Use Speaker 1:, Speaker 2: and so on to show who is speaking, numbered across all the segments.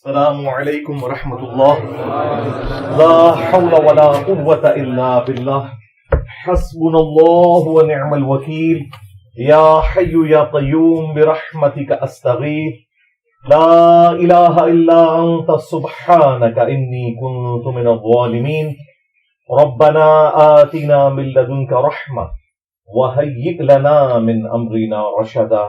Speaker 1: السلام علیکم ورحمۃ اللہ لا حول ولا قوة الا باللہ حسبنا اللہ ونعم الوکیل یا حی یا قیوم برحمتک استغیث لا الہ الا انت سبحانک انی کنت من الظالمین ربنا آتنا من لدنک رحمہ وہیئ لنا من امرنا رشدا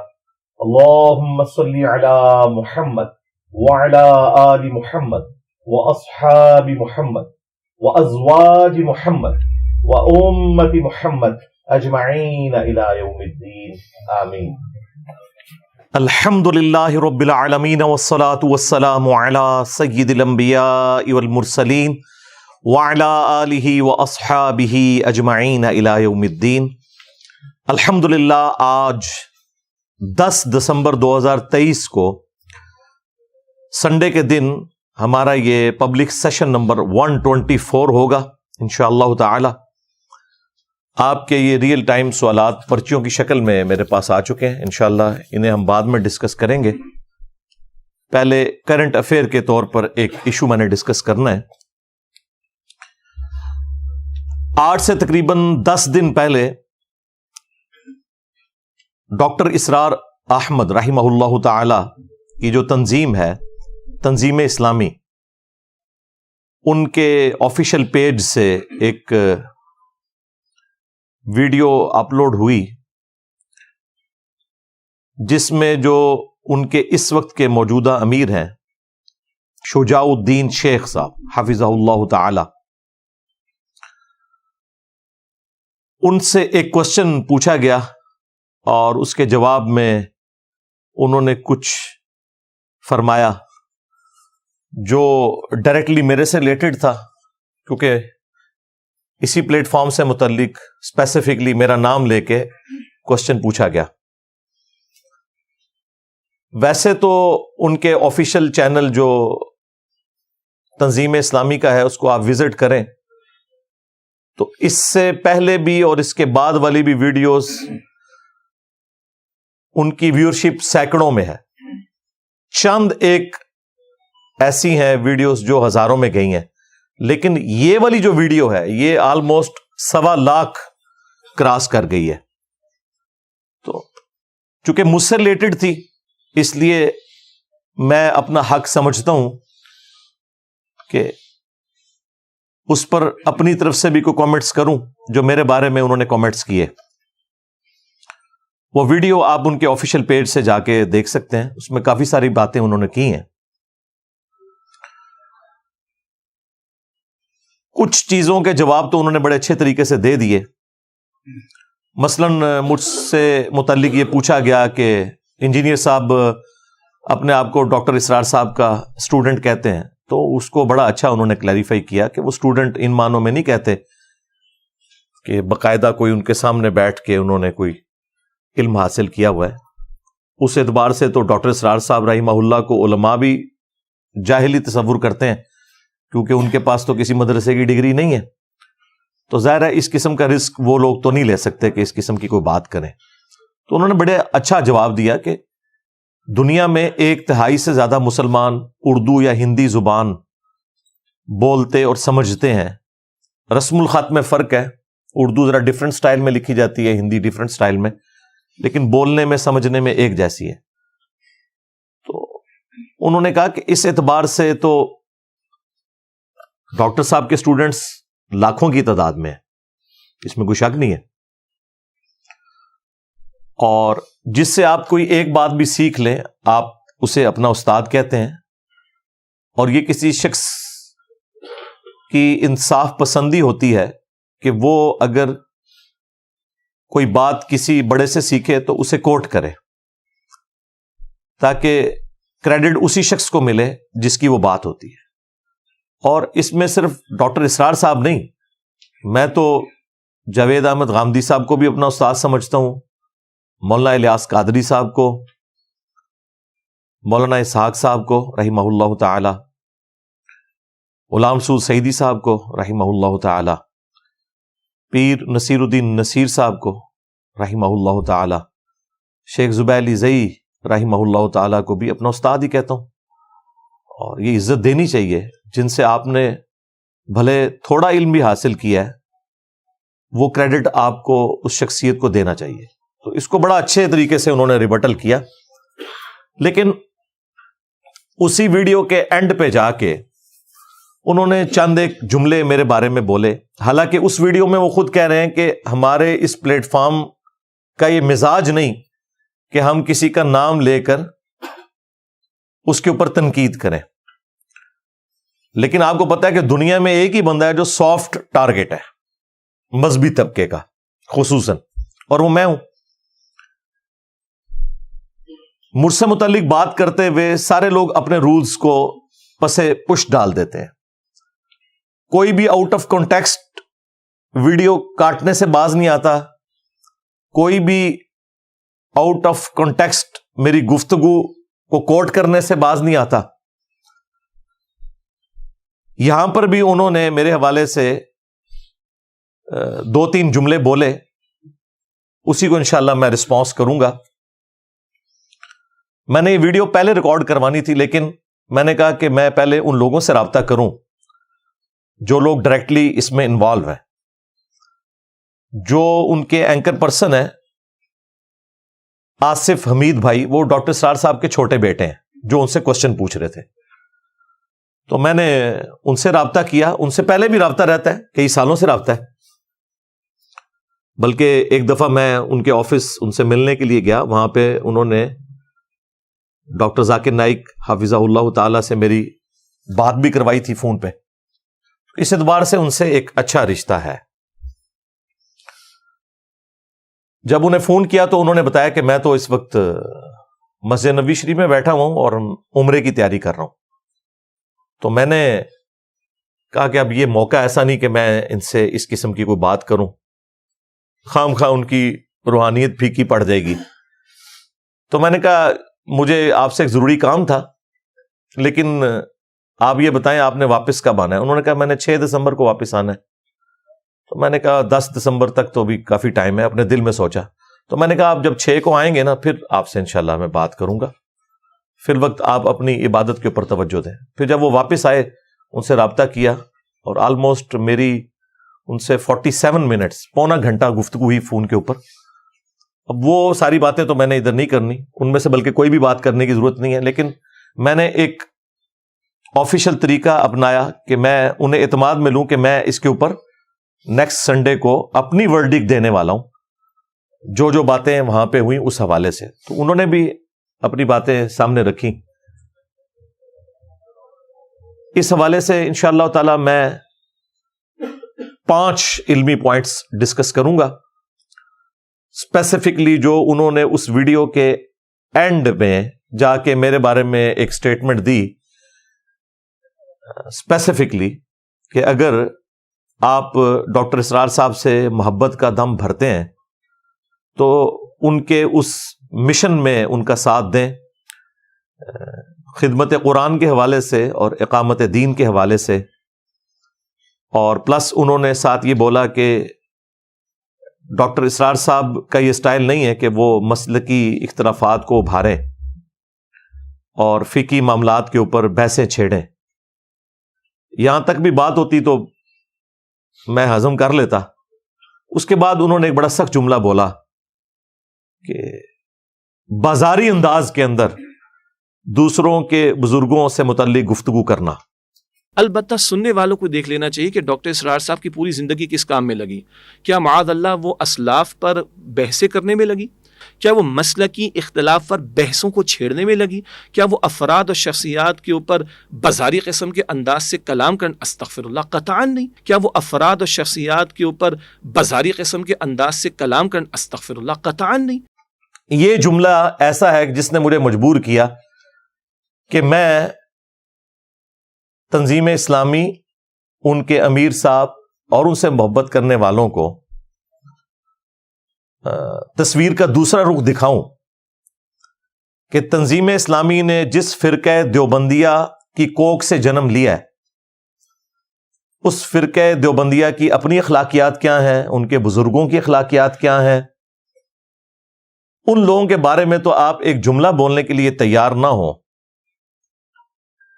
Speaker 1: اللہم صل علی محمد وعلى آل محمد وأصحاب محمد وأزواج محمد وأمة محمد أجمعين إلى يوم الدين آمين. الحمد لله رب العالمين والصلاة والسلام على سيد الأنبياء والمرسلين وعلى آله وأصحابه أجمعين إلى يوم الدين. الحمد للہ آج 10 دسمبر 2023 کو سنڈے کے دن ہمارا یہ پبلک سیشن نمبر 124 ہوگا انشاءاللہ تعالی. آپ کے یہ ریئل ٹائم سوالات پرچیوں کی شکل میں میرے پاس آ چکے ہیں. انشاءاللہ انہیں ہم بعد میں ڈسکس کریں گے. پہلے کرنٹ افیئر کے طور پر ایک ایشو میں نے ڈسکس کرنا ہے. آج سے تقریباً 10 دن پہلے ڈاکٹر اسرار احمد رحمہ اللہ تعالی کی جو تنظیم ہے تنظیم اسلامی، ان کے آفیشیل پیج سے ایک ویڈیو اپلوڈ ہوئی جس میں جو ان کے اس وقت کے موجودہ امیر ہیں شجاع الدین شیخ صاحب حفظہ اللہ تعالی، ان سے ایک کوشچن پوچھا گیا اور اس کے جواب میں انہوں نے کچھ فرمایا جو ڈائریکٹلی میرے سے ریلیٹڈ تھا، کیونکہ اسی پلیٹ فارم سے متعلق اسپیسیفکلی میرا نام لے کے کوشچن پوچھا گیا. ویسے تو ان کے آفیشیل چینل جو تنظیم اسلامی کا ہے اس کو آپ وزٹ کریں تو اس سے پہلے بھی اور اس کے بعد والی بھی ویڈیوز ان کی ویورشپ سینکڑوں میں ہے. چند ایک ایسی ہیں ویڈیوز جو ہزاروں میں گئی ہیں، لیکن یہ والی جو ویڈیو ہے یہ آلموسٹ 1.25 لاکھ کراس کر گئی ہے. تو چونکہ مجھ سے ریلیٹڈ تھی اس لیے میں اپنا حق سمجھتا ہوں کہ اس پر اپنی طرف سے بھی کوئی کامنٹس کروں جو میرے بارے میں انہوں نے کامنٹس کیے. وہ ویڈیو آپ ان کے آفیشیل پیج سے جا کے دیکھ سکتے ہیں، اس میں کافی ساری باتیں انہوں نے کی ہیں. کچھ چیزوں کے جواب تو انہوں نے بڑے اچھے طریقے سے دے دیے. مثلاً مجھ سے متعلق یہ پوچھا گیا کہ انجینئر صاحب اپنے آپ کو ڈاکٹر اسرار صاحب کا اسٹوڈنٹ کہتے ہیں، تو اس کو بڑا اچھا انہوں نے کلیریفائی کیا کہ وہ اسٹوڈنٹ ان معنوں میں نہیں کہتے کہ باقاعدہ کوئی ان کے سامنے بیٹھ کے انہوں نے کوئی علم حاصل کیا ہوا ہے. اس اعتبار سے تو ڈاکٹر اسرار صاحب رحمہ اللہ کو علماء بھی جاہلی تصور کرتے ہیں کیونکہ ان کے پاس تو کسی مدرسے کی ڈگری نہیں ہے. تو ظاہر ہے اس قسم کا رسک وہ لوگ تو نہیں لے سکتے کہ اس قسم کی کوئی بات کریں. تو انہوں نے بڑے اچھا جواب دیا کہ دنیا میں 1/3 سے زیادہ مسلمان اردو یا ہندی زبان بولتے اور سمجھتے ہیں. رسم الخط میں فرق ہے، اردو ذرا ڈفرنٹ سٹائل میں لکھی جاتی ہے، ہندی ڈفرنٹ سٹائل میں، لیکن بولنے میں سمجھنے میں ایک جیسی ہے. تو انہوں نے کہا کہ اس اعتبار سے تو ڈاکٹر صاحب کے اسٹوڈنٹس لاکھوں کی تعداد میں ہیں، اس میں کوئی شک نہیں ہے. اور جس سے آپ کوئی ایک بات بھی سیکھ لیں آپ اسے اپنا استاد کہتے ہیں. اور یہ کسی شخص کی انصاف پسندی ہوتی ہے کہ وہ اگر کوئی بات کسی بڑے سے سیکھے تو اسے کوٹ کرے تاکہ کریڈٹ اسی شخص کو ملے جس کی وہ بات ہوتی ہے. اور اس میں صرف ڈاکٹر اسرار صاحب نہیں، میں تو جاوید احمد غامدی صاحب کو بھی اپنا استاد سمجھتا ہوں، مولانا الیاس قادری صاحب کو، مولانا اسحاق صاحب کو رحمہ اللہ تعالی، غلام مسعود سعیدی صاحب کو رحمہ اللہ تعالی، پیر نصیر الدین نصیر صاحب کو رحمہ اللہ تعالی، شیخ زبیر علی زئی رحمہ اللہ تعالیٰ کو بھی اپنا استاد ہی کہتا ہوں. اور یہ عزت دینی چاہیے جن سے آپ نے بھلے تھوڑا علم بھی حاصل کیا ہے، وہ کریڈٹ آپ کو اس شخصیت کو دینا چاہیے. تو اس کو بڑا اچھے طریقے سے انہوں نے ریبٹل کیا. لیکن اسی ویڈیو کے اینڈ پہ جا کے انہوں نے چند ایک جملے میرے بارے میں بولے. حالانکہ اس ویڈیو میں وہ خود کہہ رہے ہیں کہ ہمارے اس پلیٹ فارم کا یہ مزاج نہیں کہ ہم کسی کا نام لے کر اس کے اوپر تنقید کریں. لیکن آپ کو پتا ہے کہ دنیا میں ایک ہی بندہ ہے جو سافٹ ٹارگٹ ہے مذہبی طبقے کا خصوصاً، اور وہ میں ہوں. مجھ سے متعلق بات کرتے ہوئے سارے لوگ اپنے رولز کو پسے پش ڈال دیتے ہیں. کوئی بھی آؤٹ آف کانٹیکسٹ ویڈیو کاٹنے سے باز نہیں آتا، کوئی بھی آؤٹ آف کانٹیکسٹ میری گفتگو کو کوٹ کرنے سے باز نہیں آتا. یہاں پر بھی انہوں نے میرے حوالے سے 2-3 جملے بولے، اسی کو انشاءاللہ میں رسپانس کروں گا. میں نے یہ ویڈیو پہلے ریکارڈ کروانی تھی، لیکن میں نے کہا کہ میں پہلے ان لوگوں سے رابطہ کروں جو لوگ ڈائریکٹلی اس میں انوالو ہیں. جو ان کے اینکر پرسن ہیں آصف حمید بھائی، وہ ڈاکٹر اسرار صاحب کے چھوٹے بیٹے ہیں جو ان سے کوسچن پوچھ رہے تھے. تو میں نے ان سے رابطہ کیا. ان سے پہلے بھی رابطہ رہتا ہے، کئی سالوں سے رابطہ ہے. بلکہ ایک دفعہ میں ان کے آفس ان سے ملنے کے لیے گیا، وہاں پہ انہوں نے ڈاکٹر ذاکر نائک حافظہ اللہ تعالی سے میری بات بھی کروائی تھی فون پہ. اس اعتبار سے ان سے ایک اچھا رشتہ ہے. جب انہیں فون کیا تو انہوں نے بتایا کہ میں تو اس وقت مسجد نبوی شریف میں بیٹھا ہوں اور عمرے کی تیاری کر رہا ہوں. تو میں نے کہا کہ اب یہ موقع ایسا نہیں کہ میں ان سے اس قسم کی کوئی بات کروں، خام خواہ ان کی روحانیت پھیکی پڑ جائے گی. تو میں نے کہا مجھے آپ سے ایک ضروری کام تھا، لیکن آپ یہ بتائیں آپ نے واپس کب آنا ہے؟ انہوں نے کہا میں نے 6 دسمبر کو واپس آنا ہے. تو میں نے کہا 10 دسمبر تک تو بھی کافی ٹائم ہے. اپنے دل میں سوچا تو میں نے کہا آپ جب 6 کو آئیں گے نا پھر آپ سے انشاءاللہ میں بات کروں گا، فی الوقت آپ اپنی عبادت کے اوپر توجہ دیں. پھر جب وہ واپس آئے ان سے رابطہ کیا اور آلموسٹ میری ان سے 47 منٹس، پونا گھنٹہ گفتگو ہوئی فون کے اوپر. اب وہ ساری باتیں تو میں نے ادھر نہیں کرنی، ان میں سے بلکہ کوئی بھی بات کرنے کی ضرورت نہیں ہے. لیکن میں نے ایک آفیشیل طریقہ اپنایا کہ میں انہیں اعتماد میں لوں کہ میں اس کے اوپر نیکسٹ سنڈے کو اپنی ورڈکٹ دینے والا ہوں، جو جو باتیں وہاں پہ ہوئی اس حوالے سے. تو انہوں نے بھی اپنی باتیں سامنے رکھی. اس حوالے سے انشاءاللہ تعالی میں 5 علمی پوائنٹس ڈسکس کروں گا. اسپیسیفکلی جو انہوں نے اس ویڈیو کے اینڈ میں جا کے میرے بارے میں ایک سٹیٹمنٹ دی اسپیسیفکلی کہ اگر آپ ڈاکٹر اسرار صاحب سے محبت کا دم بھرتے ہیں تو ان کے اس مشن میں ان کا ساتھ دیں، خدمت قرآن کے حوالے سے اور اقامت دین کے حوالے سے. اور پلس انہوں نے ساتھ یہ بولا کہ ڈاکٹر اسرار صاحب کا یہ سٹائل نہیں ہے کہ وہ مسلکی اختلافات کو ابھاریں اور فقہی معاملات کے اوپر بحثیں چھیڑیں. یہاں تک بھی بات ہوتی تو میں ہضم کر لیتا. اس کے بعد انہوں نے ایک بڑا سخت جملہ بولا کہ بازاری انداز کے اندر دوسروں کے بزرگوں سے متعلق گفتگو کرنا.
Speaker 2: البتہ سننے والوں کو دیکھ لینا چاہیے کہ ڈاکٹر اسرار صاحب کی پوری زندگی کس کام میں لگی. کیا معاذ اللہ وہ اسلاف پر بحثیں کرنے میں لگی؟ کیا وہ مسلکی اختلاف پر بحثوں کو چھیڑنے میں لگی؟ کیا وہ افراد اور شخصیات کے اوپر بازاری قسم کے انداز سے کلام کرنا؟ استغفر اللہ، قطعاً نہیں. کیا وہ افراد اور شخصیات کے اوپر بازاری قسم کے انداز سے کلام کرنا؟ استغفر اللہ، قطعاً نہیں.
Speaker 1: یہ جملہ ایسا ہے جس نے مجھے مجبور کیا کہ میں تنظیم اسلامی، ان کے امیر صاحب اور ان سے محبت کرنے والوں کو تصویر کا دوسرا رخ دکھاؤں کہ تنظیم اسلامی نے جس فرقہ دیوبندیہ کی کوک سے جنم لیا ہے، اس فرقہ دیوبندیہ کی اپنی اخلاقیات کیا ہیں، ان کے بزرگوں کی اخلاقیات کیا ہیں. ان لوگوں کے بارے میں تو آپ ایک جملہ بولنے کے لیے تیار نہ ہو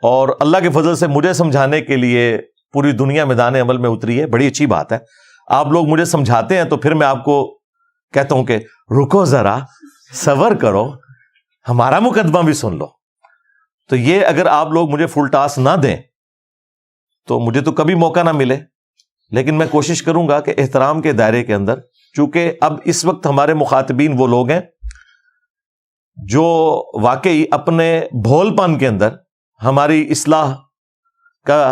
Speaker 1: اور اللہ کے فضل سے مجھے سمجھانے کے لیے پوری دنیا میدان عمل میں اتری ہے. بڑی اچھی بات ہے. آپ لوگ مجھے سمجھاتے ہیں تو پھر میں آپ کو کہتا ہوں کہ رکو ذرا، صبر کرو، ہمارا مقدمہ بھی سن لو. تو یہ اگر آپ لوگ مجھے فل ٹاس نہ دیں تو مجھے تو کبھی موقع نہ ملے. لیکن میں کوشش کروں گا کہ احترام کے دائرے کے اندر، چونکہ اب اس وقت ہمارے مخاطبین وہ لوگ ہیں جو واقعی اپنے بھول پن کے اندر ہماری اصلاح کا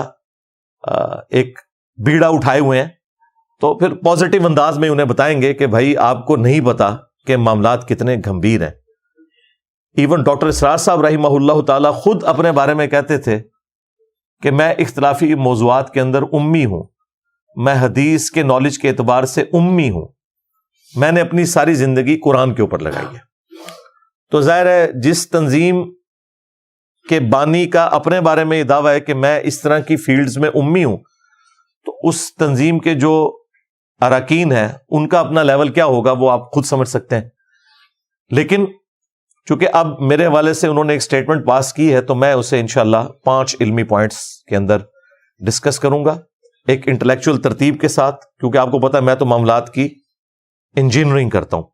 Speaker 1: ایک بیڑا اٹھائے ہوئے ہیں، تو پھر پازیٹیو انداز میں انہیں بتائیں گے کہ بھائی آپ کو نہیں پتا کہ معاملات کتنے گمبھیر ہیں. ایون ڈاکٹر اسرار صاحب رحمہ اللہ تعالی خود اپنے بارے میں کہتے تھے کہ میں اختلافی موضوعات کے اندر امی ہوں، میں حدیث کے نالج کے اعتبار سے امی ہوں، میں نے اپنی ساری زندگی قرآن کے اوپر لگائی ہے. تو ظاہر ہے جس تنظیم کے بانی کا اپنے بارے میں یہ دعویٰ ہے کہ میں اس طرح کی فیلڈز میں امی ہوں، تو اس تنظیم کے جو اراکین ہیں ان کا اپنا لیول کیا ہوگا وہ آپ خود سمجھ سکتے ہیں. لیکن چونکہ اب میرے حوالے سے انہوں نے ایک سٹیٹمنٹ پاس کی ہے تو میں اسے انشاءاللہ 5 علمی پوائنٹس کے اندر ڈسکس کروں گا ایک انٹلیکچوئل ترتیب کے ساتھ، کیونکہ آپ کو پتا ہے میں تو معاملات کی انجینئرنگ کرتا ہوں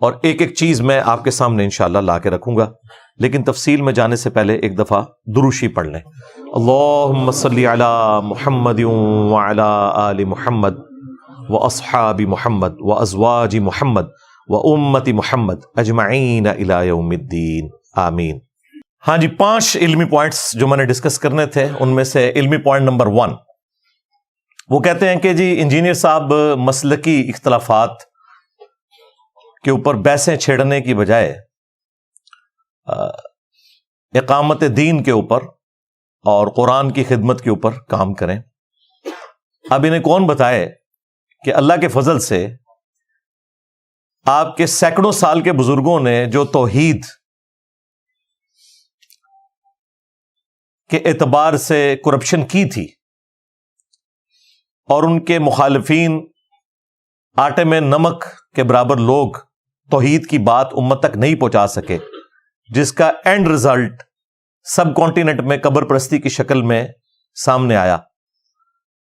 Speaker 1: اور ایک ایک چیز میں آپ کے سامنے انشاءاللہ لا کے رکھوں گا. لیکن تفصیل میں جانے سے پہلے ایک دفعہ دروشی پڑھ لیں. اللہم صلی علی محمد وعلی آل محمد واصحاب محمد وازواج محمد وامت محمد اجمعین الی یوم الدین آمین. ہاں جی، 5 علمی پوائنٹس جو میں نے ڈسکس کرنے تھے، ان میں سے علمی پوائنٹ نمبر 1 وہ کہتے ہیں کہ جی انجینئر صاحب مسلکی اختلافات کے اوپر بحثیں چھیڑنے کی بجائے اقامت دین کے اوپر اور قرآن کی خدمت کے اوپر کام کریں. اب انہیں کون بتائے کہ اللہ کے فضل سے آپ کے سینکڑوں سال کے بزرگوں نے جو توحید کے اعتبار سے کرپشن کی تھی اور ان کے مخالفین آٹے میں نمک کے برابر لوگ توحید کی بات امت تک نہیں پہنچا سکے، جس کا اینڈ رزلٹ سب کانٹیننٹ میں قبر پرستی کی شکل میں سامنے آیا.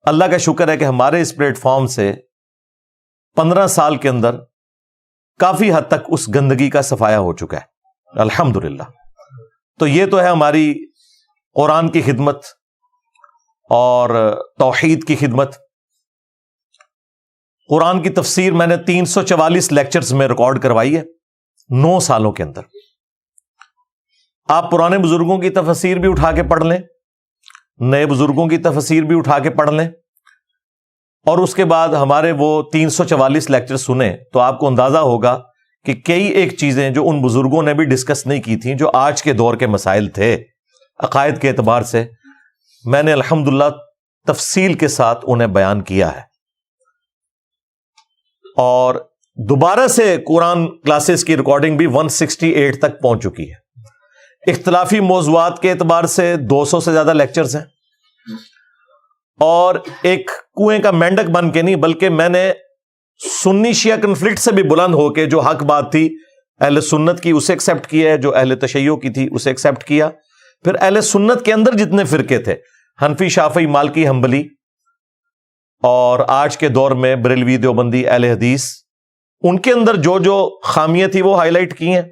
Speaker 1: اللہ کا شکر ہے کہ ہمارے اس پلیٹ فارم سے 15 سال کے اندر کافی حد تک اس گندگی کا صفایا ہو چکا ہے الحمدللہ. تو یہ تو ہے ہماری قرآن کی خدمت اور توحید کی خدمت. قرآن کی تفسیر میں نے 344 لیکچرز میں ریکارڈ کروائی ہے 9 سالوں کے اندر. آپ پرانے بزرگوں کی تفسیر بھی اٹھا کے پڑھ لیں، نئے بزرگوں کی تفسیر بھی اٹھا کے پڑھ لیں، اور اس کے بعد ہمارے وہ 344 لیکچر سنیں تو آپ کو اندازہ ہوگا کہ کئی ایک چیزیں جو ان بزرگوں نے بھی ڈسکس نہیں کی تھیں، جو آج کے دور کے مسائل تھے عقائد کے اعتبار سے، میں نے الحمدللہ تفصیل کے ساتھ انہیں بیان کیا ہے. اور دوبارہ سے قرآن کلاسز کی ریکارڈنگ بھی 168 تک پہنچ چکی ہے. اختلافی موضوعات کے اعتبار سے 200 سے زیادہ لیکچرز ہیں، اور ایک کنویں کا مینڈک بن کے نہیں بلکہ میں نے سنی شیعہ کنفلکٹ سے بھی بلند ہو کے جو حق بات تھی اہل سنت کی اسے ایکسیپٹ کیا ہے، جو اہل تشیع کی تھی اسے ایکسیپٹ کیا. پھر اہل سنت کے اندر جتنے فرقے تھے، حنفی، شافعی، مالکی، حنبلی، اور آج کے دور میں بریلوی، دیوبندی، اہل حدیث، ان کے اندر جو جو خامیاں تھی وہ ہائی لائٹ کی ہیں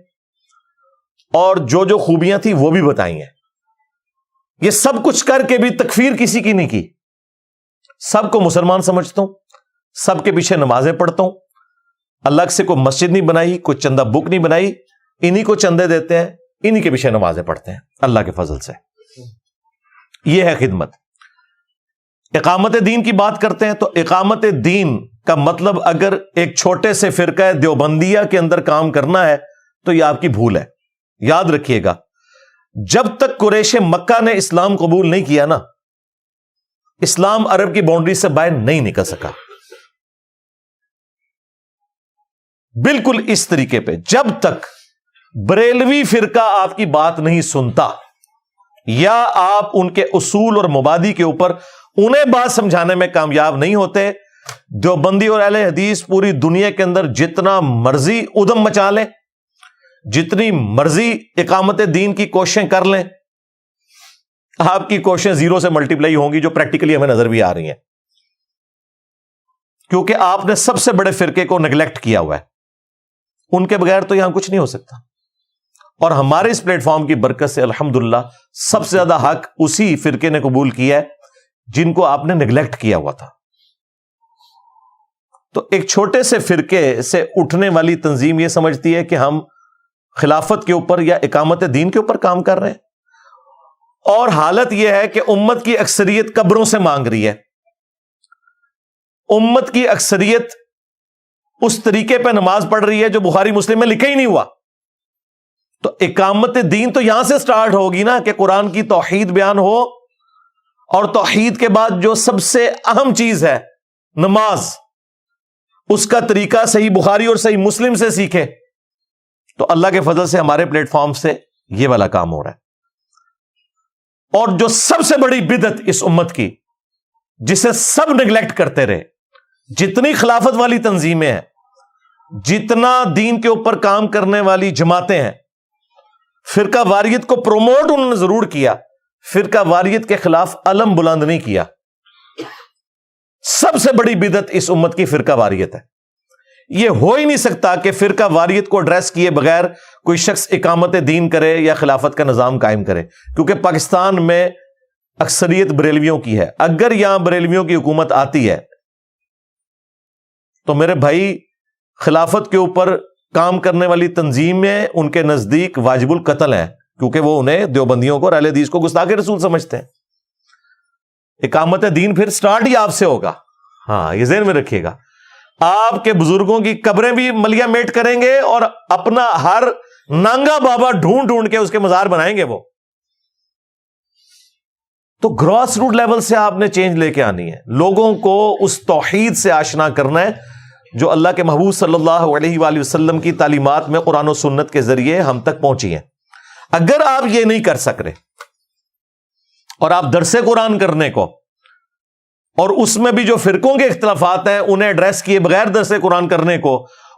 Speaker 1: اور جو جو خوبیاں تھی وہ بھی بتائی ہیں. یہ سب کچھ کر کے بھی تکفیر کسی کی نہیں کی. سب کو مسلمان سمجھتا ہوں، سب کے پیچھے نمازیں پڑھتا ہوں، الگ سے کوئی مسجد نہیں بنائی، کوئی چندہ بک نہیں بنائی، انہی کو چندے دیتے ہیں، انہی کے پیچھے نمازیں پڑھتے ہیں اللہ کے فضل سے. یہ ہے خدمت. اقامت دین کی بات کرتے ہیں تو اقامت دین کا مطلب اگر ایک چھوٹے سے فرقہ دیوبندیہ کے اندر کام کرنا ہے تو یہ آپ کی بھول ہے. یاد رکھیے گا، جب تک قریش مکہ نے اسلام قبول نہیں کیا نا، اسلام عرب کی باؤنڈری سے باہر نہیں نکل سکا. بالکل اس طریقے پہ جب تک بریلوی فرقہ آپ کی بات نہیں سنتا یا آپ ان کے اصول اور مبادی کے اوپر انہیں بات سمجھانے میں کامیاب نہیں ہوتے، دیوبندی اور اہل حدیث پوری دنیا کے اندر جتنا مرضی ادم مچا لیں، جتنی مرضی اقامت دین کی کوششیں کر لیں، آپ کی کوششیں زیرو سے ملٹیپلائی ہوں گی، جو پریکٹیکلی ہمیں نظر بھی آ رہی ہیں، کیونکہ آپ نے سب سے بڑے فرقے کو نیگلیکٹ کیا ہوا ہے. ان کے بغیر تو یہاں کچھ نہیں ہو سکتا. اور ہمارے اس پلیٹ فارم کی برکت سے الحمدللہ سب سے زیادہ حق اسی فرقے نے قبول کیا ہے جن کو آپ نے نیگلیکٹ کیا ہوا تھا. تو ایک چھوٹے سے فرقے سے اٹھنے والی تنظیم یہ سمجھتی ہے کہ ہم خلافت کے اوپر یا اقامت دین کے اوپر کام کر رہے ہیں، اور حالت یہ ہے کہ امت کی اکثریت قبروں سے مانگ رہی ہے. امت کی اکثریت اس طریقے پہ نماز پڑھ رہی ہے جو بخاری مسلم میں لکھا ہی نہیں ہوا. تو اقامت دین تو یہاں سے سٹارٹ ہوگی نا کہ قرآن کی توحید بیان ہو، اور توحید کے بعد جو سب سے اہم چیز ہے نماز، اس کا طریقہ صحیح بخاری اور صحیح مسلم سے سیکھے. تو اللہ کے فضل سے ہمارے پلیٹ فارم سے یہ والا کام ہو رہا ہے. اور جو سب سے بڑی بدعت اس امت کی، جسے سب نیگلیکٹ کرتے رہے، جتنی خلافت والی تنظیمیں ہیں، جتنا دین کے اوپر کام کرنے والی جماعتیں ہیں، فرقہ واریت کو پروموٹ انہوں نے ضرور کیا، فرقہ واریت کے خلاف علم بلند نہیں کیا. سب سے بڑی بدعت اس امت کی فرقہ واریت ہے. یہ ہو ہی نہیں سکتا کہ فرقہ واریت کو ایڈریس کیے بغیر کوئی شخص اقامت دین کرے یا خلافت کا نظام قائم کرے، کیونکہ پاکستان میں اکثریت بریلویوں کی ہے. اگر یہاں بریلویوں کی حکومت آتی ہے تو میرے بھائی خلافت کے اوپر کام کرنے والی تنظیمیں ان کے نزدیک واجب القتل ہیں، کیونکہ وہ انہیں دیوبندیوں کو اور اہل حدیث کو گستاخ رسول سمجھتے ہیں. اقامت دین پھر سٹارٹ ہی آپ سے ہوگا. ہاں، یہ ذہن میں رکھیے گا. آپ کے بزرگوں کی قبریں بھی ملیا میٹ کریں گے اور اپنا ہر نانگا بابا ڈھونڈ ڈھونڈ کے اس کے مزار بنائیں گے وہ. تو گراس روٹ لیول سے آپ نے چینج لے کے آنی ہے. لوگوں کو اس توحید سے آشنا کرنا ہے جو اللہ کے محبوب صلی اللہ علیہ وآلہ وسلم کی تعلیمات میں قرآن و سنت کے ذریعے ہم تک پہنچی ہیں. اگر آپ یہ نہیں کر سک رہے اور آپ درس قرآن کرنے کو اور اس میں بھی جو فرقوں کے اختلافات ہیں انہیں ایڈریس کیے بغیر درس قرآن کرنے کو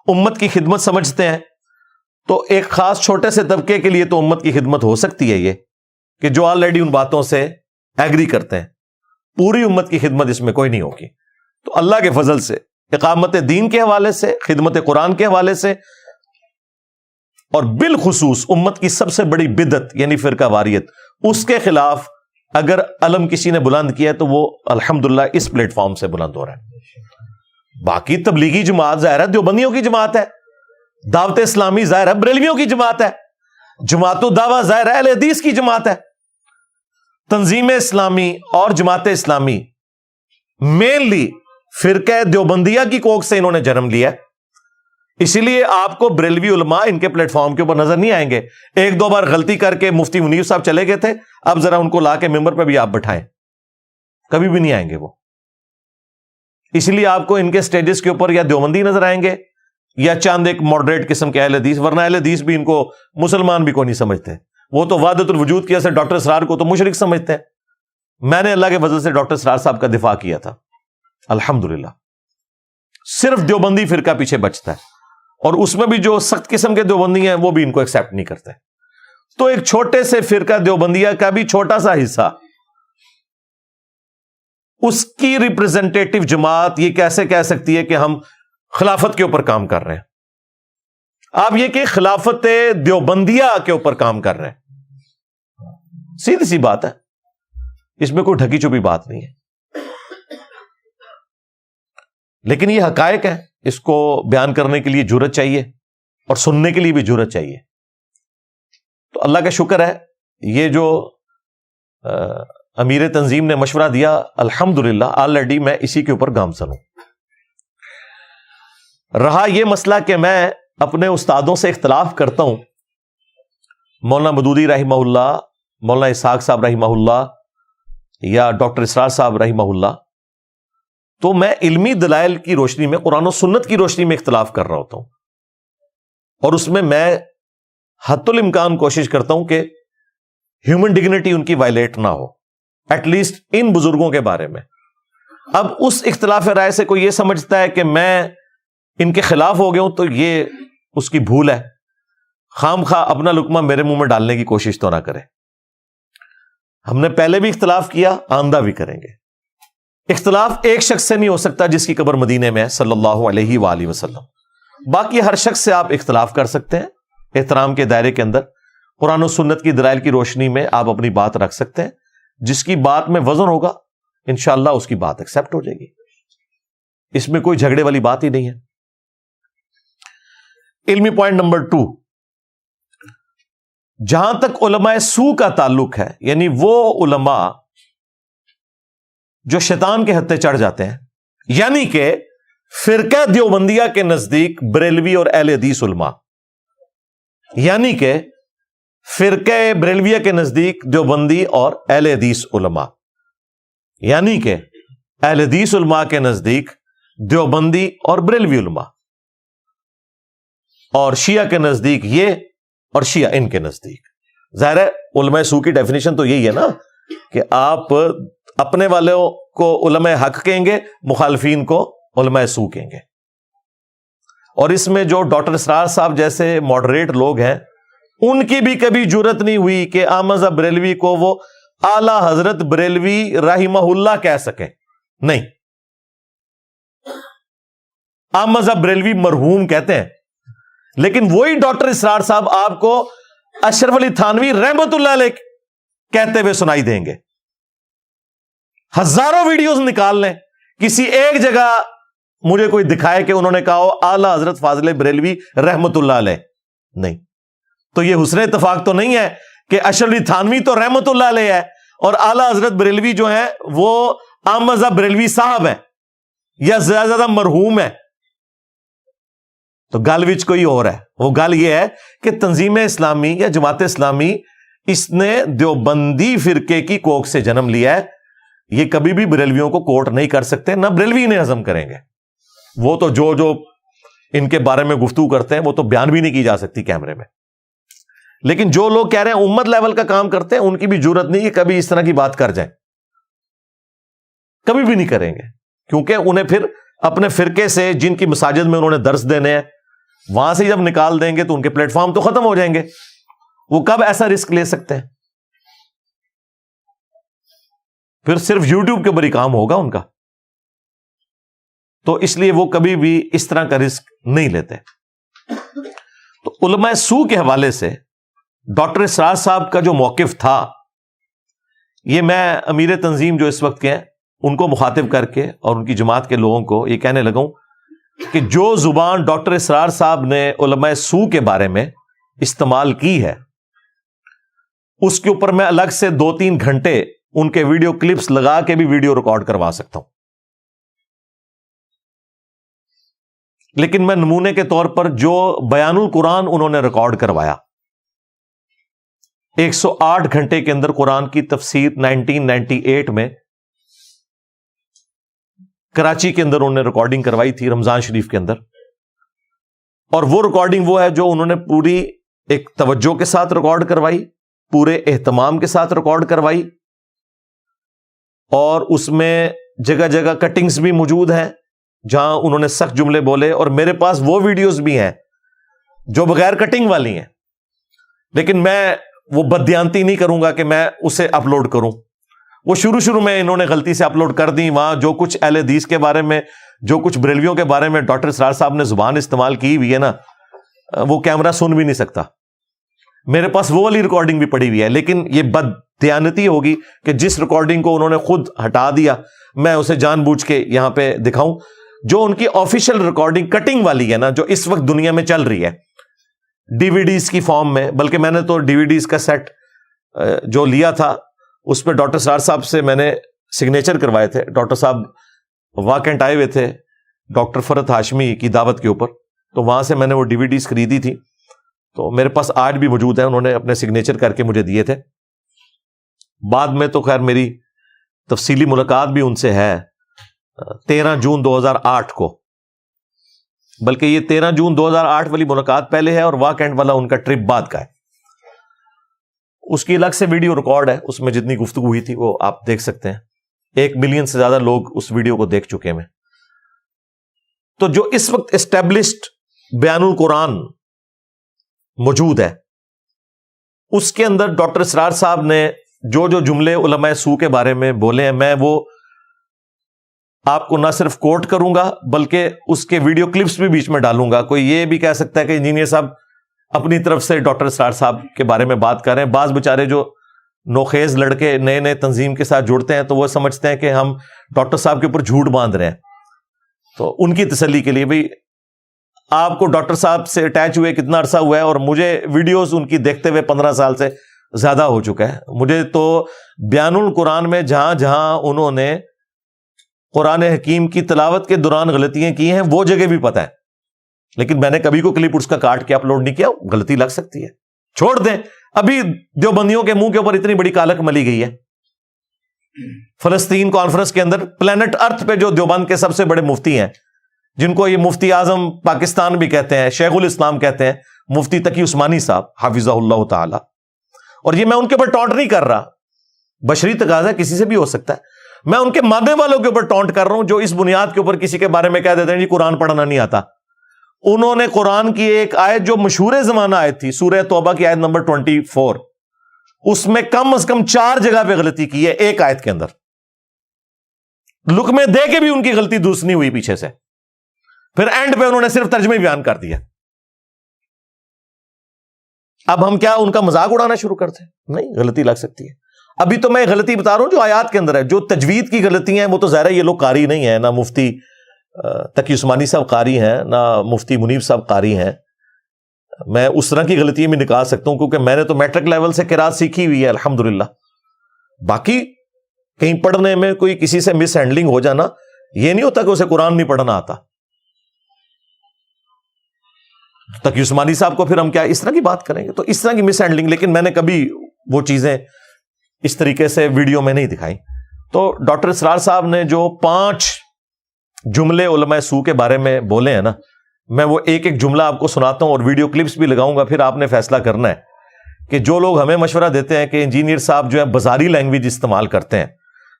Speaker 1: امت کی خدمت سمجھتے ہیں، تو ایک خاص چھوٹے سے طبقے کے لیے تو امت کی خدمت ہو سکتی ہے یہ کہ جو آلریڈی ان باتوں سے ایگری کرتے ہیں. پوری امت کی خدمت اس میں کوئی نہیں ہوگی. تو اللہ کے فضل سے اقامت دین کے حوالے سے، خدمت قرآن کے حوالے سے، اور بالخصوص امت کی سب سے بڑی بدعت یعنی فرقہ واریت، اس کے خلاف اگر علم کسی نے بلند کیا ہے تو وہ الحمدللہ اس پلیٹ فارم سے بلند ہو رہا ہے. باقی تبلیغی جماعت ظاہر ہے دیوبندیوں کی جماعت ہے، دعوت اسلامی ظاہر ہے بریلویوں کی جماعت ہے، جماعت الدعوہ ظاہر ہے اہل حدیث کی جماعت ہے. تنظیم اسلامی اور جماعت اسلامی مینلی فرقہ دیوبندیہ کی کوک سے انہوں نے جنم لیا. اسی لیے آپ کو بریلوی علماء ان کے پلیٹ فارم کے اوپر نظر نہیں آئیں گے. ایک دو بار غلطی کر کے مفتی منیر صاحب چلے گئے تھے، اب ذرا ان کو لا کے ممبر پہ بھی آپ بٹھائیں، کبھی بھی نہیں آئیں گے وہ. اسی لیے آپ کو ان کے سٹیجز کے اوپر یا دیوبندی نظر آئیں گے یا چاند ایک ماڈریٹ قسم کے اہل حدیث، ورنہ اہل حدیث بھی ان کو مسلمان بھی کوئی نہیں سمجھتے. وہ تو وحدت الوجود کی سے ڈاکٹر اسرار کو تو مشرک سمجھتے ہیں. میں نے اللہ کے فضل سے ڈاکٹر اسرار صاحب کا دفاع کیا تھا الحمدللہ. صرف دیوبندی فرقہ پیچھے بچتا ہے، اور اس میں بھی جو سخت قسم کے دیوبندی ہیں وہ بھی ان کو ایکسیپٹ نہیں کرتے. تو ایک چھوٹے سے فرقہ دیوبندیہ کا بھی چھوٹا سا حصہ، اس کی ریپرزینٹیٹو جماعت یہ کیسے کہہ سکتی ہے کہ ہم خلافت کے اوپر کام کر رہے ہیں؟ آپ یہ کہ خلافت دیوبندیہ کے اوپر کام کر رہے ہیں. سیدھی سی بات ہے، اس میں کوئی ڈھکی چھپی بات نہیں ہے. لیکن یہ حقائق ہے، اس کو بیان کرنے کے لیے جرأت چاہیے اور سننے کے لیے بھی جرأت چاہیے. تو اللہ کا شکر ہے یہ جو امیر تنظیم نے مشورہ دیا الحمدللہ آلریڈی میں اسی کے اوپر گامزن ہوں. رہا یہ مسئلہ کہ میں اپنے استادوں سے اختلاف کرتا ہوں، مولانا مودودی رحمہ اللہ، مولانا اسحاق صاحب رحمہ اللہ یا ڈاکٹر اسرار صاحب رحمہ اللہ، تو میں علمی دلائل کی روشنی میں، قرآن و سنت کی روشنی میں اختلاف کر رہا ہوتا ہوں، اور اس میں حتی الامکان کوشش کرتا ہوں کہ ہیومن ڈگنیٹی ان کی وائلیٹ نہ ہو، ایٹ لیسٹ ان بزرگوں کے بارے میں. اب اس اختلاف رائے سے کوئی یہ سمجھتا ہے کہ میں ان کے خلاف ہو گیا ہوں تو یہ اس کی بھول ہے. خام خواہ اپنا لقمہ میرے منہ میں ڈالنے کی کوشش تو نہ کرے. ہم نے پہلے بھی اختلاف کیا، آئندہ بھی کریں گے. اختلاف ایک شخص سے نہیں ہو سکتا جس کی قبر مدینے میں ہے صلی اللہ علیہ وآلہ وسلم. باقی ہر شخص سے آپ اختلاف کر سکتے ہیں احترام کے دائرے کے اندر. قرآن و سنت کی دلائل کی روشنی میں آپ اپنی بات رکھ سکتے ہیں. جس کی بات میں وزن ہوگا انشاءاللہ اس کی بات ایکسپٹ ہو جائے گی. اس میں کوئی جھگڑے والی بات ہی نہیں ہے. علمی پوائنٹ نمبر 2، جہاں تک علماء سو کا تعلق ہے، یعنی وہ علماء جو شیطان کے ہتھے چڑھ جاتے ہیں، یعنی کہ فرقہ دیوبندیہ کے نزدیک بریلوی اور اہل حدیث علماء، یعنی کہ فرقہ بریلویہ کے نزدیک دیوبندی اور اہل حدیث علماء، یعنی کہ اہل حدیث علماء کے نزدیک دیوبندی اور بریلوی علماء، اور شیعہ کے نزدیک یہ اور شیعہ ان کے نزدیک. ظاہر ہے علماء سو کی ڈیفینیشن تو یہی ہے نا کہ آپ اپنے والوں کو علماء حق کہیں گے، مخالفین کو علماء سو کہیں گے. اور اس میں جو ڈاکٹر اسرار صاحب جیسے ماڈریٹ لوگ ہیں، ان کی بھی کبھی جرت نہیں ہوئی کہ احمد بریلوی کو وہ اعلی حضرت بریلوی رحمہ اللہ کہہ سکیں. نہیں، احمد بریلوی مرحوم کہتے ہیں، لیکن وہی ڈاکٹر اسرار صاحب آپ کو اشرف علی تھانوی رحمت اللہ علیہ کہتے ہوئے سنائی دیں گے. ہزاروں ویڈیوز نکال لیں، کسی ایک جگہ مجھے کوئی دکھائے کہ انہوں نے کہا ہو اعلی حضرت فاضل بریلوی رحمت اللہ علیہ. نہیں. تو یہ حسن اتفاق تو نہیں ہے کہ اشرف علی تھانوی تو رحمت اللہ علیہ ہے اور اعلی حضرت بریلوی جو ہیں وہ احمد بریلوی صاحب ہیں یا زیادہ مرحوم ہے. تو گل وچ کوئی اور ہے. وہ گل یہ ہے کہ تنظیم اسلامی یا جماعت اسلامی اس نے دیوبندی فرقے کی کوکھ سے جنم لیا ہے. یہ کبھی بھی بریلویوں کو کوٹ نہیں کر سکتے، نہ بریلوی انہیں ہضم کریں گے. وہ تو جو ان کے بارے میں گفتگو کرتے ہیں وہ تو بیان بھی نہیں کی جا سکتی کیمرے میں. لیکن جو لوگ کہہ رہے ہیں امت لیول کا کام کرتے ہیں، ان کی بھی جرت نہیں کہ کبھی اس طرح کی بات کر جائیں. کبھی بھی نہیں کریں گے، کیونکہ انہیں پھر اپنے فرقے سے جن کی مساجد میں انہوں نے درس دینے ہیں وہاں سے جب نکال دیں گے تو ان کے پلیٹ فارم تو ختم ہو جائیں گے. وہ کب ایسا رسک لے سکتے ہیں؟ پھر صرف یوٹیوب کے اوپر ہی کام ہوگا ان کا. تو اس لیے وہ کبھی بھی اس طرح کا رسک نہیں لیتے. تو علماء سو کے حوالے سے ڈاکٹر اسرار صاحب کا جو موقف تھا، یہ میں امیر تنظیم جو اس وقت کے ہیں ان کو مخاطب کر کے اور ان کی جماعت کے لوگوں کو یہ کہنے لگا ہوں کہ جو زبان ڈاکٹر اسرار صاحب نے علماء سو کے بارے میں استعمال کی ہے، اس کے اوپر میں الگ سے 2-3 گھنٹے ان کے ویڈیو کلپس لگا کے بھی ویڈیو ریکارڈ کروا سکتا ہوں. لیکن میں نمونے کے طور پر جو بیان القرآن انہوں نے ریکارڈ کروایا، 108 گھنٹے کے اندر قرآن کی تفسیر 1998 میں کراچی کے اندر انہوں نے ریکارڈنگ کروائی تھی رمضان شریف کے اندر. اور وہ ریکارڈنگ وہ ہے جو انہوں نے پوری ایک توجہ کے ساتھ ریکارڈ کروائی، پورے اہتمام کے ساتھ ریکارڈ کروائی، اور اس میں جگہ جگہ کٹنگز بھی موجود ہیں جہاں انہوں نے سخت جملے بولے. اور میرے پاس وہ ویڈیوز بھی ہیں جو بغیر کٹنگ والی ہیں، لیکن میں وہ بددیانتی نہیں کروں گا کہ میں اسے اپلوڈ کروں. وہ شروع میں انہوں نے غلطی سے اپلوڈ کر دی. وہاں جو کچھ اہل حدیث کے بارے میں، جو کچھ بریلویوں کے بارے میں ڈاکٹر اسرار صاحب نے زبان استعمال کی ہوئی ہے نا، وہ کیمرہ سن بھی نہیں سکتا. میرے پاس وہ والی ریکارڈنگ بھی پڑی ہوئی ہے. لیکن یہ بددیانتی ہوگی کہ جس ریکارڈنگ کو انہوں نے خود ہٹا دیا میں اسے جان بوجھ کے یہاں پہ دکھاؤں. جو ان کی آفیشیل ریکارڈنگ کٹنگ والی ہے نا، جو اس وقت دنیا میں چل رہی ہے ڈی وی ڈیز کی فارم میں، بلکہ میں نے تو ڈی وی ڈیز کا سیٹ جو لیا تھا اس پہ ڈاکٹر اسرار صاحب سے میں نے سگنیچر کروائے تھے. ڈاکٹر صاحب واکنٹ آئے ہوئے تھے ڈاکٹر فرحت ہاشمی کی دعوت کے اوپر، تو وہاں سے میں نے وہ ڈی وی ڈیز خریدی تھی. تو میرے پاس آج بھی موجود ہے، انہوں نے اپنے سگنیچر کر کے مجھے دیے تھے. بعد میں تو خیر میری تفصیلی ملاقات بھی ان سے ہے 13 جون 2008 کو، بلکہ یہ 13 جون 2008 والی ملاقات پہلے ہے اور واکنٹ والا ان کا ٹرپ بعد کا ہے. اس کی الگ سے ویڈیو ریکارڈ ہے، اس میں جتنی گفتگو ہوئی تھی وہ آپ دیکھ سکتے ہیں. 1 ملین سے زیادہ لوگ اس ویڈیو کو دیکھ چکے ہیں. تو جو اس وقت اسٹیبلشڈ بیان القرآن موجود ہے اس کے اندر ڈاکٹر اسرار صاحب نے جو جملے علماء سو کے بارے میں بولے ہیں میں وہ آپ کو نہ صرف کوٹ کروں گا بلکہ اس کے ویڈیو کلپس بھی بیچ میں ڈالوں گا. کوئی یہ بھی کہہ سکتا ہے کہ انجینئر صاحب اپنی طرف سے ڈاکٹر اسرار صاحب کے بارے میں بات کر رہے ہیں. بعض بیچارے جو نوخیز لڑکے نئے نئے تنظیم کے ساتھ جڑتے ہیں تو وہ سمجھتے ہیں کہ ہم ڈاکٹر صاحب کے اوپر جھوٹ باندھ رہے ہیں. تو ان کی تسلی کے لیے بھئی آپ کو ڈاکٹر صاحب سے اٹیچ ہوئے کتنا عرصہ ہوا ہے, اور مجھے ویڈیوز ان کی دیکھتے ہوئے 15 سال سے زیادہ ہو چکا ہے. مجھے تو بیان القرآن میں جہاں جہاں انہوں نے قرآن حکیم کی تلاوت کے دوران غلطیاں کی ہیں وہ جگہ بھی پتہ ہے, لیکن میں نے کبھی کو کلپ اس کا کاٹ کے اپلوڈ نہیں کیا. غلطی لگ سکتی ہے, چھوڑ دیں. ابھی دیوبندیوں کے منہ کے اوپر اتنی بڑی کالک ملی گئی ہے. فلسطین کانفرنس کے اندر پلانٹ ارتھ پہ جو دیوبند کے سب سے بڑے مفتی ہیں, جن کو یہ مفتی اعظم پاکستان بھی کہتے ہیں, شیخ الاسلام کہتے ہیں, مفتی تقی عثمانی صاحب حافظہ اللہ تعالی. اور یہ میں ان کے اوپر ٹونٹ نہیں کر رہا, بشری تقاضا کسی سے بھی ہو سکتا ہے. میں ان کے ماننے والوں کے اوپر ٹونٹ کر رہا ہوں جو اس بنیاد کے اوپر کسی کے بارے میں کہہ دیتے ہیں جی قرآن پڑھنا نہیں آتا. انہوں نے قرآن کی ایک آیت جو مشہور زمانہ آیت تھی, سورہ توبہ کی آیت نمبر 24, اس میں کم از کم 4 جگہ پہ غلطی کی ہے ایک آیت کے اندر. لکمے دے کے بھی ان کی غلطی درست نہیں ہوئی پیچھے سے, پھر اینڈ پہ انہوں نے صرف ترجمے بیان کر دیا. اب ہم کیا ان کا مذاق اڑانا شروع کرتے ہیں؟ نہیں, غلطی لگ سکتی ہے. ابھی تو میں غلطی بتا رہا ہوں جو آیات کے اندر ہے. جو تجوید کی غلطیاں ہیں وہ تو ظاہر ہے یہ لوگ قاری نہیں ہیں, نہ مفتی تقی عثمانی صاحب قاری ہیں, نہ مفتی منیب صاحب قاری ہیں. میں اس طرح کی غلطیاں بھی نکال سکتا ہوں کیونکہ میں نے تو میٹرک لیول سے قرات سیکھی ہوئی ہے الحمدللہ. باقی کہیں پڑھنے میں کوئی کسی سے مس ہینڈلنگ ہو جانا, یہ نہیں ہوتا کہ اسے قرآن نہیں پڑھنا آتا. تقی عثمانی صاحب کو پھر ہم کیا اس طرح کی بات کریں گے؟ تو اس طرح کی مس ہینڈلنگ, لیکن میں نے کبھی وہ چیزیں اس طریقے سے ویڈیو میں نہیں دکھائی. تو ڈاکٹر اسرار صاحب نے جو 5 جملے علماء سو کے بارے میں بولے ہیں نا, میں وہ ایک ایک جملہ آپ کو سناتا ہوں اور ویڈیو کلپس بھی لگاؤں گا. پھر آپ نے فیصلہ کرنا ہے کہ جو لوگ ہمیں مشورہ دیتے ہیں کہ انجینئر صاحب جو ہے بازاری لینگویج استعمال کرتے ہیں,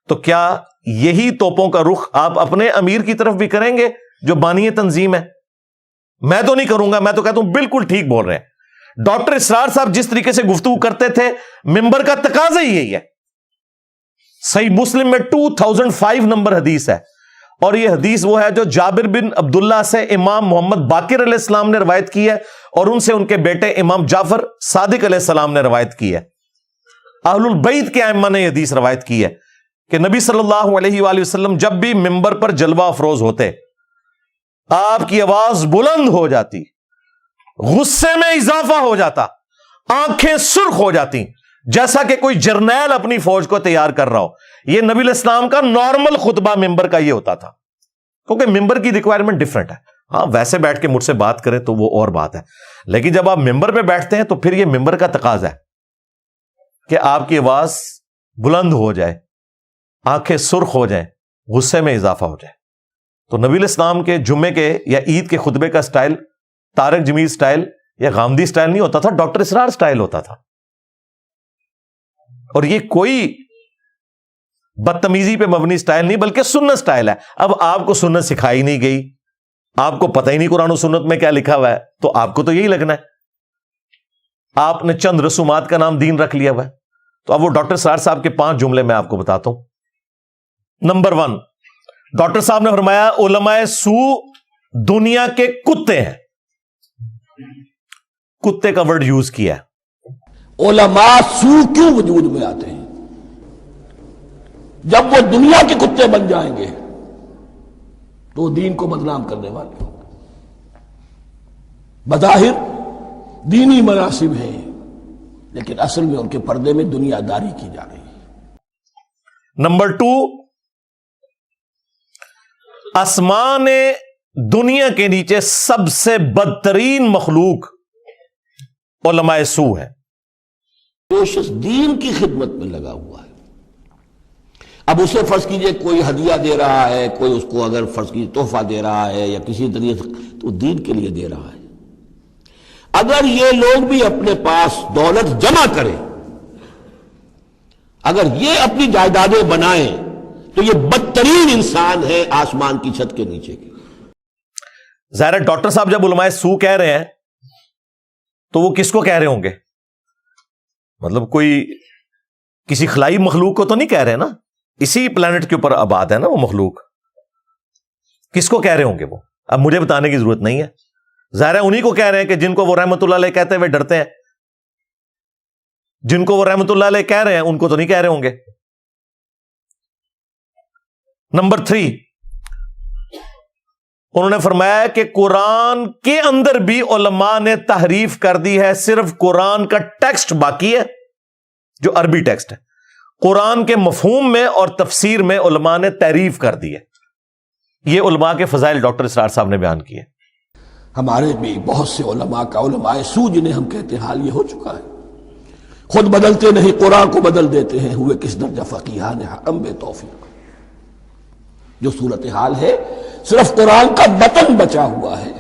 Speaker 1: تو کیا یہی توپوں کا رخ آپ اپنے امیر کی طرف بھی کریں گے جو بانی تنظیم ہے؟ میں تو نہیں کروں گا. میں تو کہتا ہوں بالکل ٹھیک بول رہے ہیں. ڈاکٹر اسرار صاحب جس طریقے سے گفتگو کرتے تھے, ممبر کا تقاضا ہی یہی ہے. صحیح مسلم میں 2005 نمبر حدیث ہے, اور یہ حدیث وہ ہے جو جابر بن عبداللہ سے امام محمد باقر علیہ السلام نے روایت کی ہے, اور ان سے ان کے بیٹے امام جعفر صادق علیہ السلام نے روایت کی ہے. اہل البیت کے ائمہ نے یہ حدیث روایت کی ہے کہ نبی صلی اللہ علیہ وآلہ وسلم جب بھی ممبر پر جلوہ افروز ہوتے, آپ کی آواز بلند ہو جاتی, غصے میں اضافہ ہو جاتا, آنکھیں سرخ ہو جاتی, جیسا کہ کوئی جرنیل اپنی فوج کو تیار کر رہا ہو. یہ نبی علیہ السلام کا نارمل خطبہ ممبر کا یہ ہوتا تھا, کیونکہ ممبر کی ریکوائرمنٹ ڈفرنٹ ہے. ہاں ویسے بیٹھ کے مجھ سے بات کریں تو وہ اور بات ہے, لیکن جب آپ ممبر پہ بیٹھتے ہیں تو پھر یہ ممبر کا تقاضا ہے کہ آپ کی آواز بلند ہو جائے, آنکھیں سرخ ہو جائیں, غصے میں اضافہ ہو جائے. تو نبی علیہ السلام کے جمعے کے یا عید کے خطبے کا سٹائل طارق جمیل سٹائل یا غامدی سٹائل نہیں ہوتا تھا, ڈاکٹر اسرار سٹائل ہوتا تھا. اور یہ کوئی بدتمیزی پہ مبنی سٹائل نہیں بلکہ سنت سٹائل ہے. اب آپ کو سنت سکھائی نہیں گئی, آپ کو پتہ ہی نہیں قرآن و سنت میں کیا لکھا ہوا ہے, تو آپ کو تو یہی لگنا ہے. آپ نے چند رسومات کا نام دین رکھ لیا ہوا ہے. تو اب وہ ڈاکٹر اسرار صاحب کے 5 جملے میں آپ کو بتاتا ہوں. نمبر 1, ڈاکٹر صاحب نے فرمایا علماء سو دنیا کے کتے ہیں. کتے کا ورڈ یوز کیا ہے.
Speaker 3: علماء سو کیوں وجود میں آتے ہیں؟ جب وہ دنیا کے کتے بن جائیں گے تو دین کو بدنام کرنے والے ہوں گے. بظاہر دینی مناسب ہیں لیکن اصل میں ان کے پردے میں دنیا داری کی جا رہی ہے.
Speaker 1: نمبر 2, آسمان دنیا کے نیچے سب سے بدترین مخلوق علماء سو ہے.
Speaker 3: جو شخص دین کی خدمت میں لگا ہوا ہے, اب اسے فرض کیجئے کوئی ہدیہ دے رہا ہے, کوئی اس کو اگر فرض کیجئے تحفہ دے رہا ہے یا کسی طریقے سے, تو دین کے لیے دے رہا ہے. اگر یہ لوگ بھی اپنے پاس دولت جمع کریں, اگر یہ اپنی جائیدادیں بنائیں, تو یہ بدترین انسان ہے آسمان کی چھت کے نیچے کے.
Speaker 1: ظاہر ڈاکٹر صاحب جب علماء سو کہہ رہے ہیں تو وہ کس کو کہہ رہے ہوں گے؟ مطلب کوئی کسی خلائی مخلوق کو تو نہیں کہہ رہے نا, اسی پلانٹ کے اوپر آباد ہے نا وہ مخلوق. کس کو کہہ رہے ہوں گے وہ؟ اب مجھے بتانے کی ضرورت نہیں ہے. ظاہر ہے انہی کو کہہ رہے ہیں کہ جن کو وہ رحمت اللہ علیہ کہتے ہوئے ڈرتے ہیں. جن کو وہ رحمت اللہ علیہ کہہ رہے ہیں ان کو تو نہیں کہہ رہے ہوں گے. نمبر 3, انہوں نے فرمایا کہ قرآن کے اندر بھی علماء نے تحریف کر دی ہے, صرف قرآن کا ٹیکسٹ باقی ہے جو عربی ٹیکسٹ ہے. قرآن کے مفہوم میں اور تفسیر میں علماء نے تحریف کر دی ہے. یہ علماء کے فضائل ڈاکٹر اسرار صاحب نے بیان کیے.
Speaker 3: ہمارے بھی بہت سے علماء کا علماء سو جنہیں ہم کہتے ہیں حال یہ ہو چکا ہے, خود بدلتے نہیں قرآن کو بدل دیتے ہیں. ہوئے کس درجہ فقیہان حرم بے توفیق. جو صورتحال ہے صرف قرآن کا متن بچا ہوا ہے,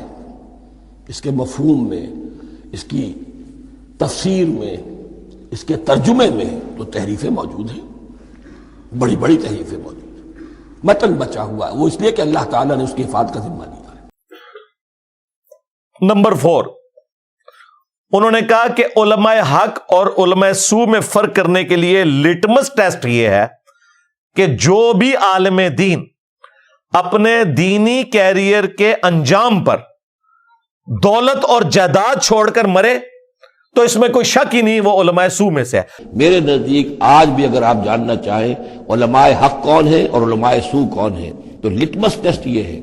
Speaker 3: اس کے مفہوم میں, اس کی تفسیر میں, اس کے ترجمے میں تو تحریفیں موجود ہیں, بڑی بڑی تحریفیں موجود ہیں. متن بچا ہوا ہے, وہ اس لیے کہ اللہ تعالیٰ نے اس کی حفاظت کا ذمہ لیا ہے.
Speaker 1: نمبر 4, انہوں نے کہا کہ علماء حق اور علماء سو میں فرق کرنے کے لیے لٹمس ٹیسٹ یہ ہے کہ جو بھی عالم دین اپنے دینی کیریئر کے انجام پر دولت اور جائیداد چھوڑ کر مرے تو اس میں کوئی شک ہی نہیں وہ علماء سو میں سے ہے.
Speaker 3: میرے نزدیک آج بھی اگر آپ جاننا چاہیں علماء حق کون ہے اور علماء سو کون ہے تو لٹمس ٹیسٹ یہ ہے,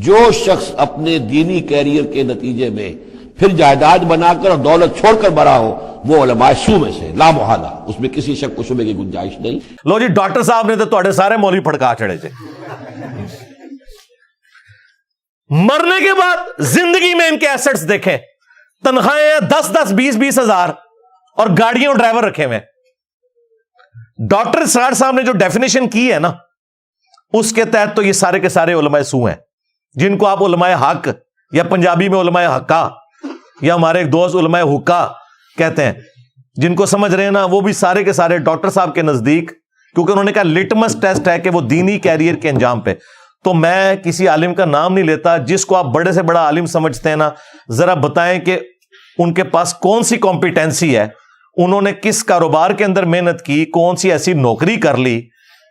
Speaker 3: جو شخص اپنے دینی کیریئر کے نتیجے میں پھر جائیداد بنا کر اور دولت چھوڑ کر مرا ہو وہ علماء سو میں سے لا محالہ, اس میں کسی شک و شبے کی گنجائش نہیں.
Speaker 1: لو جی, ڈاکٹر صاحب نے تو تھوڑے سارے مولوی پھڑکا چڑھے تھے. مرنے کے بعد زندگی میں ان کے ایسٹس دیکھیں, تنخواہیں 10-10, 20-20 ہزار اور گاڑیاں اور ڈرائیور رکھے ہوئے. ڈاکٹر اسرار صاحب نے جو ڈیفینیشن کی ہے نا اس کے تحت تو یہ سارے کے سارے علماء سو ہیں, جن کو آپ علماء حق یا پنجابی میں علماء حقا یا ہمارے ایک دوست علماء حقا کہتے ہیں, جن کو سمجھ رہے ہیں نا, وہ بھی سارے کے سارے ڈاکٹر صاحب کے نزدیک, کیونکہ انہوں نے کہا لٹمس ٹیسٹ ہے کہ وہ دینی کیریئر کے انجام پہ. تو میں کسی عالم کا نام نہیں لیتا, جس کو آپ بڑے سے بڑا عالم سمجھتے ہیں نا, ذرا بتائیں کہ ان کے پاس کون سی کمپیٹنسی ہے, انہوں نے کس کاروبار کے اندر محنت کی, کون سی ایسی نوکری کر لی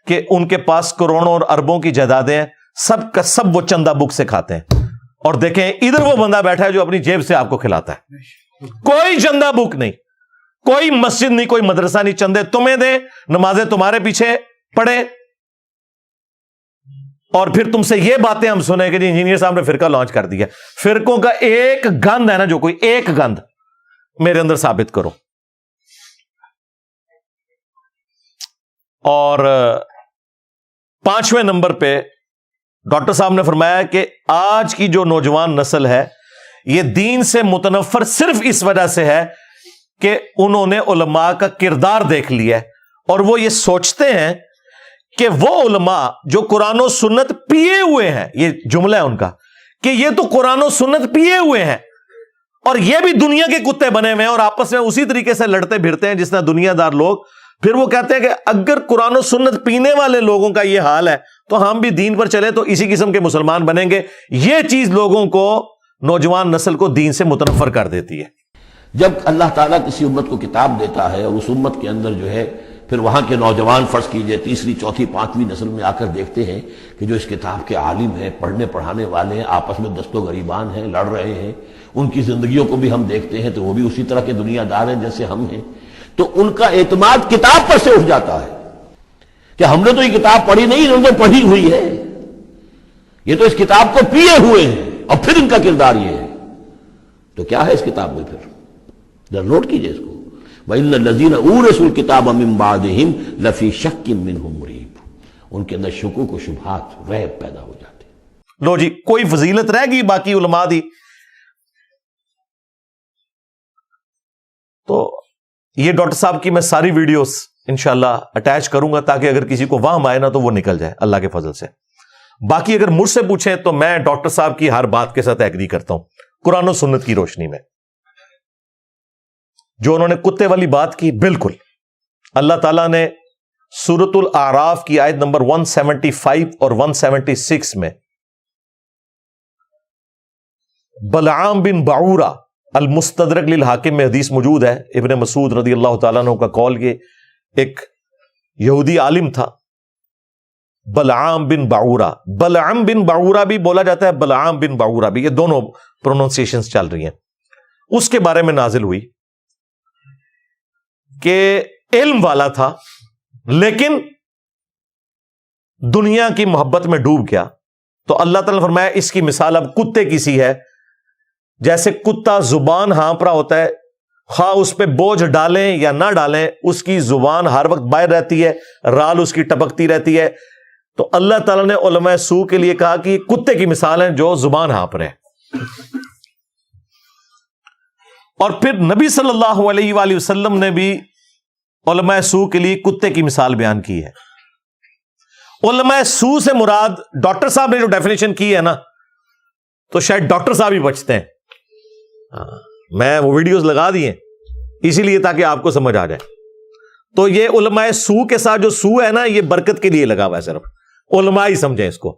Speaker 1: کہ ان کے پاس کروڑوں اور اربوں کی جائیدادیں ہیں. سب کا سب وہ چندہ بک سے کھاتے ہیں. اور دیکھیں ادھر وہ بندہ بیٹھا ہے جو اپنی جیب سے آپ کو کھلاتا ہے. کوئی چندہ بک نہیں, کوئی مسجد نہیں, کوئی مدرسہ نہیں. چندے تمہیں دیں, نمازیں تمہارے پیچھے پڑھیں, اور پھر تم سے یہ باتیں ہم سنیں کہ انجینئر صاحب نے فرقہ لانچ کر دیا. فرقوں کا ایک گند ہے نا, جو کوئی ایک گند میرے اندر ثابت کرو. اور 5ویں نمبر پہ ڈاکٹر صاحب نے فرمایا کہ آج کی جو نوجوان نسل ہے یہ دین سے متنفر صرف اس وجہ سے ہے کہ انہوں نے علماء کا کردار دیکھ لیا ہے, اور وہ یہ سوچتے ہیں کہ وہ علماء جو قرآن و سنت پیے ہوئے ہیں, یہ جملہ ہے ان کا, کہ یہ تو قرآن و سنت پیے ہوئے ہیں اور یہ بھی دنیا کے کتے بنے ہوئے ہیں اور آپس میں اسی طریقے سے لڑتے پھرتے ہیں جس طرح دنیا دار لوگ. پھر وہ کہتے ہیں کہ اگر قرآن و سنت پینے والے لوگوں کا یہ حال ہے تو ہم بھی دین پر چلے تو اسی قسم کے مسلمان بنیں گے. یہ چیز لوگوں کو, نوجوان نسل کو دین سے متنفر کر دیتی ہے.
Speaker 3: جب اللہ تعالیٰ کسی امت کو کتاب دیتا ہے اور اس امت کے اندر جو ہے پھر وہاں کے نوجوان فرض کیجئے 3ری 4تھی 5ویں نسل میں آ کر دیکھتے ہیں کہ جو اس کتاب کے عالم ہیں, پڑھنے پڑھانے والے ہیں, آپس میں دست و گریبان ہیں, لڑ رہے ہیں, ان کی زندگیوں کو بھی ہم دیکھتے ہیں تو وہ بھی اسی طرح کے دنیا دار ہیں جیسے ہم ہیں, تو ان کا اعتماد کتاب پر سے اٹھ جاتا ہے کہ ہم نے تو یہ کتاب پڑھی نہیں, انہوں نے پڑھی ہوئی ہے, یہ تو اس کتاب کو پیے ہوئے ہیں اور پھر ان کا کردار یہ ہے. تو کیا ہے اس کتاب میں, پھر ذرا نوٹ کیجئے اس کو. وَإِنَّ الَّذِينَ أُورِثُوا الْكِتَابَ مِن بَعْدِهِمْ لَفِي شَكٍّ مِّنْهُ مُرِيبٍ. ان کے اندر شکوک و شبہات, ریب پیدا ہو جاتے ہیں.
Speaker 1: لو جی, کوئی فضیلت رہ گئی باقی علماء دی؟ تو یہ ڈاکٹر صاحب کی میں ساری ویڈیوز انشاءاللہ اٹیچ کروں گا تاکہ اگر کسی کو وہم آئے نا تو وہ نکل جائے اللہ کے فضل سے. باقی اگر مجھ سے پوچھیں تو میں ڈاکٹر صاحب کی ہر بات کے ساتھ ایگری کرتا ہوں قرآن و سنت کی روشنی میں. جو انہوں نے کتے والی بات کی, بالکل اللہ تعالیٰ نے سورۃ الاعراف کی آیت نمبر 175 اور 176 میں بلعام بن بعورہ المستدرک للحاکم میں حدیث موجود ہے, ابن مسعود رضی اللہ تعالیٰ عنہ کا قول, یہ ایک یہودی عالم تھا بلعام بن باعورہ. بلعام بن باعورہ بھی بولا جاتا ہے, بلعام بن باعورہ بھی, یہ دونوں پروننسیشنز چل رہی ہیں. اس کے بارے میں نازل ہوئی کہ علم والا تھا لیکن دنیا کی محبت میں ڈوب گیا. تو اللہ تعالیٰ نے فرمایا اس کی مثال اب کتے کی سی ہے. جیسے کتا زبان ہانپ رہا ہوتا ہے, خواہ اس پہ بوجھ ڈالیں یا نہ ڈالیں, اس کی زبان ہر وقت باہر رہتی ہے, رال اس کی ٹپکتی رہتی ہے. تو اللہ تعالیٰ نے علماء سو کے لیے کہا کہ کتے کی مثال ہے جو زبان ہانپ رہے. اور پھر نبی صلی اللہ علیہ وآلہ وسلم نے بھی علماء سو کے لیے کتے کی مثال بیان کی ہے. علماء سو سے مراد ڈاکٹر صاحب نے جو ڈیفینیشن کی ہے نا, تو شاید ڈاکٹر صاحب ہی بچتے ہیں. میں وہ ویڈیوز لگا دیے اسی لیے تاکہ آپ کو سمجھ آ جائے. تو یہ علماء سو کے ساتھ جو سو ہے نا, یہ برکت کے لیے لگا ہوا ہے, صرف علماء ہی سمجھیں اس کو,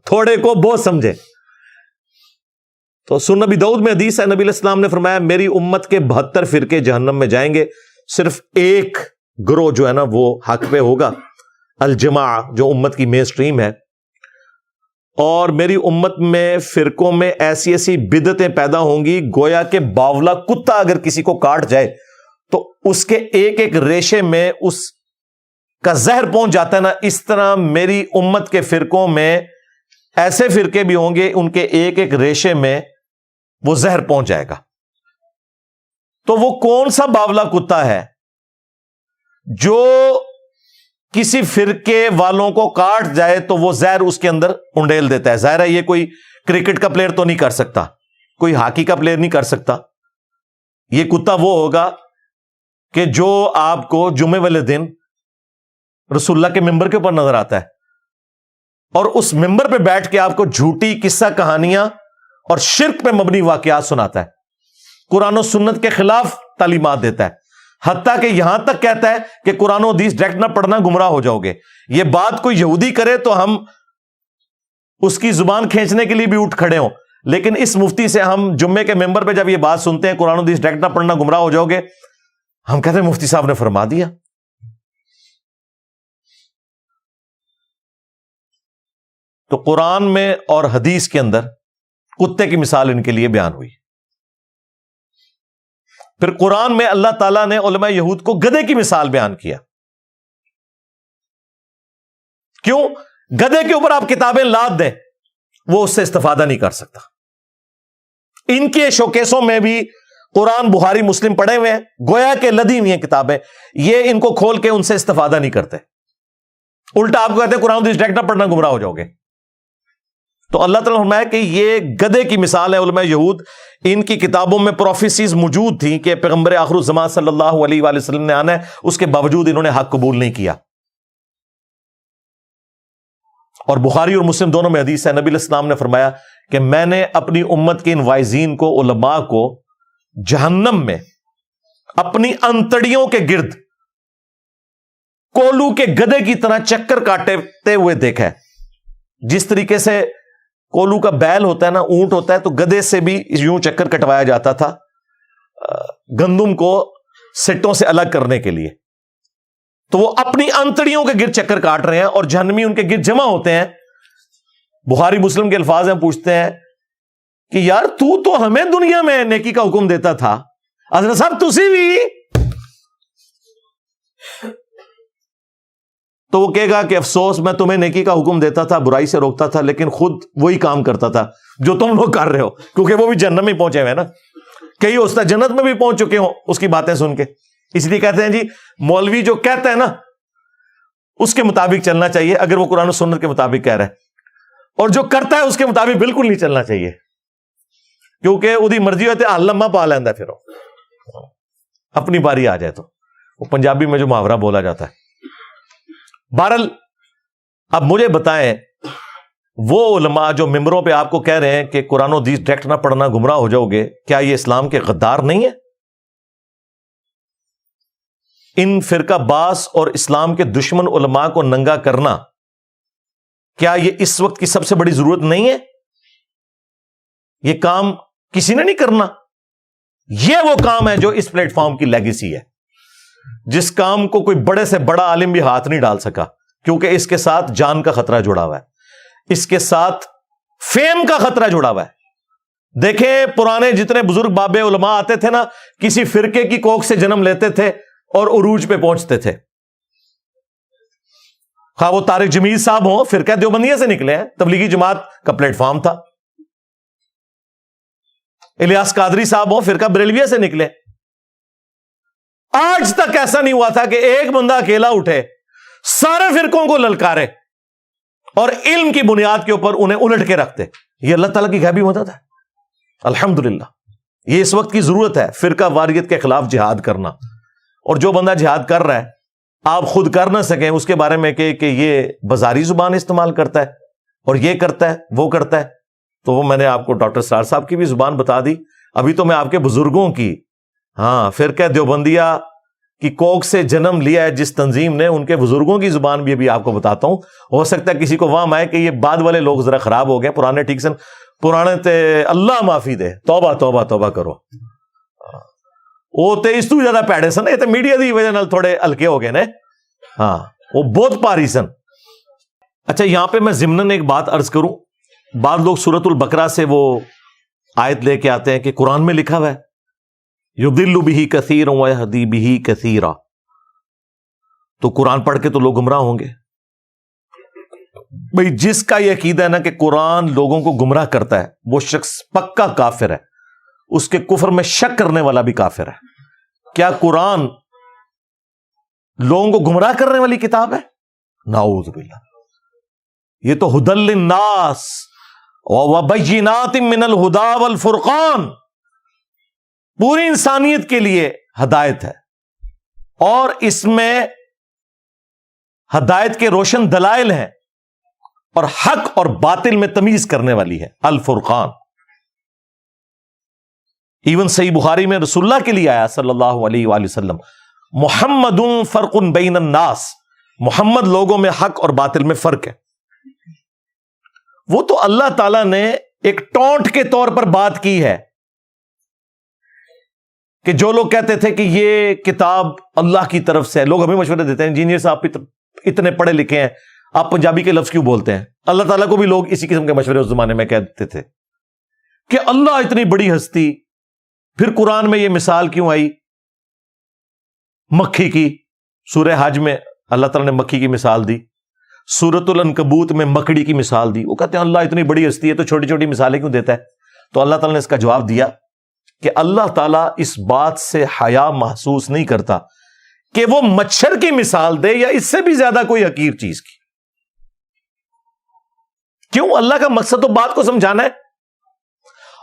Speaker 1: تھوڑے کو بہت سمجھے. تو سنن نبی داؤد میں حدیث ہے, نبی علیہ السلام نے فرمایا میری امت کے 72 فرقے جہنم میں جائیں گے, صرف ایک گروہ جو ہے نا وہ حق پہ ہوگا, الجماع, جو امت کی مین سٹریم ہے. اور میری امت میں فرقوں میں ایسی ایسی بدعتیں پیدا ہوں گی گویا کہ باولا کتا اگر کسی کو کاٹ جائے تو اس کے ایک ایک ریشے میں اس کا زہر پہنچ جاتا ہے نا, اس طرح میری امت کے فرقوں میں ایسے فرقے بھی ہوں گے ان کے ایک ایک ریشے میں وہ زہر پہنچ جائے گا. تو وہ کون سا باولا کتا ہے جو کسی فرقے والوں کو کاٹ جائے تو وہ زہر اس کے اندر انڈیل دیتا ہے؟ ظاہر ہے یہ کوئی کرکٹ کا پلیئر تو نہیں کر سکتا, کوئی ہاکی کا پلیئر نہیں کر سکتا. یہ کتا وہ ہوگا کہ جو آپ کو جمعے والے دن رسول اللہ کے ممبر کے اوپر نظر آتا ہے اور اس ممبر پہ بیٹھ کے آپ کو جھوٹی قصہ کہانیاں اور شرک پہ مبنی واقعات سناتا ہے, قرآن و سنت کے خلاف تعلیمات دیتا ہے, حتیٰ کہ یہاں تک کہتا ہے کہ قرآن و حدیث ڈائریکٹ نہ پڑھنا گمراہ ہو جاؤ گے. یہ بات کوئی یہودی کرے تو ہم اس کی زبان کھینچنے کے لیے بھی اٹھ کھڑے ہوں, لیکن اس مفتی سے ہم جمعے کے ممبر پہ جب یہ بات سنتے ہیں قرآن و حدیث ڈائریکٹ نہ پڑھنا گمراہ ہو جاؤ گے, ہم کہتے ہیں مفتی صاحب نے فرما دیا. تو قرآن میں اور حدیث کے اندر کتے کی مثال ان کے لیے بیان ہوئی. پھر قرآن میں اللہ تعالیٰ نے علماء یہود کو گدھے کی مثال بیان کیا. کیوں؟ گدھے کے اوپر آپ کتابیں لاد دیں وہ اس سے استفادہ نہیں کر سکتا. ان کے شوکیسوں میں بھی قرآن بخاری مسلم پڑھے ہوئے ہیں, گویا کہ لدی ہوئی ہیں کتابیں, یہ ان کو کھول کے ان سے استفادہ نہیں کرتے, الٹا آپ کو کہتے ہیں قرآن حدیث ڈائریکٹ نہ پڑھنا گمراہ ہو جاؤ گے. تو اللہ تعالیٰ نے فرمایا کہ یہ گدھے کی مثال ہے. علماء یہود ان کی کتابوں میں پروفیسیز موجود تھیں کہ پیغمبر آخر الزمان صلی اللہ علیہ وآلہ وسلم نے آنا ہے, اس کے باوجود انہوں نے حق قبول نہیں کیا. اور بخاری اور مسلم دونوں میں حدیث ہے, نبی علیہ السلام نے فرمایا کہ میں نے اپنی امت کے ان وائزین کو, علماء کو, جہنم میں اپنی انتڑیوں کے گرد کولو کے گدھے کی طرح چکر کاٹتے ہوئے دیکھا ہے. جس طریقے سے کولو کا بیل ہوتا ہے نا, اونٹ ہوتا ہے, تو گدھے سے بھی یوں چکر کٹوایا جاتا تھا گندم کو سٹوں سے الگ کرنے کے لیے. تو وہ اپنی انتڑیوں کے گرد چکر کاٹ رہے ہیں اور جہنمی ان کے گرد جمع ہوتے ہیں. بخاری مسلم کے الفاظ ہیں, پوچھتے ہیں کہ یار تو ہمیں دنیا میں نیکی کا حکم دیتا تھا, حضرت صاحب تسی بھی. تو وہ کہے گا کہ افسوس, میں تمہیں نیکی کا حکم دیتا تھا, برائی سے روکتا تھا, لیکن خود وہی کام کرتا تھا جو تم لوگ کر رہے ہو, کیونکہ وہ بھی جنت میں پہنچے ہوئے نا. کئی استاد جنت میں بھی پہنچ چکے ہوں اس کی باتیں سن کے. اس لیے کہتے ہیں جی مولوی جو کہتا ہے نا اس کے مطابق چلنا چاہیے اگر وہ قرآن و سنت کے مطابق کہہ رہا ہے, اور جو کرتا ہے اس کے مطابق بالکل نہیں چلنا چاہیے, کیونکہ وہی مرضی ہوتی ہے لمحہ پا لینا, پھر اپنی باری آ جائے تو. وہ پنجابی میں جو محاورہ بولا جاتا ہے. بہرحال اب مجھے بتائیں, وہ علماء جو ممبروں پہ آپ کو کہہ رہے ہیں کہ قرآن و حدیث ڈائریکٹ نہ پڑھنا گمراہ ہو جاؤ گے, کیا یہ اسلام کے غدار نہیں ہے؟ ان فرقہ باز اور اسلام کے دشمن علماء کو ننگا کرنا کیا یہ اس وقت کی سب سے بڑی ضرورت نہیں ہے؟ یہ کام کسی نے نہیں کرنا, یہ وہ کام ہے جو اس پلیٹ فارم کی لیگیسی ہے. جس کام کو کوئی بڑے سے بڑا عالم بھی ہاتھ نہیں ڈال سکا، کیونکہ اس کے ساتھ جان کا خطرہ جڑا ہوا ہے، اس کے ساتھ فیم کا خطرہ جڑا ہوا ہے۔ دیکھیں پرانے جتنے بزرگ بابے علماء آتے تھے نا، کسی فرقے کی کوکھ سے جنم لیتے تھے اور عروج پہ پہنچتے تھے۔ خواہ وہ طارق جمیل صاحب ہوں، فرقہ دیوبندیہ سے نکلے ہیں، تبلیغی جماعت کا پلیٹ فارم تھا۔ الیاس قادری صاحب ہوں، فرقہ بریلویہ سے نکلے۔ آج تک ایسا نہیں ہوا تھا کہ ایک بندہ اکیلا اٹھے سارے فرقوں کو للکارے اور علم کی بنیاد کے اوپر انہیں الٹ کے رکھتے۔ یہ اللہ تعالیٰ کی غیبی مدد ہے، الحمدللہ۔ یہ اس وقت کی ضرورت ہے، فرقہ واریت کے خلاف جہاد کرنا۔ اور جو بندہ جہاد کر رہا ہے، آپ خود کر نہ سکیں، اس کے بارے میں کہ یہ بازاری زبان استعمال کرتا ہے اور یہ کرتا ہے وہ کرتا ہے، تو وہ میں نے آپ کو ڈاکٹر اسرار صاحب کی بھی زبان بتا دی۔ ابھی تو میں آپ کے بزرگوں کی، فرقہ دیوبندیہ کی کوکھ سے جنم لیا ہے جس تنظیم نے، ان کے بزرگوں کی زبان بھی ابھی آپ کو بتاتا ہوں۔ ہو سکتا ہے کسی کو وہم آئے کہ یہ بعد والے لوگ ذرا خراب ہو گئے، پرانے ٹھیک سے، پرانے تے اللہ معافی دے، توبہ توبہ توبہ کرو۔ وہ تے اس تو زیادہ پیڑے سن، یہ تے میڈیا دی وجہ نال تھوڑے ہلکے ہو گئے نے، وہ بہت پاری سن۔ اچھا یہاں پہ میں ضمناً ایک بات عرض کروں، بعض لوگ سورۃ البقرہ سے وہ آیت لے کے آتے ہیں کہ قرآن میں لکھا ہوا ہے یضل بہ کثیرا ویہدی بہ کثیرا، تو قرآن پڑھ کے تو لوگ گمراہ ہوں گے۔ بھئی جس کا یہ عقیدہ ہے نا کہ قرآن لوگوں کو گمراہ کرتا ہے، وہ شخص پکا کافر ہے، اس کے کفر میں شک کرنے والا بھی کافر ہے۔ کیا قرآن لوگوں کو گمراہ کرنے والی کتاب ہے؟ نعوذ باللہ، یہ تو ھدی للناس وبینات من الہدی والفرقان، پوری انسانیت کے لیے ہدایت ہے، اور اس میں ہدایت کے روشن دلائل ہیں، اور حق اور باطل میں تمیز کرنے والی ہے، الفرقان۔ ایون صحیح بخاری میں رسول اللہ کے لیے آیا صلی اللہ علیہ وآلہ وسلم، محمد فرق بین الناس، محمد لوگوں میں حق اور باطل میں فرق ہے۔ وہ تو اللہ تعالیٰ نے ایک ٹونٹ کے طور پر بات کی ہے کہ جو لوگ کہتے تھے کہ یہ کتاب اللہ کی طرف سے ہے، لوگ ہمیں مشورے دیتے ہیں انجینئر صاحب اتنے پڑھے لکھے ہیں، آپ پنجابی کے لفظ کیوں بولتے ہیں؟ اللہ تعالیٰ کو بھی لوگ اسی قسم کے مشورے اس زمانے میں کہتے تھے کہ اللہ اتنی بڑی ہستی، پھر قرآن میں یہ مثال کیوں آئی مکھی کی؟ سورہ حج میں اللہ تعالیٰ نے مکھی کی مثال دی، سورۃ العنکبوت میں مکڑی کی مثال دی۔ وہ کہتے ہیں اللہ اتنی بڑی ہستی ہے تو چھوٹی چھوٹی مثالیں کیوں دیتا ہے؟ تو اللہ تعالیٰ نے اس کا جواب دیا کہ اللہ تعالیٰ اس بات سے حیا محسوس نہیں کرتا کہ وہ مچھر کی مثال دے یا اس سے بھی زیادہ کوئی حقیر چیز کی۔ کیوں؟ اللہ کا مقصد تو بات کو سمجھانا ہے،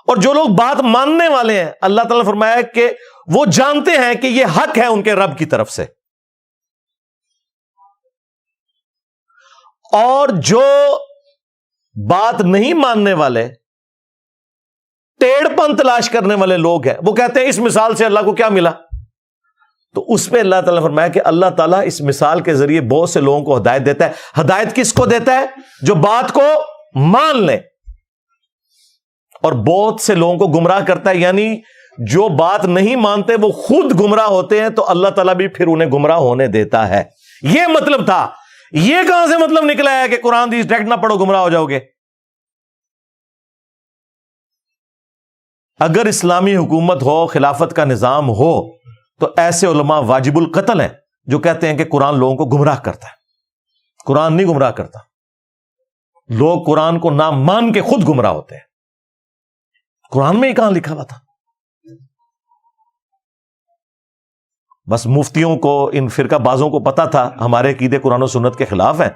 Speaker 1: اور جو لوگ بات ماننے والے ہیں، اللہ تعالیٰ نے فرمایا کہ وہ جانتے ہیں کہ یہ حق ہے ان کے رب کی طرف سے، اور جو بات نہیں ماننے والے، ٹیڑھ پن تلاش کرنے والے لوگ ہیں، وہ کہتے ہیں اس مثال سے اللہ کو کیا ملا؟ تو اس پہ اللہ تعالیٰ نے فرمایا کہ اللہ تعالیٰ اس مثال کے ذریعے بہت سے لوگوں کو ہدایت دیتا ہے۔ ہدایت کس کو دیتا ہے؟ جو بات کو مان لے، اور بہت سے لوگوں کو گمراہ کرتا ہے، یعنی جو بات نہیں مانتے وہ خود گمراہ ہوتے ہیں، تو اللہ تعالیٰ بھی پھر انہیں گمراہ ہونے دیتا ہے۔ یہ مطلب تھا۔ یہ کہاں سے مطلب نکلا ہے کہ قرآن حدیث ڈائریکٹ نہ پڑھو گمراہ ہو جاؤ گے؟ اگر اسلامی حکومت ہو، خلافت کا نظام ہو، تو ایسے علماء واجب القتل ہیں جو کہتے ہیں کہ قرآن لوگوں کو گمراہ کرتا ہے۔ قرآن نہیں گمراہ کرتا، لوگ قرآن کو نہ مان کے خود گمراہ ہوتے ہیں۔ قرآن میں ہی کہاں لکھا ہوا تھا؟ بس مفتیوں کو، ان فرقہ بازوں کو پتا تھا ہمارے عقیدے قرآن و سنت کے خلاف ہیں،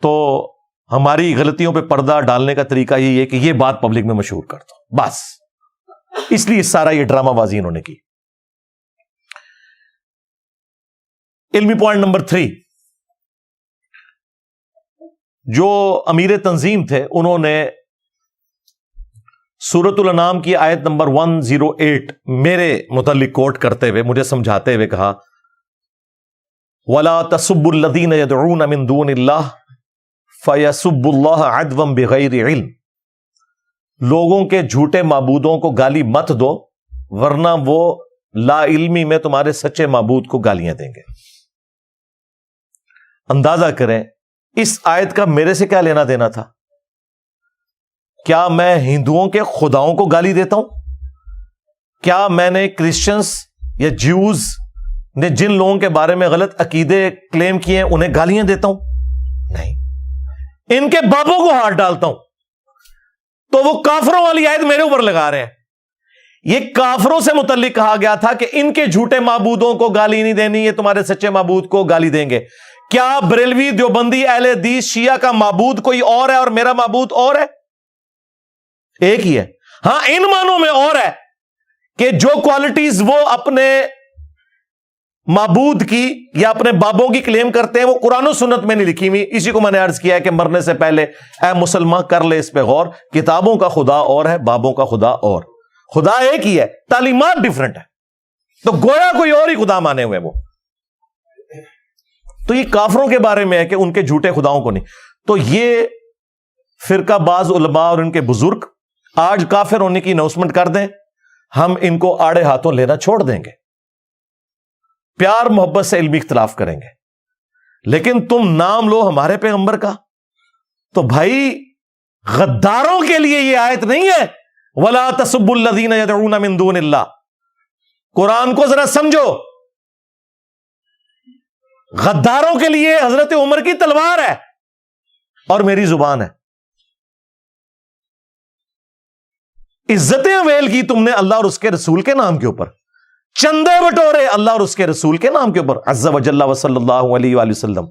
Speaker 1: تو ہماری غلطیوں پہ پردہ ڈالنے کا طریقہ یہی ہے کہ یہ بات پبلک میں مشہور کر دو، بس اس لیے سارا یہ ڈرامہ بازی انہوں نے کی۔ علمی پوائنٹ نمبر 3، جو امیر تنظیم تھے انہوں نے سورۃ الانعام کی آیت نمبر 108 میرے متعلق کوٹ کرتے ہوئے مجھے سمجھاتے ہوئے کہا وَلَا تَسُبُّوا الَّذِينَ يَدْعُونَ مِن دُونِ اللَّهِ فَيَسُبُّوا اللَّهَ عَدْوًا بِغَيْرِ عِلْمٍ، لوگوں کے جھوٹے معبودوں کو گالی مت دو ورنہ وہ لا علمی میں تمہارے سچے معبود کو گالیاں دیں گے. اندازہ کریں اس آیت کا میرے سے کیا لینا دینا تھا؟ کیا میں ہندوؤں کے خداؤں کو گالی دیتا ہوں؟ کیا میں نے کرسچنز یا جیوز نے جن لوگوں کے بارے میں غلط عقیدے کلیم کیے ہیں انہیں گالیاں دیتا ہوں؟ نہیں. ان کے بابوں کو ہاتھ ڈالتا ہوں. تو وہ کافروں والی آیت میرے اوپر لگا رہے ہیں. یہ کافروں سے متعلق کہا گیا تھا کہ ان کے جھوٹے معبودوں کو گالی نہیں دینی، یہ تمہارے سچے معبود کو گالی دیں گے. کیا بریلوی، دیوبندی، اہل حدیث، شیعہ کا معبود کوئی اور ہے اور میرا معبود اور ہے؟ ایک ہی ہے. ہاں ان معنوں میں اور ہے کہ جو کوالٹیز وہ اپنے معبود کی یا اپنے بابوں کی کلیم کرتے ہیں وہ قرآن و سنت میں نہیں لکھی ہوئی. اسی کو میں نے عرض کیا ہے کہ مرنے سے پہلے اے مسلمان کر لے اس پہ غور. کتابوں کا خدا اور ہے، بابوں کا خدا اور. خدا ایک ہی ہے، تعلیمات ڈیفرنٹ ہے. تو گویا کوئی اور ہی خدا مانے ہوئے وہ. تو یہ کافروں کے بارے میں ہے کہ ان کے جھوٹے خداؤں کو نہیں. تو یہ فرقہ باز علماء اور ان کے بزرگ آج کافر ہونے کی اناؤنسمنٹ کر دیں، ہم ان کو آڑے ہاتھوں لینا چھوڑ دیں گے. پیار محبت سے علمی اختلاف کریں گے. لیکن تم نام لو ہمارے پیغمبر کا تو بھائی غداروں کے لیے یہ آیت نہیں ہے. وَلَا تَسُبُّوا الَّذِينَ يَدْعُونَ مِن دُونِ اللَّهِ. قرآن کو ذرا سمجھو. غداروں کے لیے حضرت عمر کی تلوار ہے اور میری زبان ہے. عزتیں ویل کی تم نے اللہ اور اس کے رسول کے نام کے اوپر. چندے بٹورے اللہ اور اس کے رسول کے نام کے اوپر. عز وجل وصلی اللہ علیہ وآلہ وسلم.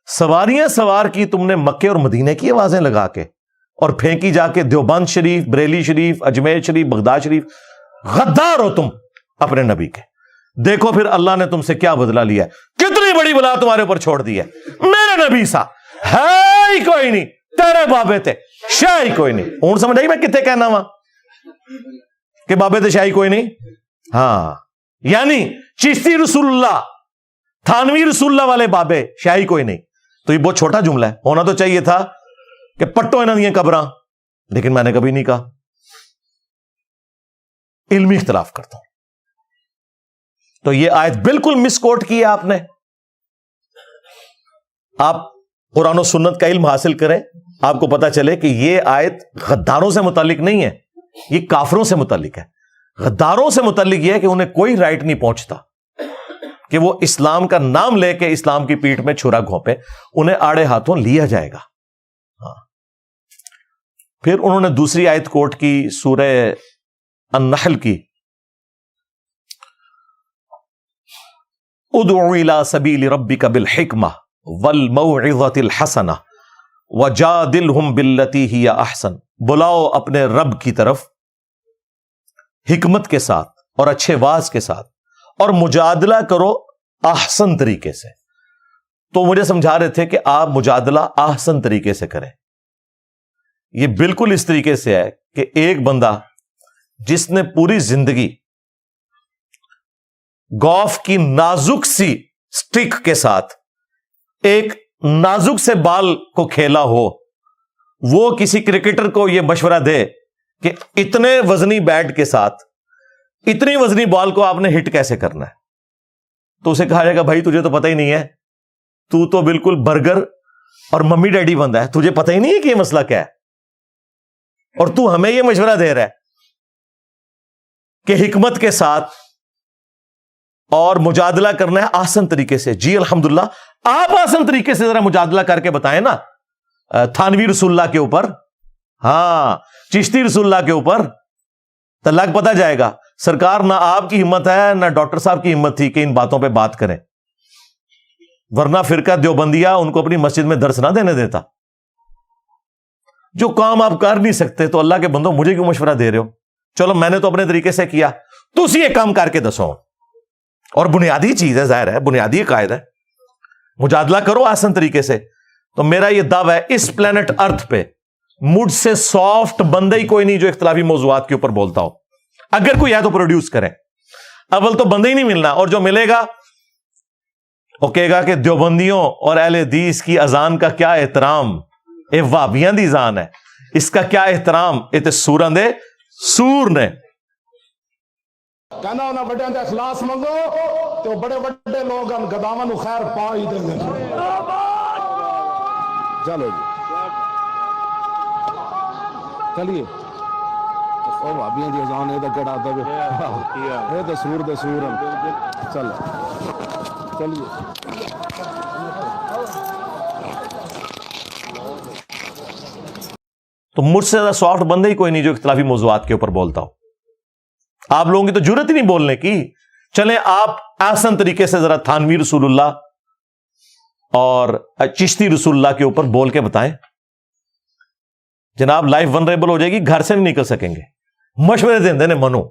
Speaker 1: سواریاں سوار کی تم نے مکے اور مدینے کی آوازیں لگا کے اور پھینکی جا کے دیوبند شریف، بریلی شریف، اجمیر شریف، بغداد شریف. غدار ہو تم اپنے نبی کے. دیکھو پھر اللہ نے تم سے کیا بدلہ لیا ہے. کتنی بڑی بلا تمہارے اوپر چھوڑ دی ہے. میرے نبی سا ہے ہی کوئی نہیں، تیرے بابے تھے شاہی کوئی نہیں. اون سمجھ آئی میں کتنے کہنا وا کہ بابے تھے شاہی کوئی نہیں. ہاں یعنی چشتی رسول اللہ، تھانوی رسول اللہ والے بابے، شاہی کوئی نہیں. تو یہ بہت چھوٹا جملہ ہے. ہونا تو چاہیے تھا کہ پٹو انہوں نے قبراں، لیکن میں نے کبھی نہیں کہا. علمی اختلاف کرتا ہوں. تو یہ آیت بالکل مس کوٹ کی ہے آپ نے. آپ قرآن و سنت کا علم حاصل کریں، آپ کو پتا چلے کہ یہ آیت غداروں سے متعلق نہیں ہے، یہ کافروں سے متعلق ہے. غداروں سے متعلق یہ ہے کہ انہیں کوئی رائٹ نہیں پہنچتا کہ وہ اسلام کا نام لے کے اسلام کی پیٹھ میں چھرا گھونپے. انہیں آڑے ہاتھوں لیا جائے گا. ہاں. پھر انہوں نے دوسری آیت کوٹ کی سورہ النحل کی، ادعو الی سبیل ربک بالحکمہ والموعظۃ الحسنہ وجادلہم باللتی ہی احسن. بلاؤ اپنے رب کی طرف حکمت کے ساتھ اور اچھے واز کے ساتھ، اور مجادلہ کرو احسن طریقے سے. تو مجھے سمجھا رہے تھے کہ آپ مجادلہ احسن طریقے سے کریں. یہ بالکل اس طریقے سے ہے کہ ایک بندہ جس نے پوری زندگی گولف کی نازک سی سٹک کے ساتھ ایک نازک سے بال کو کھیلا ہو، وہ کسی کرکٹر کو یہ مشورہ دے کہ اتنے وزنی بیٹ کے ساتھ اتنی وزنی بال کو آپ نے ہٹ کیسے کرنا ہے، تو اسے کہا جائے گا بھائی تجھے تو پتہ ہی نہیں ہے، تو تو بالکل برگر اور ممی ڈیڈی بندہ ہے، تجھے پتہ ہی نہیں ہے کہ یہ مسئلہ کیا ہے، اور تو ہمیں یہ مشورہ دے رہا ہے کہ حکمت کے ساتھ اور مجادلہ کرنا ہے آسان طریقے سے. جی الحمدللہ آپ آسان طریقے سے ذرا مجادلہ کر کے بتائیں نا تھانوی رسول اللہ کے اوپر، ہاں چشتی رسول اللہ کے اوپر، تو لگ پتہ جائے گا. سرکار نہ آپ کی ہمت ہے نہ ڈاکٹر صاحب کی ہمت تھی کہ ان باتوں پہ بات کریں، ورنہ فرقہ دیوبندیہ ان کو اپنی مسجد میں درس نہ دینے دیتا. جو کام آپ کر نہیں سکتے تو اللہ کے بندوں مجھے کیوں مشورہ دے رہے ہو؟ چلو میں نے تو اپنے طریقے سے کیا، تو اسی ایک کام کر کے دسو. اور بنیادی چیز ہے، ظاہر ہے بنیادی قائد ہے، مجادلہ کرو آسان طریقے سے. تو میرا یہ دعویٰ ہے اس پلانٹ ارتھ پہ مجھ سے سافٹ بندہ ہی کوئی نہیں جو اختلافی موضوعات کے اوپر بولتا ہو. اگر کوئی ہے تو پروڈیوس کریں. اول تو بندہ ہی نہیں ملنا، اور جو ملے گا وہ کہے گا کہ دیوبندیوں اور اہل حدیث کی اذان کا کیا احترام، اے وابیاں دی اذان ہے، اس کا کیا احترام، اے تے سوراں دے سور نے.
Speaker 4: کہنا انہیں بڑے کا اخلاص منگو تو بڑے بڑے لوگ گداواں نو خیر پا ہی دیں گے. چلو جی چلیے او بھابیاں دی اذان اے تے کیڑا آتا وے اے تے سور دے سور چل چلیے.
Speaker 1: تو مجھ سے زیادہ سافٹ بندے ہی کوئی نہیں جو اختلافی موضوعات کے اوپر بولتا ہو. آپ لوگوں کی تو جرت ہی نہیں بولنے کی. چلیں آپ آسان طریقے سے ذرا تھانوی رسول اللہ اور چشتی رسول اللہ کے اوپر بول کے بتائیں. جناب لائف ونریبل ہو جائے گی, گھر سے نہیں نکل سکیں گے. مشورے دیندے نے منو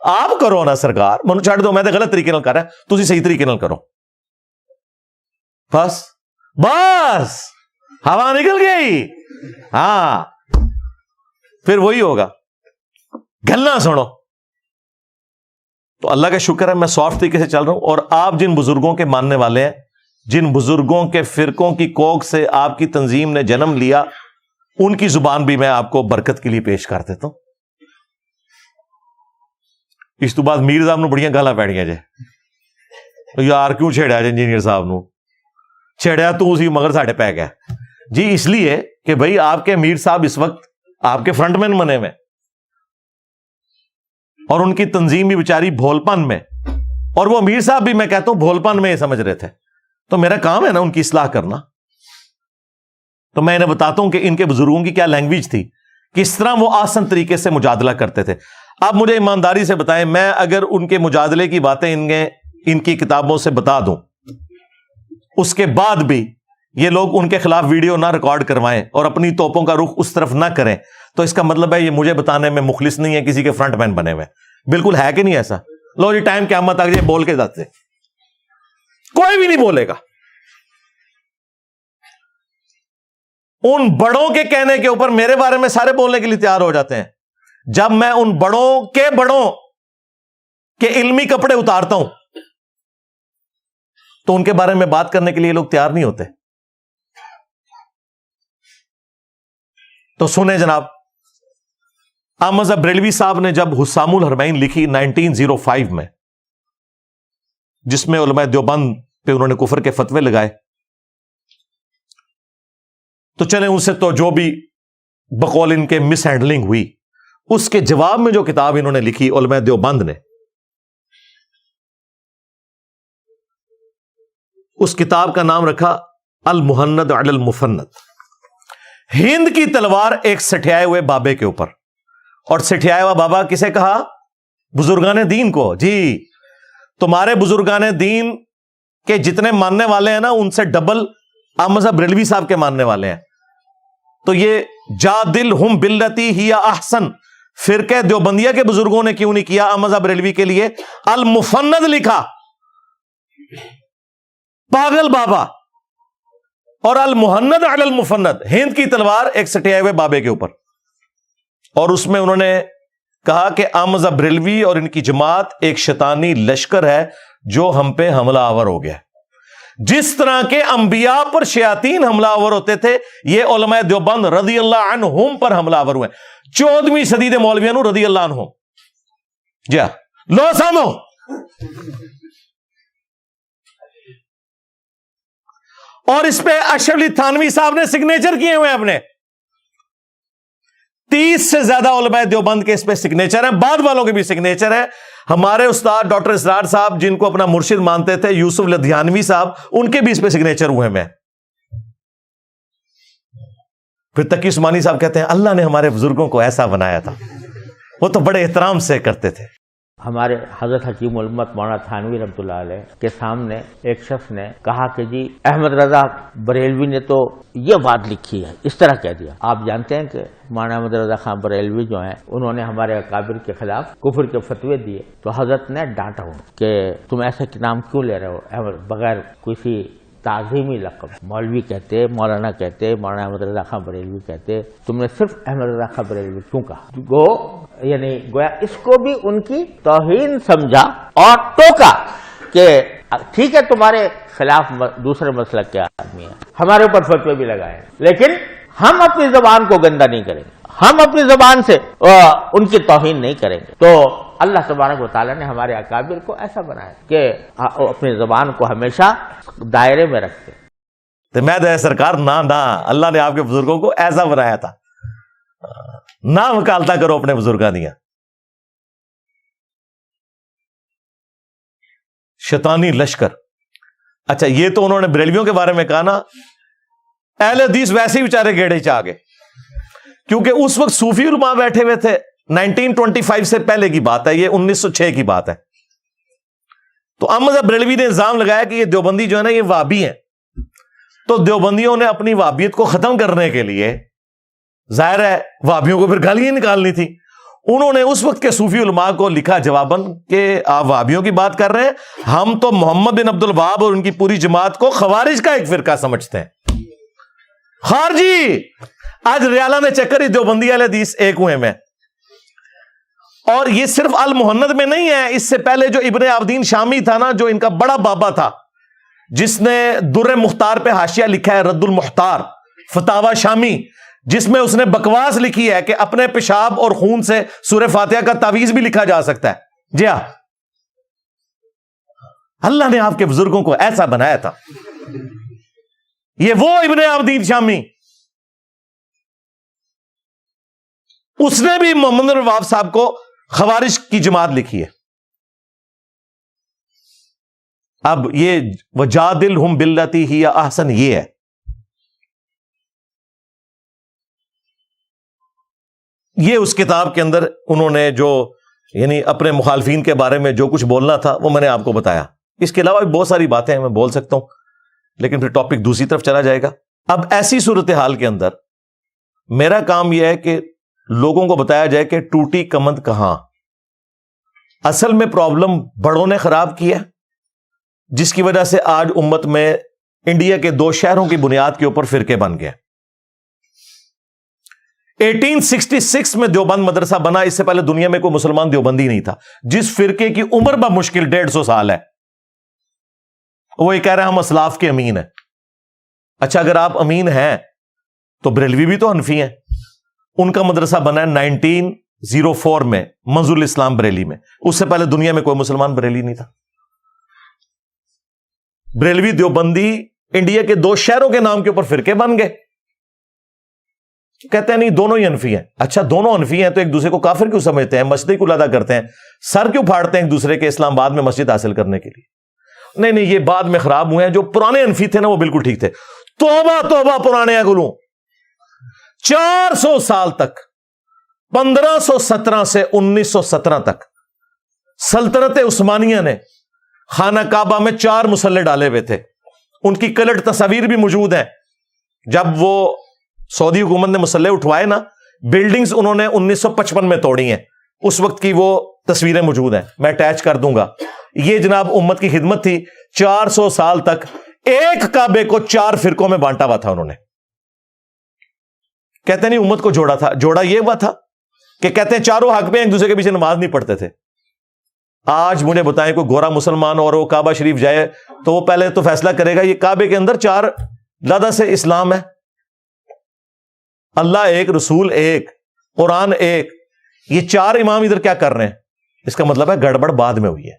Speaker 1: آپ کرو نا سرکار, منو چھڑ دو, میں تو غلط طریقے نال کر رہا, تسی صحیح طریقے نال کرو. بس بس ہوا نکل گئی. ہاں پھر وہی ہوگا, گلنا سنو. تو اللہ کا شکر ہے میں سافٹ طریقے سے چل رہا ہوں. اور آپ جن بزرگوں کے ماننے والے ہیں, جن بزرگوں کے فرقوں کی کوکھ سے آپ کی تنظیم نے جنم لیا, ان کی زبان بھی میں آپ کو برکت کے لیے پیش کر دیتا ہوں. اس تو بعد میر صاحب نو بڑیاں گالاں پیڑیاں جے, یار کیوں چھیڑیا جے انجینئر صاحب نو, چھیڑیا تو اسی مگر ساڈے پی گیا جی. اس لیے کہ بھائی آپ کے میر صاحب اس وقت آپ کے فرنٹ مین بنے ہوئے, اور ان کی تنظیم بھی بیچاری بھولپن میں, اور وہ میر صاحب بھی میں کہتا ہوں بھولپن میں یہ سمجھ رہے تھے. تو میرا کام ہے نا ان کی اصلاح کرنا. تو میں انہیں بتاتا ہوں کہ ان کے بزرگوں کی کیا لینگویج تھی, کس طرح وہ آسان طریقے سے مجادلہ کرتے تھے. آپ مجھے ایمانداری سے بتائیں, میں اگر ان کے مجادلے کی باتیں ان کی کتابوں سے بتا دوں, اس کے بعد بھی یہ لوگ ان کے خلاف ویڈیو نہ ریکارڈ کروائیں اور اپنی توپوں کا رخ اس طرف نہ کریں, تو اس کا مطلب ہے یہ مجھے بتانے میں مخلص نہیں ہے, کسی کے فرنٹ مین بنے ہوئے. بالکل ہے کہ نہیں ایسا؟ لو جی ٹائم قیامت آ گئی بول کے جاتے, کوئی بھی نہیں بولے گا. ان بڑوں کے کہنے کے اوپر میرے بارے میں سارے بولنے کے لیے تیار ہو جاتے ہیں. جب میں ان بڑوں کے علمی کپڑے اتارتا ہوں تو ان کے بارے میں بات کرنے کے لیے لوگ تیار نہیں ہوتے. تو سنیں جناب, احمد بریلوی صاحب نے جب حسام الحرمین لکھی 1905 میں, جس میں علماء دیوبند پہ انہوں نے کفر کے فتوے لگائے, تو چلیں ان سے تو جو بھی بقول ان کے مس ہینڈلنگ ہوئی, اس کے جواب میں جو کتاب انہوں نے لکھی علماء دیوبند نے, اس کتاب کا نام رکھا المہند علی المفند. ہند کی تلوار ایک سٹھیائے ہوئے بابے کے اوپر. اور سٹھیائے ہوا بابا کسے کہا؟ بزرگان دین کو. جی تمہارے بزرگان دین کے جتنے ماننے والے ہیں نا, ان سے ڈبل احمد بریلوی صاحب کے ماننے والے ہیں. تو یہ جادلہم باللتی ہی احسن فرقہ دیوبندیہ کے بزرگوں نے کیوں نہیں کیا احمد بریلوی کے لیے المفند لکھا؟ پاگل بابا. اور المہند علی المفند, ہند کی تلوار ایک سٹھیائے ہوئے بابے کے اوپر. اور اس میں انہوں نے کہا کہ احمد بریلوی اور ان کی جماعت ایک شیطانی لشکر ہے جو ہم پہ حملہ آور ہو گیا. جس طرح کے انبیاء پر شیاطین حملہ آور ہوتے تھے, یہ علماء دیوبند رضی اللہ عنہم پر حملہ آور ہوئے. 14ویں صدی دے مولویوں رضی اللہ عنہم. جی لو سامو, اور اس پہ اشرف علی تھانوی صاحب نے سگنیچر کیے ہوئے اپنے. 30 سے زیادہ علماء دیوبند کے اس پہ سگنیچر ہیں, بعد والوں کے بھی سگنیچر ہے. ہمارے استاد ڈاکٹر اسرار صاحب جن کو اپنا مرشد مانتے تھے, یوسف لدھیانوی صاحب, ان کے بھی اس پہ سگنیچر ہوئے ہیں. پھر تقی عثمانی صاحب کہتے ہیں اللہ نے ہمارے بزرگوں کو ایسا بنایا تھا, وہ تو بڑے احترام سے کرتے تھے.
Speaker 5: ہمارے حضرت حکیم الامت مولانا تھانوی رحمۃ اللہ علیہ کے سامنے ایک شخص نے کہا کہ جی احمد رضا بریلوی نے تو یہ بات لکھی ہے, اس طرح کہہ دیا. آپ جانتے ہیں کہ مولانا احمد رضا خان بریلوی جو ہیں, انہوں نے ہمارے اکابر کے خلاف کفر کے فتوے دیے, تو حضرت نے ڈانٹا ہوں کہ تم ایسے نام کیوں لے رہے ہو بغیر کسی تعظیمی لقب. مولوی کہتے, مولانا کہتے, مولانا احمد رضا خان بریلوی کہتے, تم نے صرف احمد رضا خان بریلوی کیوں کہا؟ وہ یعنی گویا اس کو بھی ان کی توہین سمجھا اور ٹوکا کہ ٹھیک ہے تمہارے خلاف دوسرے مسلک کے آدمی ہیں, ہمارے اوپر فتوے بھی لگائے, لیکن ہم اپنی زبان کو گندا نہیں کریں گے, ہم اپنی زبان سے ان کی توہین نہیں کریں گے. تو اللہ تبارک و تعالیٰ نے ہمارے اکابر کو ایسا بنایا کہ اپنی زبان کو ہمیشہ دائرے میں رکھتے.
Speaker 1: تو میں دے سرکار نہ اللہ نے آپ کے بزرگوں کو ایسا بنایا تھا. نہ وکالتا کرو اپنے بزرگاں دیا. شیطانی لشکر. اچھا یہ تو انہوں نے بریلویوں کے بارے میں کہا نا. اہل حدیث ویسے ہی بیچارے گیڑے چاہ گئے, کیونکہ اس وقت صوفی علماء بیٹھے ہوئے تھے. 1925 سے پہلے کی بات ہے, یہ 1906 کی بات ہے. تو احمد بریلوی نے الزام لگایا کہ یہ دیوبندی جو ہے نا یہ وہابی ہیں. تو دیوبندیوں نے اپنی وہابیت کو ختم کرنے کے لیے, ظاہر ہے وہابیوں کو پھر گالیاں نکالنی تھی, انہوں نے اس وقت کے صوفی علماء کو لکھا جواباً کہ آپ وہابیوں کی بات کر رہے ہیں, ہم تو محمد بن عبد الوہاب اور ان کی پوری جماعت کو خوارج کا ایک فرقہ سمجھتے ہیں. خارجی. آج ریالہ میں چکر ہی دیوبندی اہل حدیث ایک ہوئے میں. اور یہ صرف المحند میں نہیں ہے, اس سے پہلے جو ابن عابدین شامی تھا نا, جو ان کا بڑا بابا تھا, جس نے در مختار پہ حاشیہ لکھا ہے, رد المختار فتاوی شامی, جس میں اس نے بکواس لکھی ہے کہ اپنے پیشاب اور خون سے سورہ فاتحہ کا تعویذ بھی لکھا جا سکتا ہے. جی ہاں, اللہ نے آپ کے بزرگوں کو ایسا بنایا تھا. یہ وہ ابن عابدین شامی, اس نے بھی محمد بن وہاب صاحب کو خوارج کی جماعت لکھی ہے. اب یہ وجادلہم باللتی ہی احسن یہ ہے. یہ اس کتاب کے اندر انہوں نے جو یعنی اپنے مخالفین کے بارے میں جو کچھ بولنا تھا وہ میں نے آپ کو بتایا. اس کے علاوہ بھی بہت ساری باتیں میں بول سکتا ہوں, لیکن پھر ٹاپک دوسری طرف چلا جائے گا. اب ایسی صورتحال کے اندر میرا کام یہ ہے کہ لوگوں کو بتایا جائے کہ ٹوٹی کمند کہاں. اصل میں پرابلم بڑوں نے خراب کیا, جس کی وجہ سے آج امت میں انڈیا کے 2 شہروں کی بنیاد کے اوپر فرقے بن گئے. 1866 میں دیوبند مدرسہ بنا, اس سے پہلے دنیا میں کوئی مسلمان دیوبندی نہیں تھا. جس فرقے کی عمر بمشکل 150 سال ہے, وہ یہ کہہ رہے ہیں ہم اسلاف کے امین ہیں. اچھا اگر آپ امین ہیں تو بریلوی بھی تو حنفی ہیں. ان کا مدرسہ بنا ہے 1904 میں منظور الاسلام بریلی میں. اس سے پہلے دنیا میں کوئی مسلمان بریلی نہیں تھا. بریلوی دیوبندی انڈیا کے 2 شہروں کے نام کے اوپر فرقے بن گئے. کہتے ہیں نہیں دونوں ہی حنفی ہیں. اچھا دونوں حنفی ہیں تو ایک دوسرے کو کافر کیوں سمجھتے ہیں, مسجد کیوں ادا کرتے ہیں, سر کیوں پھاڑتے ہیں ایک دوسرے کے اسلام آباد میں مسجد حاصل کرنے کے لیے؟ نہیں یہ بعد میں خراب ہوئے ہیں. جو پرانے حنفی تھے نا وہ بالکل ٹھیک تھے. توبہ پرانے اگلوں 400 سال تک 1517 سے 1917 تک سلطنت عثمانیہ نے خانہ کعبہ میں 4 مسلح ڈالے ہوئے تھے. ان کی کلٹ تصاویر بھی موجود ہیں. جب وہ سعودی حکومت نے مسلح اٹھوائے نا, بلڈنگز انہوں نے 1955 میں توڑی ہیں. اس وقت کی وہ تصویریں موجود ہیں, میں اٹیچ کر دوں گا. یہ جناب امت کی خدمت تھی. 400 سال تک ایک کعبے کو 4 فرقوں میں بانٹا ہوا تھا انہوں نے. کہتے نہیں امت کو جوڑا تھا. جوڑا یہ ہوا تھا کہ کہتے ہیں چاروں حق میں ایک دوسرے کے پیچھے نماز نہیں پڑھتے تھے. آج مجھے بتائیں کوئی گورا مسلمان اور وہ کعبہ شریف جائے تو وہ پہلے تو فیصلہ کرے گا یہ کعبے کے اندر 4 لدہ سے اسلام ہے. اللہ ایک, رسول ایک, قرآن ایک, یہ 4 امام ادھر کیا کر رہے ہیں؟ اس کا مطلب ہے گڑبڑ بعد میں ہوئی ہے.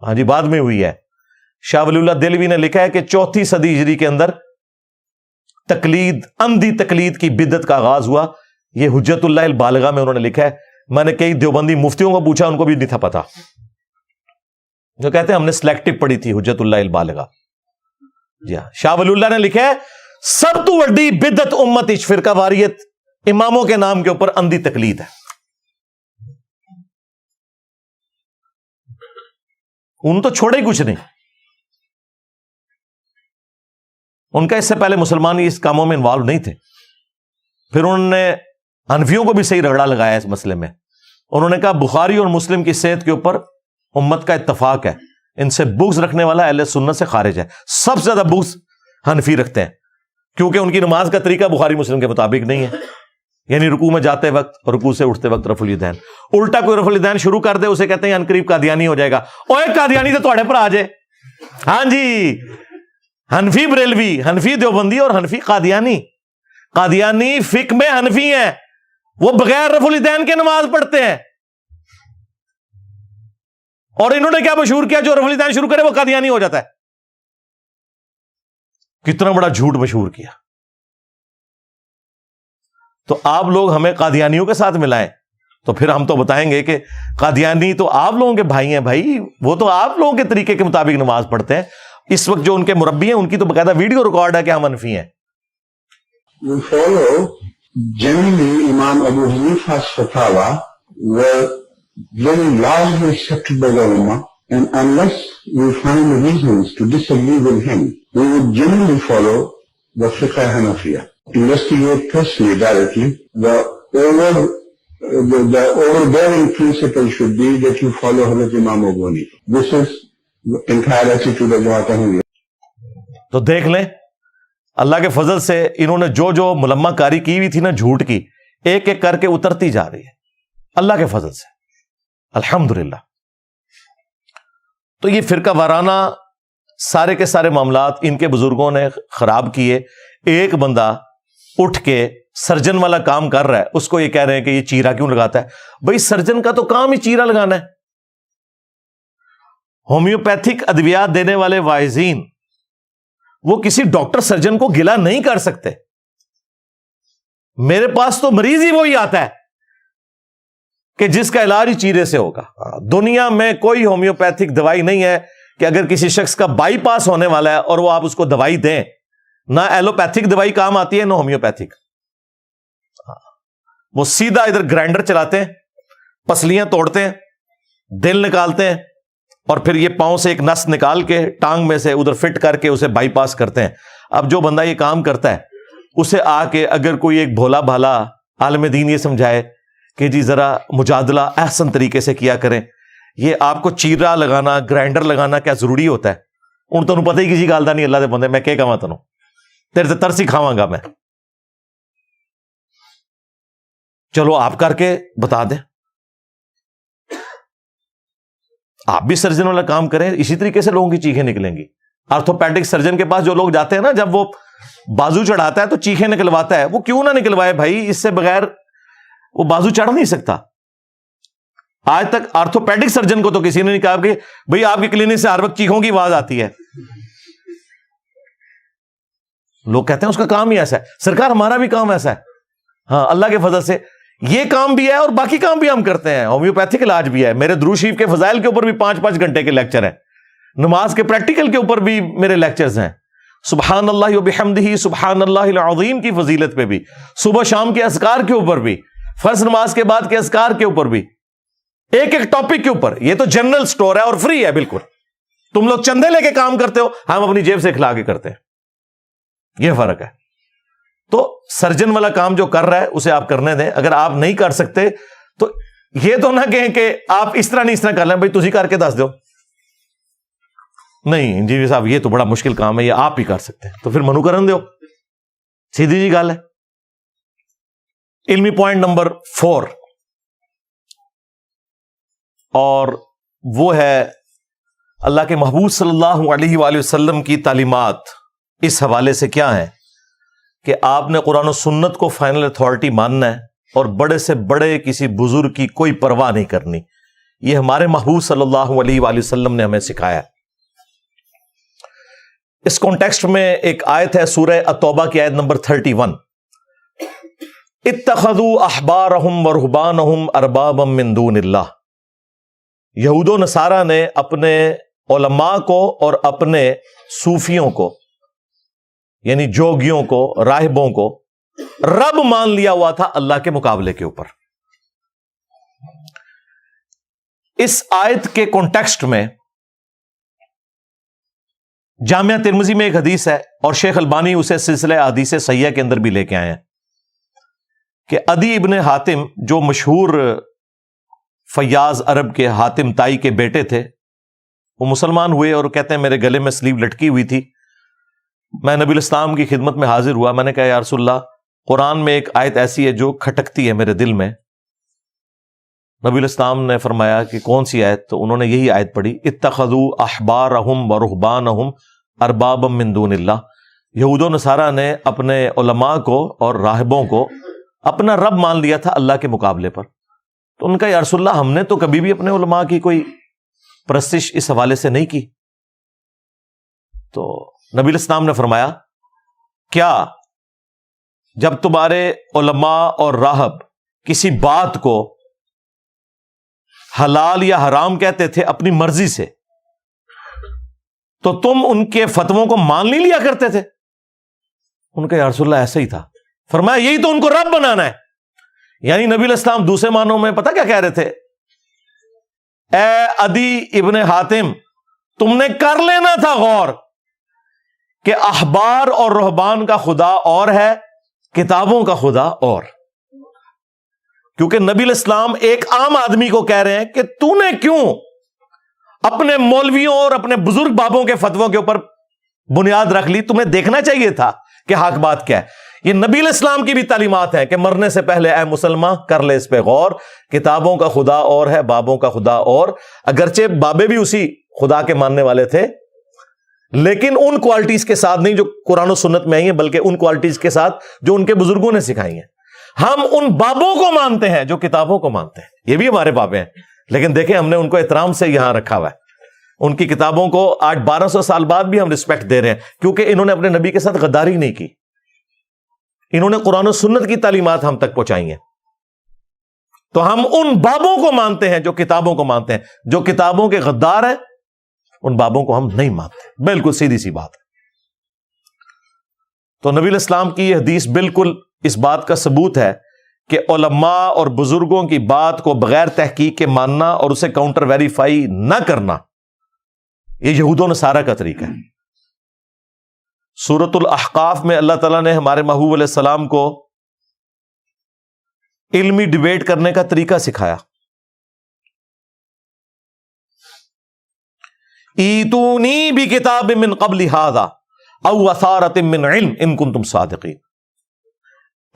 Speaker 1: ہاں جی بعد میں ہوئی ہے. شاہ ولی اللہ دہلوی نے لکھا ہے کہ 4 صدی ہجری کے اندر تقلید, اندھی تقلید کی بدعت کا آغاز ہوا. یہ حجت اللہ البالغہ میں انہوں نے لکھا ہے. میں نے کئی دیوبندی مفتیوں کو پوچھا, ان کو بھی نہیں تھا پتا, جو کہتے ہیں ہم نے سلیکٹو پڑھی تھی حجت اللہ البالغہ. جی ہاں, شاہ ولی اللہ نے لکھا ہے سب تو وڈی بدعت امت اچ فرقہ واریت اماموں کے نام کے اوپر اندھی تقلید ہے. ان تو چھوڑے ہی کچھ نہیں. ان کا اس سے پہلے مسلمان اس کاموں میں انوالو نہیں تھے. پھر انہوں نے حنفیوں کو بھی صحیح رگڑا لگایا اس مسئلے میں. انہوں نے کہا بخاری اور مسلم کی صحت کے اوپر امت کا اتفاق ہے, ان سے بغض رکھنے والا اہل سنت سے خارج ہے. سب سے زیادہ بغض حنفی رکھتے ہیں, کیونکہ ان کی نماز کا طریقہ بخاری مسلم کے مطابق نہیں ہے. یعنی رکوع میں جاتے وقت اور رکوع سے اٹھتے وقت رفع الیدین. الٹا کوئی رفع الیدین شروع کر دے اسے کہتے ہیں انقریب قادیانی ہو جائے گا. اوے قادیانی تو تھوڑے پر آ جائے. ہاں جی, حنفی بریلوی, حنفی دیوبندی اور حنفی قادیانی. قادیانی فقہ میں حنفی ہیں, وہ بغیر رفع الیدین کے نماز پڑھتے ہیں. اور انہوں نے کیا مشہور کیا؟ جو رفلی دان شروع کرے وہ قادیانی ہو جاتا ہے. کتنا بڑا جھوٹ مشہور کیا. تو آپ لوگ ہمیں قادیانیوں کے ساتھ ملائیں تو پھر ہم تو بتائیں گے کہ قادیانی تو آپ لوگوں کے بھائی ہیں بھائی، وہ تو آپ لوگوں کے طریقے کے مطابق نماز پڑھتے ہیں. اس وقت جو ان کے مربی ہیں ان کی تو باقاعدہ ویڈیو ریکارڈ ہے کہ ہم منفی ہیں.
Speaker 6: We follow generally Imam Abu Hanifa's fatwa were very largely accepted by the Ummah, and unless we find reasons to disagree with him, we would generally follow the Fiqh Hanafiya. Investigate personally, directly. The overbearing principle should be that you follow Hazrat Imam Abu Hanifa. This is the entire attitude of Jamaat Ahmadiyya.
Speaker 1: تو دیکھ لیں اللہ کے فضل سے انہوں نے جو جو ملمہ کاری کی ہوئی تھی نا جھوٹ کی، ایک ایک کر کے اترتی جا رہی ہے اللہ کے فضل سے، الحمدللہ. تو یہ فرقہ وارانہ سارے کے سارے معاملات ان کے بزرگوں نے خراب کیے. ایک بندہ اٹھ کے سرجن والا کام کر رہا ہے، اس کو یہ کہہ رہے ہیں کہ یہ چیرا کیوں لگاتا ہے؟ بھائی سرجن کا تو کام ہی چیرا لگانا ہے. ہومیوپیتھک ادویات دینے والے واعظین وہ کسی ڈاکٹر سرجن کو گلا نہیں کر سکتے. میرے پاس تو مریض ہی وہی آتا ہے کہ جس کا علاج ہی چیرے سے ہوگا. دنیا میں کوئی ہومیوپیتھک دوائی نہیں ہے کہ اگر کسی شخص کا بائی پاس ہونے والا ہے اور وہ آپ اس کو دوائی دیں. نہ ایلوپیتھک دوائی کام آتی ہے نہ ہومیوپیتھک. وہ سیدھا ادھر گرائنڈر چلاتے ہیں، پسلیاں توڑتے ہیں، دل نکالتے ہیں، اور پھر یہ پاؤں سے ایک نس نکال کے ٹانگ میں سے ادھر فٹ کر کے اسے بائی پاس کرتے ہیں. اب جو بندہ یہ کام کرتا ہے اسے آ کے اگر کوئی ایک بھولا بھالا عالم دین یہ سمجھائے کہ جی ذرا مجادلہ احسن طریقے سے کیا کریں، یہ آپ کو چیرا لگانا گرائنڈر لگانا کیا ضروری ہوتا ہے؟ ان تمہیں پتہ ہی کسی گال دا نہیں اللہ دے بندے، میں کہہ کہاں تنوں تیرے سے ترسی کھاواں گا میں. چلو آپ کر کے بتا دیں، آپ بھی سرجن والا کام کریں. اسی طریقے سے لوگوں کی چیخیں نکلیں گی. آرتھوپیڈک سرجن کے پاس جو لوگ جاتے ہیں نا، جب وہ بازو چڑھاتا ہے تو چیخیں نکلواتا ہے. وہ کیوں نہ نکلوائے بھائی، اس سے بغیر وہ بازو چڑھ نہیں سکتا. آج تک آرتھوپیڈک سرجن کو تو کسی نے نہیں کہا کہ بھئی آپ کی کلینک سے ہر وقت چیخوں کی آواز آتی ہے. لوگ کہتے ہیں اس کا کام ہی ایسا ہے. سرکار ہمارا بھی کام ایسا ہے. ہاں اللہ کے فضل سے یہ کام بھی ہے اور باقی کام بھی ہم کرتے ہیں. ہومیوپیتھک علاج بھی ہے. میرے درود شریف کے فضائل کے اوپر بھی 5-5 گھنٹے کے لیکچر ہیں. نماز کے پریکٹیکل کے اوپر بھی میرے لیکچرز ہیں. سبحان اللہ وبحمدہ سبحان اللہ العظیم کی فضیلت پہ بھی، صبح شام کے اذکار کے اوپر بھی، فرض نماز کے بعد کے اذکار کے اوپر بھی، ایک ایک ٹاپک کے اوپر. یہ تو جنرل سٹور ہے اور فری ہے بالکل. تم لوگ چندے لے کے کام کرتے ہو، ہم اپنی جیب سے کھلا کے کرتے ہیں. یہ فرق ہے. تو سرجن والا کام جو کر رہا ہے اسے آپ کرنے دیں. اگر آپ نہیں کر سکتے تو یہ تو نہ کہیں کہ آپ اس طرح نہیں اس طرح کر لیں، بھائی تسی کر کے دس دو. نہیں انجینئر صاحب یہ تو بڑا مشکل کام ہے، یہ آپ ہی کر سکتے ہیں، تو پھر منو کرن دو. سیدھی جی گل ہے. علمی پوائنٹ نمبر 4 اور وہ ہے اللہ کے محبوب صلی اللہ علیہ وآلہ وسلم کی تعلیمات اس حوالے سے کیا ہیں کہ آپ نے قرآن و سنت کو فائنل اتھارٹی ماننا ہے اور بڑے سے بڑے کسی بزرگ کی کوئی پرواہ نہیں کرنی. یہ ہمارے محبوب صلی اللہ علیہ وآلہ وسلم نے ہمیں سکھایا. اس کانٹیکسٹ میں ایک آیت ہے سورہ التوبہ کی آیت نمبر 31. اتخذوا احبارهم ورهبانهم اربابا من دون اللہ. یہود و نصارہ نے اپنے علماء کو اور اپنے صوفیوں کو یعنی جوگیوں کو، راہبوں کو رب مان لیا ہوا تھا اللہ کے مقابلے کے اوپر. اس آیت کے کانٹیکسٹ میں جامعہ ترمذی میں ایک حدیث ہے اور شیخ البانی اسے سلسلہ احادیث صحیحہ کے اندر بھی لے کے آئے ہیں کہ عدی ابن حاتم جو مشہور فیاض عرب کے حاتم تائی کے بیٹے تھے، وہ مسلمان ہوئے اور کہتے ہیں میرے گلے میں سلیو لٹکی ہوئی تھی. میں نبی الاسلام کی خدمت میں حاضر ہوا. میں نے کہا یا رسول اللہ قرآن میں ایک آیت ایسی ہے جو کھٹکتی ہے میرے دل میں. نبی الاسلام نے فرمایا کہ کون سی آیت؟ تو انہوں نے یہی آیت پڑھی اتخذوا احبارهم ورهبانهم اربابا من دون اللہ. یہود و نصارہ نے اپنے علماء کو اور راہبوں کو اپنا رب مان لیا تھا اللہ کے مقابلے پر. تو ان کا یا رسول اللہ ہم نے تو کبھی بھی اپنے علماء کی کوئی پرستش اس حوالے سے نہیں کی؟ تو نبی علیہ السلام نے فرمایا کیا جب تمہارے علماء اور راہب کسی بات کو حلال یا حرام کہتے تھے اپنی مرضی سے تو تم ان کے فتووں کو مان نہیں لیا کرتے تھے؟ ان کا یا رسول اللہ ایسا ہی تھا. فرمایا یہی تو ان کو رب بنانا ہے. یعنی نبی علیہ السلام دوسرے معنوں میں پتہ کیا کہہ رہے تھے؟ اے عدی ابن حاتم، تم نے کر لینا تھا غور کہ احبار اور رہبان کا خدا اور ہے، کتابوں کا خدا اور. کیونکہ نبی علیہ السلام ایک عام آدمی کو کہہ رہے ہیں کہ تو نے کیوں اپنے مولویوں اور اپنے بزرگ بابوں کے فتووں کے اوپر بنیاد رکھ لی؟ تمہیں دیکھنا چاہیے تھا کہ حق بات کیا ہے. یہ نبی علیہ السلام کی بھی تعلیمات ہیں کہ مرنے سے پہلے اے مسلمان کر لے اس پہ غور، کتابوں کا خدا اور ہے، بابوں کا خدا اور. اگرچہ بابے بھی اسی خدا کے ماننے والے تھے، لیکن ان کوالٹیز کے ساتھ نہیں جو قرآن و سنت میں آئی ہیں، بلکہ ان کوالٹیز کے ساتھ جو ان کے بزرگوں نے سکھائی ہیں. ہم ان بابوں کو مانتے ہیں جو کتابوں کو مانتے ہیں. یہ بھی ہمارے بابے ہیں، لیکن دیکھیں ہم نے ان کو احترام سے یہاں رکھا ہوا ہے. ان کی کتابوں کو آج 1200 سال بعد بھی ہم رسپیکٹ دے رہے ہیں، کیونکہ انہوں نے اپنے نبی کے ساتھ غداری نہیں کی. انہوں نے قرآن و سنت کی تعلیمات ہم تک پہنچائی ہیں. تو ہم ان بابوں کو مانتے ہیں جو کتابوں کو مانتے ہیں. جو کتابوں کے غدار ہیں ان بابوں کو ہم نہیں مانتے. بالکل سیدھی سی بات ہے. تو نبی علیہ السلام کی یہ حدیث بالکل اس بات کا ثبوت ہے کہ علماء اور بزرگوں کی بات کو بغیر تحقیق کے ماننا اور اسے کاؤنٹر ویریفائی نہ کرنا یہ یہود و نصارہ کا طریقہ ہے. سورۃ الاحقاف میں اللہ تعالیٰ نے ہمارے محبوب علیہ السلام کو علمی ڈیبیٹ کرنے کا طریقہ سکھایا. ایتونی بکتاب من قبل ھذا او اثارۃ من علم ان کنتم صادقین.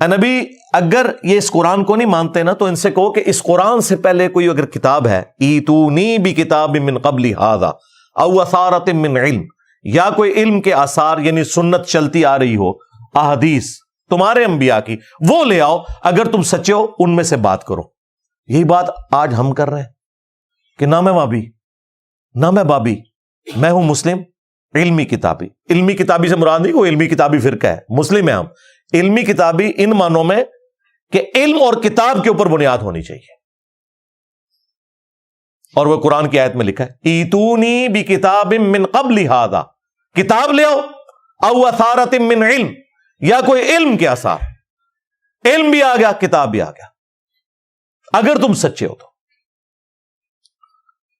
Speaker 1: اے نبی اگر یہ اس قرآن کو نہیں مانتے نا تو ان سے کہو کہ اس قرآن سے پہلے کوئی اگر کتاب ہے، ایتونی بکتاب من قبل ھذا او اثارۃ من علم، یا کوئی علم کے آثار یعنی سنت چلتی آ رہی ہو، احادیث تمہارے انبیاء کی، وہ لے آؤ. اگر تم سچے ہو ان میں سے بات کرو. یہی بات آج ہم کر رہے ہیں کہ نہ میں وابی نہ میں بابی، میں ہوں مسلم علمی کتابی. علمی کتابی سے مراد نہیں کوئی علمی کتابی فرقہ ہے، مسلم ہے ہم. علمی کتابی ان معنوں میں کہ علم اور کتاب کے اوپر بنیاد ہونی چاہیے. اور وہ قرآن کی آیت میں لکھا ہے ایتونی بکتاب من قبل ھذا، کتاب لے آؤ، او اثارۃ من علم، یا کوئی علم کے آثار. علم بھی آ گیا، کتاب بھی آ گیا، اگر تم سچے ہو تو.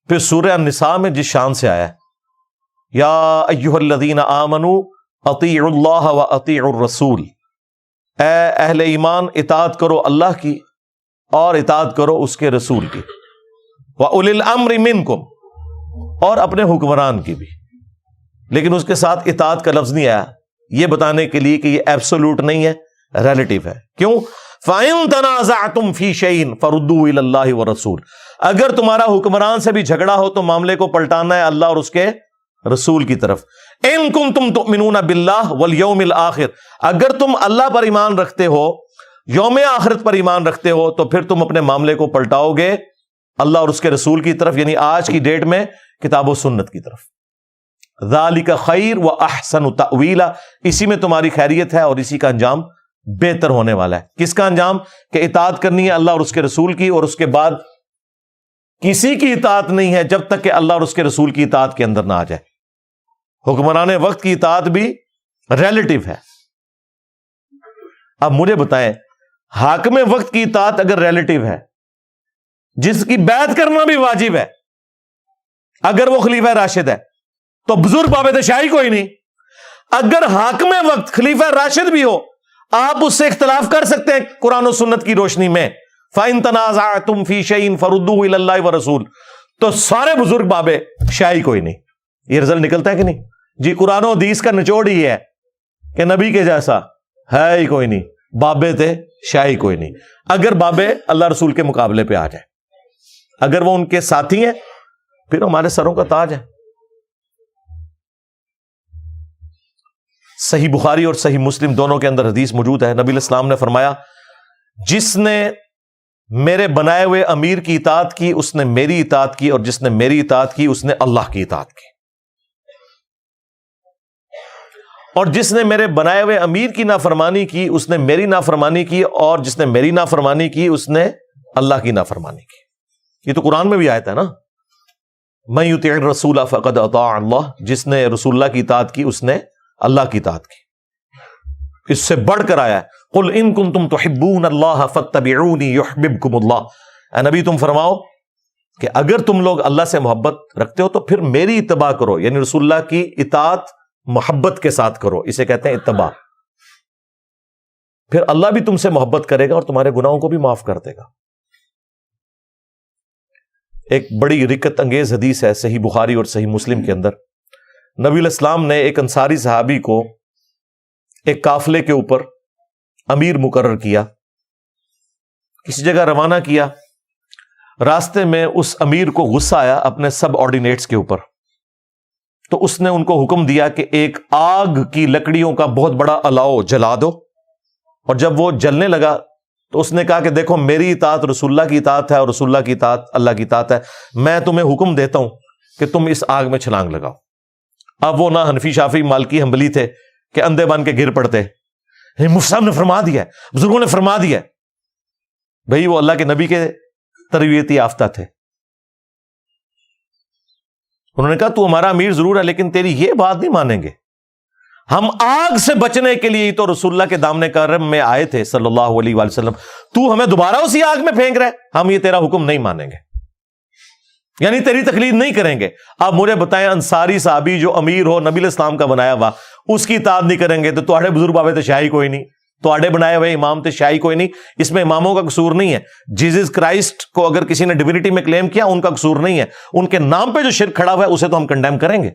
Speaker 1: پھر سورہ النساء میں جس شان سے آیا ہے یا ایھا الذین آمنوا اطیعوا اللہ واطیعوا الرسول، اے اہل ایمان اطاعت کرو اللہ کی اور اطاعت کرو اس کے رسول کی. وَأُولِي الْأَمْرِ مِنْكُمْ، اور اپنے حکمران کی بھی. لیکن اس کے ساتھ اطاعت کا لفظ نہیں آیا، یہ بتانے کے لیے کہ یہ ایبسولوٹ نہیں ہے، ریلیٹیو ہے. کیوں؟ فَإِن تَنَازَعْتُمْ فِي شَيْءٍ فَرُدُّوهُ إِلَى اللَّهِ وَالرَّسُولِ. اگر تمہارا حکمران سے بھی جھگڑا ہو تو معاملے کو پلٹانا ہے اللہ اور اس کے رسول کی طرف. إِن كُنتُمْ تُؤْمِنُونَ بِاللَّهِ وَالْيَوْمِ الْآخِرِ، اگر تم اللہ پر ایمان رکھتے ہو، یوم آخرت پر ایمان رکھتے ہو، تو پھر تم اپنے معاملے کو پلٹاؤ گے اللہ اور اس کے رسول کی طرف، یعنی آج کی ڈیٹ میں کتاب و سنت کی طرف. ذالک خیر و احسن تأویلا، اسی میں تمہاری خیریت ہے اور اسی کا انجام بہتر ہونے والا ہے. کس کا انجام؟ کہ اطاعت کرنی ہے اللہ اور اس کے رسول کی، اور اس کے بعد کسی کی اطاعت نہیں ہے جب تک کہ اللہ اور اس کے رسول کی اطاعت کے اندر نہ آ جائے. حکمران وقت کی اطاعت بھی ریلیٹیو ہے. اب مجھے بتائیں، حاکم وقت کی اطاعت اگر ریلیٹیو ہے، جس کی بیعت کرنا بھی واجب ہے، اگر وہ خلیفہ راشد ہے، تو بزرگ باب شاہی کوئی نہیں. اگر حاکم وقت خلیفہ راشد بھی ہو، آپ اس سے اختلاف کر سکتے ہیں قرآن و سنت کی روشنی میں. فَإِن تَنَازَعْتُمْ فِي شَيْءٍ فَرُدُّوهُ إِلَى اللَّهِ وَالرَّسُولِ، تو سارے بزرگ بابے شاہی کوئی نہیں. یہ رزلٹ نکلتا ہے کہ نہیں جی؟ قرآن و حدیث کا نچوڑ ہی ہے کہ نبی کے جیسا ہے ہی کوئی نہیں، بابے تھے شاہی کوئی نہیں. اگر بابے اللہ رسول کے مقابلے پہ آ جائے، اگر وہ ان کے ساتھی ہیں، پھر ہمارے سروں کا تاج ہے. صحیح بخاری اور صحیح مسلم دونوں کے اندر حدیث موجود ہے. نبی علیہ السلام نے فرمایا جس نے میرے بنائے ہوئے امیر کی اطاعت کی اس نے میری اطاعت کی، اور جس نے میری اطاعت کی اس نے اللہ کی اطاعت کی، اور جس نے میرے بنائے ہوئے امیر کی نافرمانی کی اس نے میری نافرمانی کی، اور جس نے میری نافرمانی کی اس نے اللہ کی نافرمانی کی۔ یہ تو قرآن میں بھی آیت ہے نا، من یطع الرسول فقد اطاع اللہ، جس نے رسول اللہ کی اطاعت کی اس نے اللہ کی اطاعت کی۔ اس سے بڑھ کر آیا ہے قل ان کنتم تحبون اللہ فاتبعونی یحببکم اللہ، اے نبی تم فرماؤ کہ اگر تم لوگ اللہ سے محبت رکھتے ہو تو پھر میری اتباع کرو، یعنی رسول اللہ کی اطاعت محبت کے ساتھ کرو، اسے کہتے ہیں اتباع۔ پھر اللہ بھی تم سے محبت کرے گا اور تمہارے گناہوں کو بھی معاف کر دے گا۔ ایک بڑی رکت انگیز حدیث ہے صحیح بخاری اور صحیح مسلم کے اندر، نبی علیہ السلام نے ایک انصاری صحابی کو ایک قافلے کے اوپر امیر مقرر کیا، کسی جگہ روانہ کیا، راستے میں اس امیر کو غصہ آیا اپنے سب آرڈینیٹس کے اوپر، تو اس نے ان کو حکم دیا کہ ایک آگ کی لکڑیوں کا بہت بڑا الاؤ جلا دو، اور جب وہ جلنے لگا تو اس نے کہا کہ دیکھو میری اطاعت رسول اللہ کی اطاعت ہے اور رسول اللہ کی اطاعت اللہ کی اطاعت ہے، میں تمہیں حکم دیتا ہوں کہ تم اس آگ میں چھلانگ لگاؤ۔ اب وہ نہ حنفی شافعی مالکی حنبلی تھے کہ اندھے بن کے گر پڑتے، مفتی صاحب نے فرما دیا ہے، بزرگوں نے فرما دیا ہے، بھئی وہ اللہ کے نبی کے تربیتی یافتہ تھے۔ انہوں نے کہا تو ہمارا امیر ضرور ہے لیکن تیری یہ بات نہیں مانیں گے، ہم آگ سے بچنے کے لیے تو رسول اللہ کے دامن کرم میں آئے تھے صلی اللہ علیہ وآلہ وسلم، تو ہمیں دوبارہ اسی آگ میں پھینک رہے، ہم یہ تیرا حکم نہیں مانیں گے، یعنی تیری تقلید نہیں کریں گے۔ آپ مجھے بتائیں انصاری صحابی جو امیر ہو نبی علیہ السلام کا بنایا ہوا اس کی اطاعت نہیں کریں گے تو تواڈے بزرگ بابے تو شاہی کوئی نہیں، تواڈے بنائے ہوئے امام تے شاہی کوئی نہیں، اس میں اماموں کا قصور نہیں ہے۔ جیزس کرائسٹ کو اگر کسی نے ڈیوینٹی میں کلیم کیا ان کا قصور نہیں ہے، ان کے نام پہ جو شرک کھڑا ہوا ہے اسے تو ہم کنڈیم کریں گے۔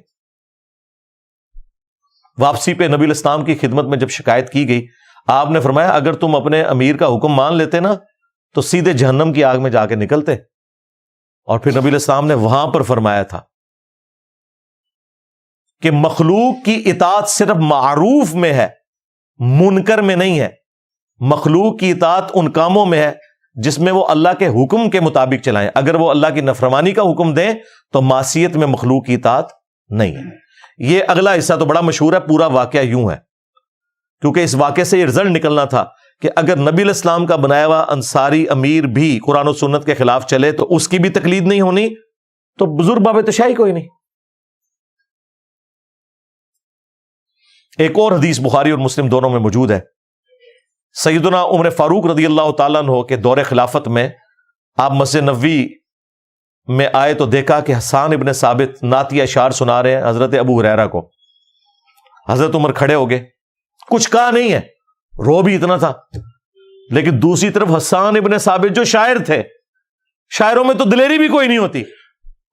Speaker 1: واپسی پہ نبی علیہ السلام کی خدمت میں جب شکایت کی گئی، آپ نے فرمایا اگر تم اپنے امیر کا حکم مان لیتے نا تو سیدھے جہنم کی آگ میں جا کے نکلتے۔ اور پھر نبی علیہ السلام نے وہاں پر فرمایا تھا کہ مخلوق کی اطاعت صرف معروف میں ہے، منکر میں نہیں ہے۔ مخلوق کی اطاعت ان کاموں میں ہے جس میں وہ اللہ کے حکم کے مطابق چلائیں، اگر وہ اللہ کی نافرمانی کا حکم دیں تو معصیت میں مخلوق کی اطاعت نہیں ہے۔ یہ اگلا حصہ تو بڑا مشہور ہے، پورا واقعہ یوں ہے، کیونکہ اس واقعے سے یہ رزلٹ نکلنا تھا کہ اگر نبی علیہ السلام کا بنایا ہوا انصاری امیر بھی قرآن و سنت کے خلاف چلے تو اس کی بھی تقلید نہیں ہونی، تو بزرگ باب تشائی کوئی نہیں۔ ایک اور حدیث بخاری اور مسلم دونوں میں موجود ہے، سیدنا عمر فاروق رضی اللہ تعالیٰ عنہ کے دور خلافت میں آپ مسجد نبوی میں آئے تو دیکھا کہ حسان ابن ثابت نعتیہ اشعار سنا رہے ہیں حضرت ابو ہریرہ کو۔ حضرت عمر کھڑے ہو گئے، کچھ کہا نہیں ہے، رو بھی اتنا تھا، لیکن دوسری طرف حسان ابن ثابت جو شاعر تھے، شاعروں میں تو دلیری بھی کوئی نہیں ہوتی،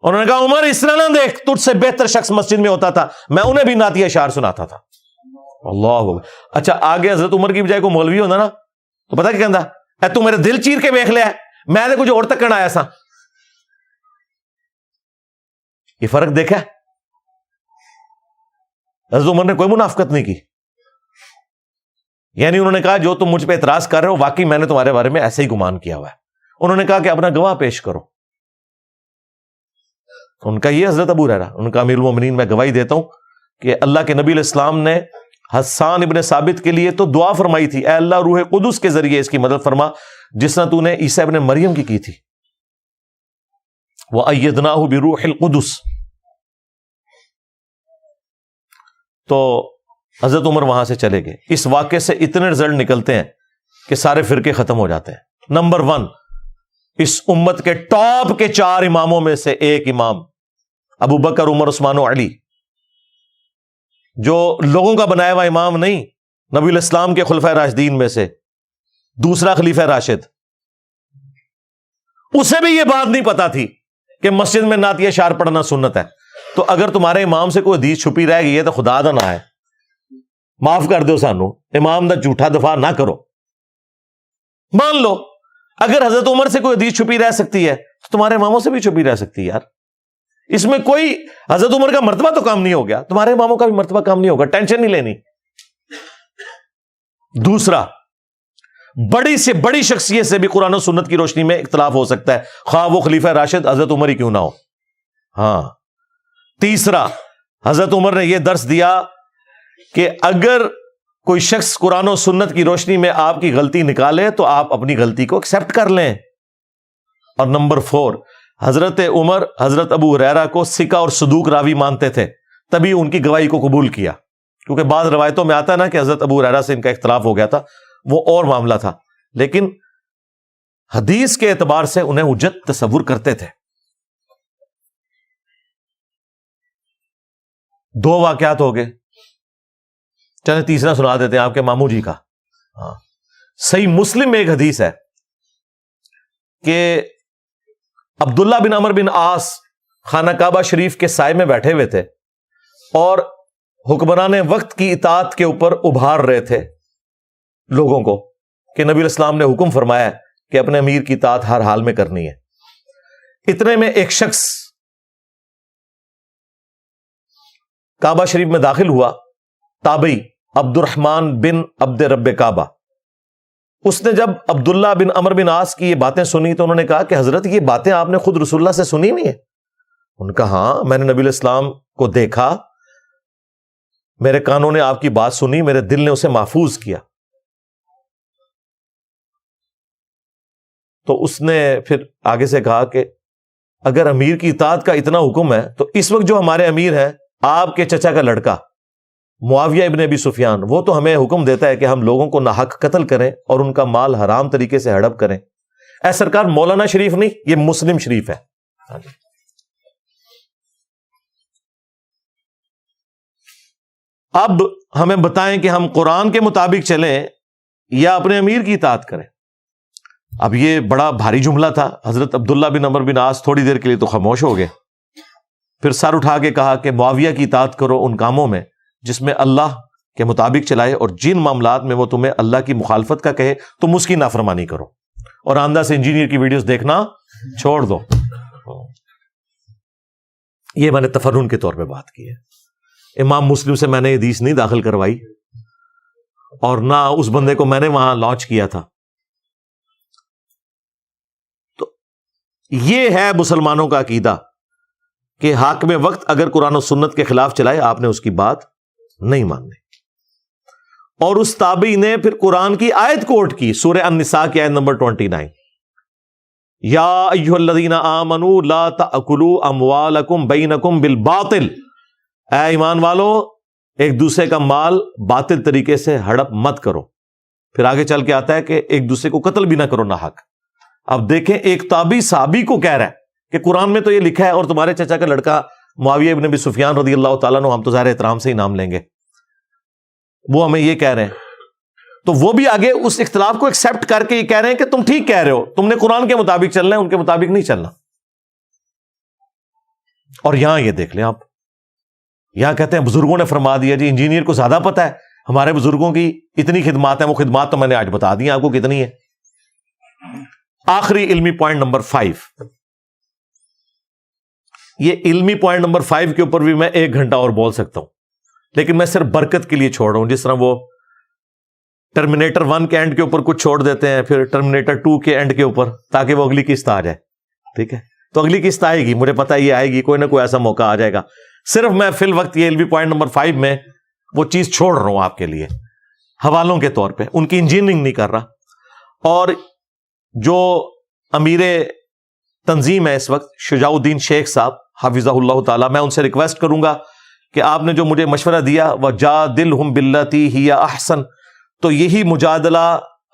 Speaker 1: انہوں نے کہا عمر اس طرح نہ دیکھ، تجھ سے بہتر شخص مسجد میں ہوتا تھا، میں انہیں بھی نعتیہ اشعار سناتا تھا۔ اللہ اچھا آگے حضرت عمر کی بجائے کوئی مولوی ہونا نا تو پتہ کیا کہندا، اے تو میرے دل چیر کے ویکھ لیا، میں نے کچھ اور تکن آیا سا۔ یہ فرق دیکھا، حضرت عمر نے کوئی منافقت نہیں کی، یعنی انہوں نے کہا جو تم مجھ پہ اعتراض کر رہے ہو واقعی میں نے تمہارے بارے میں ایسے ہی گمان کیا ہوا ہے۔ انہوں نے کہا کہ اپنا گواہ پیش کرو، ان کا یہ حضرت ابو ہریرہ، ان کا امیر المومنین میں گواہی دیتا ہوں کہ اللہ کے نبی علیہ السلام نے حسان ابن ثابت کے لیے تو دعا فرمائی تھی، اے اللہ روح قدس کے ذریعے اس کی مدد فرما جس طرح تو نے عیسیٰ ابن مریم کی تھی، وَأَيَّدْنَاهُ بِرُوحِ الْقُدُسِ۔ تو حضرت عمر وہاں سے چلے گئے۔ اس واقعے سے اتنے رزلٹ نکلتے ہیں کہ سارے فرقے ختم ہو جاتے ہیں۔ نمبر 1، اس امت کے ٹاپ کے 4 اماموں میں سے ایک امام ابو بکر، عمر، عثمان و علی، جو لوگوں کا بنایا ہوا امام نہیں، نبی علیہ السلام کے خلفائے راشدین میں سے دوسرا خلیفہ راشد، اسے بھی یہ بات نہیں پتا تھی کہ مسجد میں نعتیہ اشعار پڑھنا سنت ہے۔ تو اگر تمہارے امام سے کوئی حدیث چھپی رہ گئی ہے تو خدا دا نہ ہے، معاف کر دو سانو، امام دا جھوٹا دفاع نہ کرو، مان لو اگر حضرت عمر سے کوئی حدیث چھپی رہ سکتی ہے تو تمہارے اماموں سے بھی چھپی رہ سکتی ہے یار، اس میں کوئی حضرت عمر کا مرتبہ تو کام نہیں ہو گیا، تمہارے اماموں کا بھی مرتبہ کام نہیں ہوگا، ٹینشن نہیں لینی۔ دوسرا، بڑی سے بڑی شخصیت سے بھی قرآن و سنت کی روشنی میں اختلاف ہو سکتا ہے، خواہ وہ خلیفہ راشد حضرت عمر ہی کیوں نہ ہو۔ ہاں، تیسرا، حضرت عمر نے یہ درس دیا کہ اگر کوئی شخص قرآن و سنت کی روشنی میں آپ کی غلطی نکالے تو آپ اپنی غلطی کو ایکسپٹ کر لیں۔ اور نمبر 4، حضرت عمر حضرت ابو ہریرہ کو ثقہ اور صدوق راوی مانتے تھے، تبھی ان کی گواہی کو قبول کیا، کیونکہ بعض روایتوں میں آتا ہے نا کہ حضرت ابو ہریرہ سے ان کا اختلاف ہو گیا تھا، وہ اور معاملہ تھا، لیکن حدیث کے اعتبار سے انہیں حجت تصور کرتے تھے۔ 2 واقعات ہو گئے، چلیں تیسرا سنا دیتے ہیں آپ کے ماموں جی کا۔ صحیح مسلم میں ایک حدیث ہے کہ عبداللہ بن عمر بن عاص خانہ کعبہ شریف کے سائے میں بیٹھے ہوئے تھے اور حکمران وقت کی اطاعت کے اوپر ابھار رہے تھے لوگوں کو کہ نبی علیہ السلام نے حکم فرمایا کہ اپنے امیر کی اطاعت ہر حال میں کرنی ہے۔ اتنے میں ایک شخص کعبہ شریف میں داخل ہوا، تابعی عبد الرحمن بن عبد رب کعبہ۔ اس نے جب عبداللہ بن عمر بن عاص کی یہ باتیں سنی تو انہوں نے کہا کہ حضرت یہ باتیں آپ نے خود رسول اللہ سے سنی نہیں ہے؟ ان کا ہاں، میں نے نبی علیہ السلام کو دیکھا، میرے کانوں نے آپ کی بات سنی، میرے دل نے اسے محفوظ کیا۔ تو اس نے پھر آگے سے کہا کہ اگر امیر کی اطاعت کا اتنا حکم ہے تو اس وقت جو ہمارے امیر ہیں، آپ کے چچا کا لڑکا معاویہ ابن ابی سفیان، وہ تو ہمیں حکم دیتا ہے کہ ہم لوگوں کو ناحق قتل کریں اور ان کا مال حرام طریقے سے ہڑپ کریں۔ اے سرکار، مولانا شریف نہیں، یہ مسلم شریف ہے۔ اب ہمیں بتائیں کہ ہم قرآن کے مطابق چلیں یا اپنے امیر کی اطاعت کریں؟ اب یہ بڑا بھاری جملہ تھا۔ حضرت عبداللہ بن عمر بن عاص تھوڑی دیر کے لیے تو خاموش ہو گئے، پھر سر اٹھا کے کہا کہ معاویہ کی اطاعت کرو ان کاموں میں جس میں اللہ کے مطابق چلائے، اور جن معاملات میں وہ تمہیں اللہ کی مخالفت کا کہے تم اس کی نافرمانی کرو، اور آندہ سے انجینئر کی ویڈیوز دیکھنا چھوڑ دو۔ یہ میں نے تفرن کے طور پہ بات کی ہے، امام مسلم سے میں نے حدیث نہیں داخل کروائی اور نہ اس بندے کو میں نے وہاں لانچ کیا تھا۔ تو یہ ہے مسلمانوں کا عقیدہ کہ حاکم وقت اگر قرآن و سنت کے خلاف چلائے آپ نے اس کی بات نہیں ماننی۔ اور اس تابعی نے پھر قرآن کی آیت کوٹ کی، سورہ النساء کی آیت نمبر 29، یا ایھا الذین آمنوا لا تأکلوا اموالکم بینکم بالباطل، اے ایمان والو ایک دوسرے کا مال باطل طریقے سے ہڑپ مت کرو۔ پھر آگے چل کے آتا ہے کہ ایک دوسرے کو قتل بھی نہ کرو ناحق۔ اب دیکھیں، ایک تابعی صحابی کو کہہ رہا ہے کہ قرآن میں تو یہ لکھا ہے، اور تمہارے چچا کا لڑکا معاویہ ابن ابی سفیان رضی اللہ تعالیٰ عنہ، ہم تو ظاہر احترام سے ہی نام لیں گے، وہ ہمیں یہ کہہ رہے ہیں، تو وہ بھی آگے اس اختلاف کو ایکسپٹ کر کے یہ کہہ رہے ہیں کہ تم ٹھیک کہہ رہے ہو، تم نے قرآن کے مطابق چلنا ہے، ان کے مطابق نہیں چلنا۔ اور یہاں یہ دیکھ لیں آپ، یہاں کہتے ہیں بزرگوں نے فرما دیا جی، انجینئر کو زیادہ پتہ ہے ہمارے بزرگوں کی اتنی خدمات ہیں، وہ خدمات تو میں نے آج بتا دی آپ کو کتنی ہے۔ آخری علمی پوائنٹ نمبر 5، یہ علمی پوائنٹ نمبر 5 کے اوپر بھی میں 1 گھنٹہ اور بول سکتا ہوں، لیکن میں صرف برکت کے لیے چھوڑ رہا ہوں، جس طرح وہ ٹرمینیٹر 1 کے اینڈ کے اوپر کچھ چھوڑ دیتے ہیں، پھر ٹرمینیٹر 2 کے اینڈ کے اوپر، تاکہ وہ اگلی قسط آ جائے۔ ٹھیک ہے، تو اگلی قسط آئے گی، مجھے پتا یہ آئے گی، کوئی نہ کوئی ایسا موقع آ جائے گا۔ صرف میں فی الوقت یہ علمی پوائنٹ نمبر 5 میں وہ چیز چھوڑ رہا ہوں آپ کے لیے حوالوں کے طور پہ، ان کی انجینئرنگ نہیں کر رہا۔ اور جو امیر تنظیم ہے اس وقت، شجاع الدین شیخ صاحب حافظہ اللہ تعالی، میں ان سے ریکویسٹ کروں گا کہ آپ نے جو مجھے مشورہ دیا وَجَادِلْهُمْ بِالَّتِي هِيَ أَحْسَنُ، تو یہی مجادلہ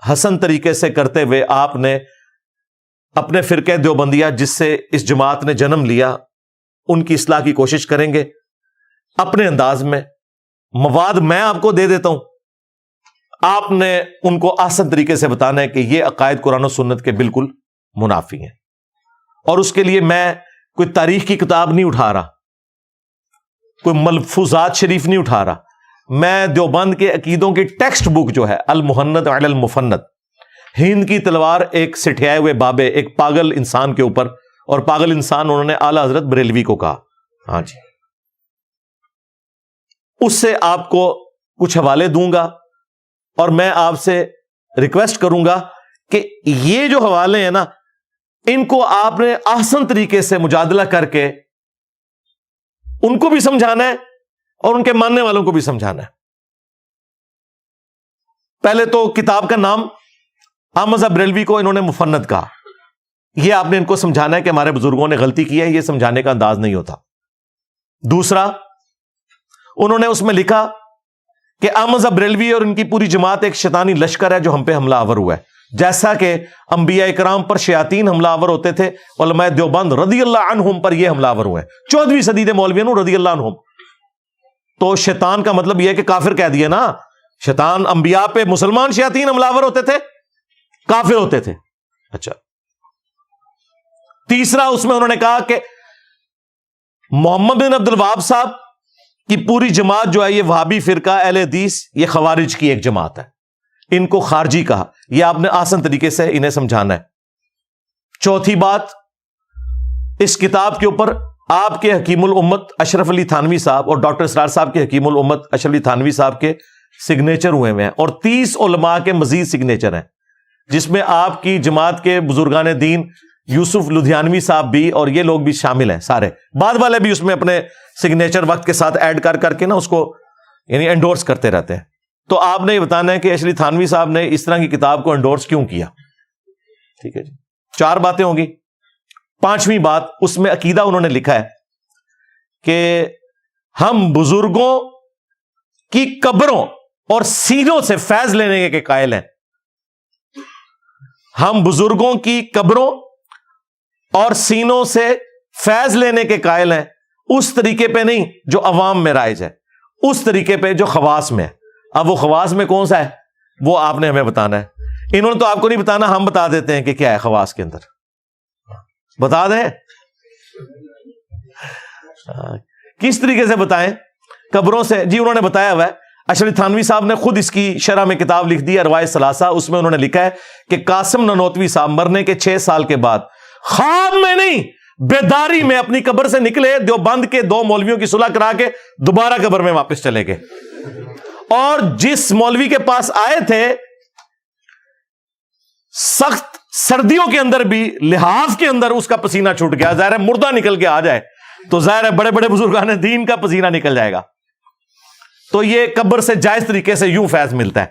Speaker 1: حسن طریقے سے کرتے ہوئے آپ نے اپنے فرقہ دیوبندیہ جس سے اس جماعت نے جنم لیا ان کی اصلاح کی کوشش کریں گے اپنے انداز میں۔ مواد میں آپ کو دے دیتا ہوں، آپ نے ان کو آسان طریقے سے بتانا ہے کہ یہ عقائد قرآن و سنت کے بالکل منافی ہیں۔ اور اس کے لیے میں کوئی تاریخ کی کتاب نہیں اٹھا رہا، کوئی ملفوظات شریف نہیں اٹھا رہا، میں دیوبند کے عقیدوں کی ٹیکسٹ بک جو ہے المحند علی المفند، ہند کی تلوار ایک سٹھیائے ہوئے بابے، ایک پاگل انسان کے اوپر، اور پاگل انسان انہوں نے اعلی حضرت بریلوی کو کہا، ہاں جی، اس سے آپ کو کچھ حوالے دوں گا، اور میں آپ سے ریکویسٹ کروں گا کہ یہ جو حوالے ہیں نا ان کو آپ نے احسن طریقے سے مجادلہ کر کے ان کو بھی سمجھانا ہے اور ان کے ماننے والوں کو بھی سمجھانا ہے. پہلے تو کتاب کا نام احمد رضا بریلوی کو انہوں نے مفند کہا. یہ آپ نے ان کو سمجھانا ہے کہ ہمارے بزرگوں نے غلطی کی ہے, یہ سمجھانے کا انداز نہیں ہوتا. دوسرا, انہوں نے اس میں لکھا کہ احمد رضا بریلوی اور ان کی پوری جماعت ایک شیطانی لشکر ہے جو ہم پہ حملہ آور ہوا ہے, جیسا کہ انبیاء کرام پر شیاطین حملہ آور ہوتے تھے, علماء دیوبند رضی اللہ عنہم پر یہ حملہ آور ہوئے ہیں. 14ویں صدی کے مولویوں رضی اللہ عنہم. تو شیطان کا مطلب یہ ہے کہ کافر کہہ دیا نا, شیطان انبیاء پہ مسلمان شیاطین حملہ آور ہوتے تھے, کافر ہوتے تھے. اچھا, تیسرا اس میں انہوں نے کہا کہ محمد بن عبد الوہاب صاحب کی پوری جماعت جو ہے یہ وہابی فرقہ اہل حدیث, یہ خوارج کی ایک جماعت ہے, ان کو خارجی کہا. یہ آپ نے آسان طریقے سے انہیں سمجھانا ہے. چوتھی بات, اس کتاب کے اوپر آپ کے حکیم الامت اشرف علی تھانوی صاحب اور ڈاکٹر اسرار صاحب کے حکیم الامت اشرف علی تھانوی صاحب کے سگنیچر ہوئے ہیں اور 30 علماء کے مزید سگنیچر ہیں, جس میں آپ کی جماعت کے بزرگان دین یوسف لدھیانوی صاحب بھی اور یہ لوگ بھی شامل ہیں سارے. بعد والے بھی اس میں اپنے سگنیچر وقت کے ساتھ ایڈ کر کے نا اس کو یعنی انڈورس کرتے رہتے ہیں. تو آپ نے یہ بتانا ہے کہ اشرف علی تھانوی صاحب نے اس طرح کی کتاب کو انڈورس کیوں کیا. ٹھیک ہے جی, 4 باتیں ہوں گی. 5ویں بات, اس میں عقیدہ انہوں نے لکھا ہے کہ ہم بزرگوں کی قبروں اور سینوں سے فیض لینے کے قائل ہیں. ہم بزرگوں کی قبروں اور سینوں سے فیض لینے کے قائل ہیں, اس طریقے پہ نہیں جو عوام میں رائج ہے, اس طریقے پہ جو خواص میں ہے. اب وہ خواص میں کون سا ہے وہ آپ نے ہمیں بتانا ہے. انہوں نے تو آپ کو نہیں بتانا, ہم بتا دیتے ہیں کہ کیا ہے خواص کے اندر. بتا دیں کس طریقے سے بتائیں قبروں سے. جی انہوں نے بتایا ہوا ہے, اشرف علی تھانوی صاحب نے خود اس کی شرح میں کتاب لکھ دی ارواح ثلاثہ. اس میں انہوں نے لکھا ہے کہ قاسم نانوتوی صاحب مرنے کے 6 سال کے بعد خواب میں نہیں بیداری میں اپنی قبر سے نکلے, دیوبند کے 2 مولویوں کی صلح کرا کے دوبارہ قبر میں واپس چلے گئے. اور جس مولوی کے پاس آئے تھے سخت سردیوں کے اندر بھی لحاف کے اندر اس کا پسینہ چھوٹ گیا. ظاہر ہے مردہ نکل کے آ جائے تو ظاہر ہے بڑے بڑے بزرگان دین کا پسینہ نکل جائے گا. تو یہ قبر سے جائز طریقے سے یوں فیض ملتا ہے.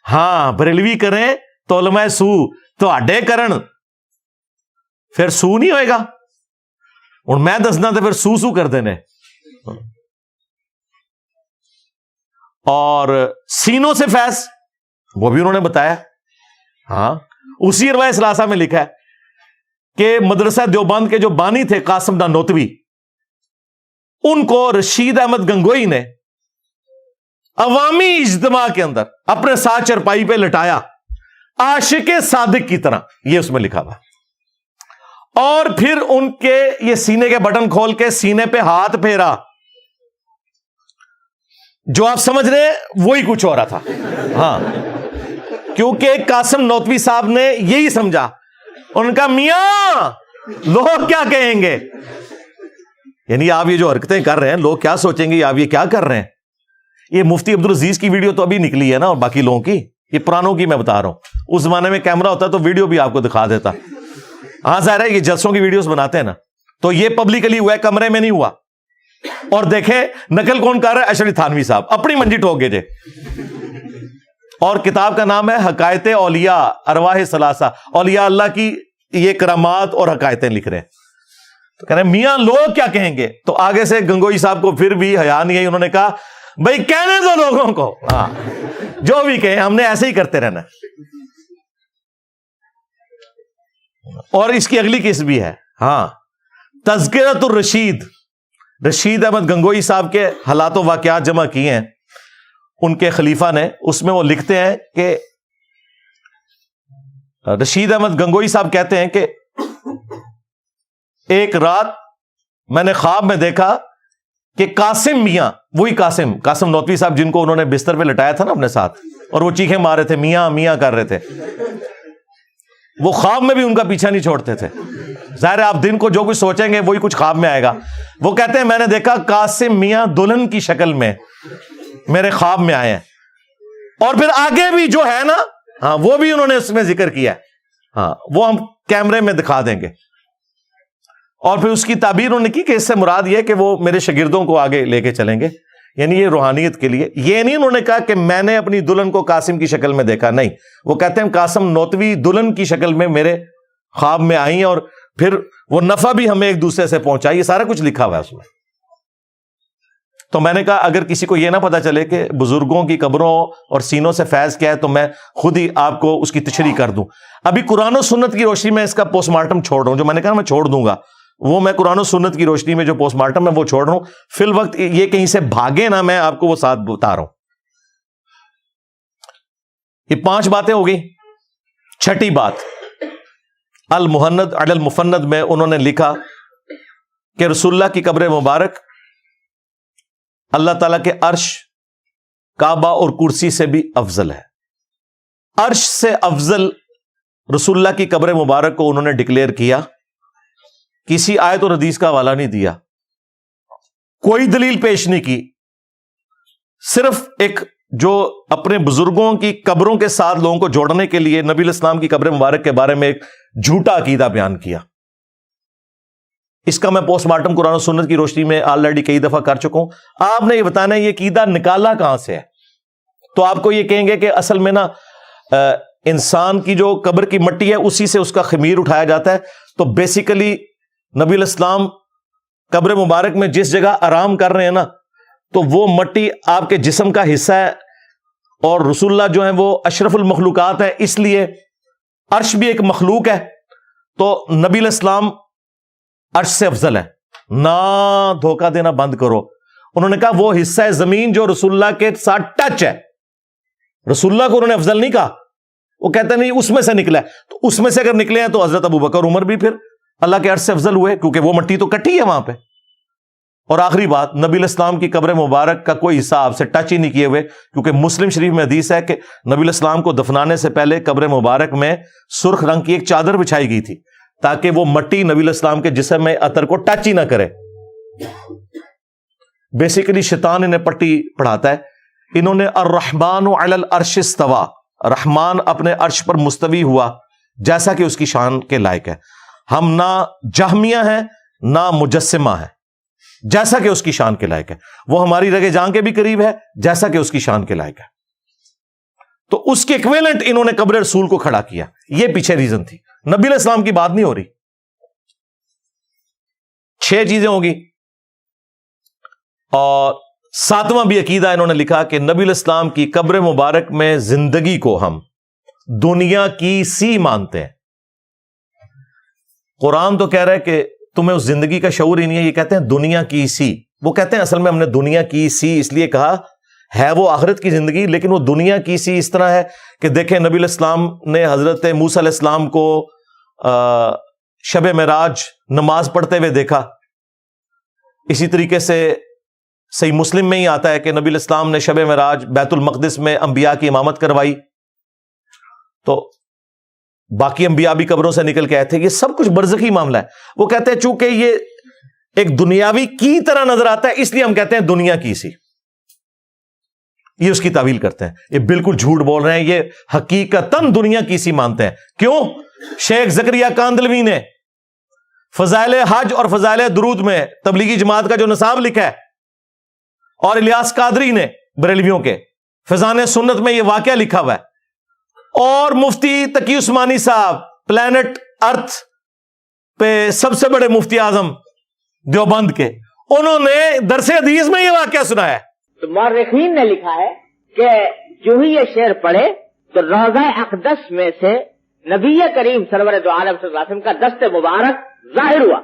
Speaker 1: ہاں بریلوی کریں تو علماء سو تو اڈے کرن پھر سو نہیں ہوئے گا. اور میں دسنا تو پھر سو کر دینے. اور سینوں سے فیض وہ بھی انہوں نے بتایا. ہاں اسی ارواح ثلاثہ میں لکھا ہے کہ مدرسہ دیوبند کے جو بانی تھے قاسم نانوتوی, ان کو رشید احمد گنگوئی نے عوامی اجتماع کے اندر اپنے ساتھ چرپائی پہ لٹایا عاشق صادق کی طرح, یہ اس میں لکھا ہوا. اور پھر ان کے یہ سینے کے بٹن کھول کے سینے پہ ہاتھ پھیرا. جو آپ سمجھ رہے ہیں وہی کچھ ہو رہا تھا. ہاں کیونکہ قاسم نانوتوی صاحب نے یہی سمجھا. ان کا میاں لوگ کیا کہیں گے, یعنی آپ یہ جو حرکتیں کر رہے ہیں لوگ کیا سوچیں گے, آپ یہ کیا کر رہے ہیں. یہ مفتی عبدالعزیز کی ویڈیو تو ابھی نکلی ہے نا, اور باقی لوگوں کی, یہ پرانوں کی میں بتا رہا ہوں. اس زمانے میں کیمرہ ہوتا تو ویڈیو بھی آپ کو دکھا دیتا. ہاں ظاہر ہے یہ جلسوں کی ویڈیوز بناتے ہیں نا, تو یہ پبلکلی ہوا ہے, کمرے میں نہیں ہوا. اور دیکھیں نقل کون کر رہا ہے, اشرف علی تھانوی صاحب اپنی منجی ٹھوک گئے. اور کتاب کا نام ہے حقائق اولیاء ارواح ثلاثہ. اولیاء اللہ کی یہ کرامات اور حقائقیں لکھ رہے ہیں. تو کہہ رہے ہیں میاں لوگ کیا کہیں گے. تو آگے سے گنگوئی صاحب کو پھر بھی حیا نہیں ہے, انہوں نے کہا بھائی کہنے دو لوگوں کو, ہاں جو بھی کہیں, ہم نے ایسے ہی کرتے رہنا. اور اس کی اگلی قسط بھی ہے. ہاں تذکرۃ الرشید, رشید احمد گنگوئی صاحب کے حالات و واقعات جمع کیے ہیں ان کے خلیفہ نے. اس میں وہ لکھتے ہیں کہ رشید احمد گنگوئی صاحب کہتے ہیں کہ ایک رات میں نے خواب میں دیکھا کہ قاسم میاں, وہی قاسم نانوتوی صاحب جن کو انہوں نے بستر پہ لٹایا تھا نا اپنے ساتھ, اور وہ چیخیں مار رہے تھے, میاں میاں کر رہے تھے, وہ خواب میں بھی ان کا پیچھا نہیں چھوڑتے تھے. ظاہر ہے آپ دن کو جو کچھ سوچیں گے وہی کچھ خواب میں آئے گا. وہ کہتے ہیں میں نے دیکھا قاسم میاں دلہن کی شکل میں میرے خواب میں آئے ہیں. اور پھر آگے بھی جو ہے نا, ہاں وہ بھی انہوں نے اس میں ذکر کیا ہے. ہاں وہ ہم کیمرے میں دکھا دیں گے. اور پھر اس کی تعبیر انہوں نے کی کہ اس سے مراد یہ کہ وہ میرے شاگردوں کو آگے لے کے چلیں گے، یعنی یہ روحانیت کے لیے. یہ نہیں انہوں نے کہا کہ میں نے اپنی دلہن کو قاسم کی شکل میں دیکھا، نہیں، وہ کہتے ہیں قاسم نوتوی دلہن کی شکل میں میرے خواب میں آئی اور پھر وہ نفع بھی ہمیں ایک دوسرے سے پہنچائی. یہ سارا کچھ لکھا ہوا ہے اس میں. تو میں نے کہا اگر کسی کو یہ نہ پتا چلے کہ بزرگوں کی قبروں اور سینوں سے فیض کیا ہے تو میں خود ہی آپ کو اس کی تشریح کر دوں. ابھی قرآن و سنت کی روشنی میں اس کا پوسٹ مارٹم چھوڑ رہا ہوں، جو میں نے کہا میں چھوڑ دوں گا، وہ میں قرآن و سنت کی روشنی میں جو پوسٹ مارٹم ہے وہ چھوڑ رہا ہوں. فی الوقت یہ کہیں سے بھاگے نہ، میں آپ کو وہ ساتھ بتا رہا ہوں. یہ 5 باتیں ہو گئی. چھٹی بات، المہند علی المفند میں انہوں نے لکھا کہ رسول اللہ کی قبر مبارک اللہ تعالیٰ کے عرش، کعبہ اور کرسی سے بھی افضل ہے. عرش سے افضل رسول اللہ کی قبر مبارک کو انہوں نے ڈکلیئر کیا. کسی آیت اور حدیث کا حوالہ نہیں دیا، کوئی دلیل پیش نہیں کی، صرف ایک جو اپنے بزرگوں کی قبروں کے ساتھ لوگوں کو جوڑنے کے لیے نبی الاسلام کی قبر مبارک کے بارے میں ایک جھوٹا عقیدہ بیان کیا. اس کا میں پوسٹ مارٹم قرآن و سنت کی روشنی میں آلریڈی کئی دفعہ کر چکا ہوں. آپ نے یہ بتانا ہے یہ عقیدہ نکالا کہاں سے ہے. تو آپ کو یہ کہیں گے کہ اصل میں نا انسان کی جو قبر کی مٹی ہے اسی سے اس کا خمیر اٹھایا جاتا ہے. تو بیسیکلی نبی الاسلام قبر مبارک میں جس جگہ آرام کر رہے ہیں نا، تو وہ مٹی آپ کے جسم کا حصہ ہے، اور رسول اللہ جو ہیں وہ اشرف المخلوقات ہیں، اس لیے عرش بھی ایک مخلوق ہے، تو نبی الاسلام عرش سے افضل ہے. نہ دھوکہ دینا بند کرو. انہوں نے کہا وہ حصہ زمین جو رسول اللہ کے ساتھ ٹچ ہے، رسول اللہ کو انہوں نے افضل نہیں کہا. وہ کہتے نہیں اس میں سے نکلا ہے، تو اس میں سے اگر نکلے ہیں تو حضرت ابوبکر عمر بھی پھر اللہ کے عرش سے افضل ہوئے، کیونکہ وہ مٹی تو کٹی ہے وہاں پہ. اور آخری بات، نبی الاسلام کی قبر مبارک کا کوئی حصہ آپ سے ٹچ ہی نہیں کیے ہوئے، کیونکہ مسلم شریف میں حدیث ہے کہ نبی الاسلام کو دفنانے سے پہلے قبر مبارک میں سرخ رنگ کی ایک چادر بچھائی گئی تھی تاکہ وہ مٹی نبی الاسلام کے جسم میں عطر کو ٹچ ہی نہ کرے. بیسیکلی شیطان انہیں پٹی پڑھاتا ہے. انہوں نے الرحمن علی العرش استوى، رحمان اپنے عرش پر مستوی ہوا جیسا کہ اس کی شان کے لائق ہے. ہم نہ جہمیہ ہیں نہ مجسمہ ہیں، جیسا کہ اس کی شان کے لائق ہے. وہ ہماری رگے جان کے بھی قریب ہے جیسا کہ اس کی شان کے لائق ہے. تو اس کے ایکویلنٹ انہوں نے قبر رسول کو کھڑا کیا. یہ پیچھے ریزن تھی، نبی علیہ السلام کی بات نہیں ہو رہی. 6 چیزیں ہوگی. اور 7واں بھی عقیدہ انہوں نے لکھا کہ نبی علیہ السلام کی قبر مبارک میں زندگی کو ہم دنیا کی سی مانتے ہیں. قرآن تو کہہ رہا ہے کہ تمہیں اس زندگی کا شعور ہی نہیں ہے، یہ کہتے ہیں دنیا کی سی. وہ کہتے ہیں اصل میں ہم نے دنیا کی سی اس لیے کہا ہے وہ آخرت کی زندگی، لیکن وہ دنیا کی سی اس طرح ہے کہ دیکھیں نبی علیہ السلام نے حضرت موسیٰ علیہ السلام کو شب معراج نماز پڑھتے ہوئے دیکھا. اسی طریقے سے صحیح مسلم میں ہی آتا ہے کہ نبی علیہ السلام نے شب معراج بیت المقدس میں انبیاء کی امامت کروائی. تو باقی انبیاء بھی قبروں سے نکل کے آئے تھے. یہ سب کچھ برزخی معاملہ ہے. وہ کہتے ہیں چونکہ یہ ایک دنیاوی کی طرح نظر آتا ہے اس لیے ہم کہتے ہیں دنیا کی سی. یہ اس کی تعویل کرتے ہیں. یہ بالکل جھوٹ بول رہے ہیں، یہ حقیقتاً دنیا کی سی مانتے ہیں. کیوں؟ شیخ زکریا کاندلوی نے فضائل حج اور فضائل درود میں تبلیغی جماعت کا جو نصاب لکھا ہے، اور الیاس قادری نے بریلویوں کے فضان سنت میں یہ واقعہ لکھا ہوا ہے، اور مفتی تقی عثمانی صاحب پلانٹ ارتھ پہ سب سے بڑے مفتی اعظم دیوبند کے، انہوں نے درس حدیث میں یہ واقعہ سنایا ہے.
Speaker 7: تو مورخین نے لکھا ہے کہ جو ہی یہ شعر پڑھے تو روضہ اقدس میں سے نبی کریم سرور دو عالم صلی اللہ علیہ وسلم کا دست مبارک ظاہر ہوا،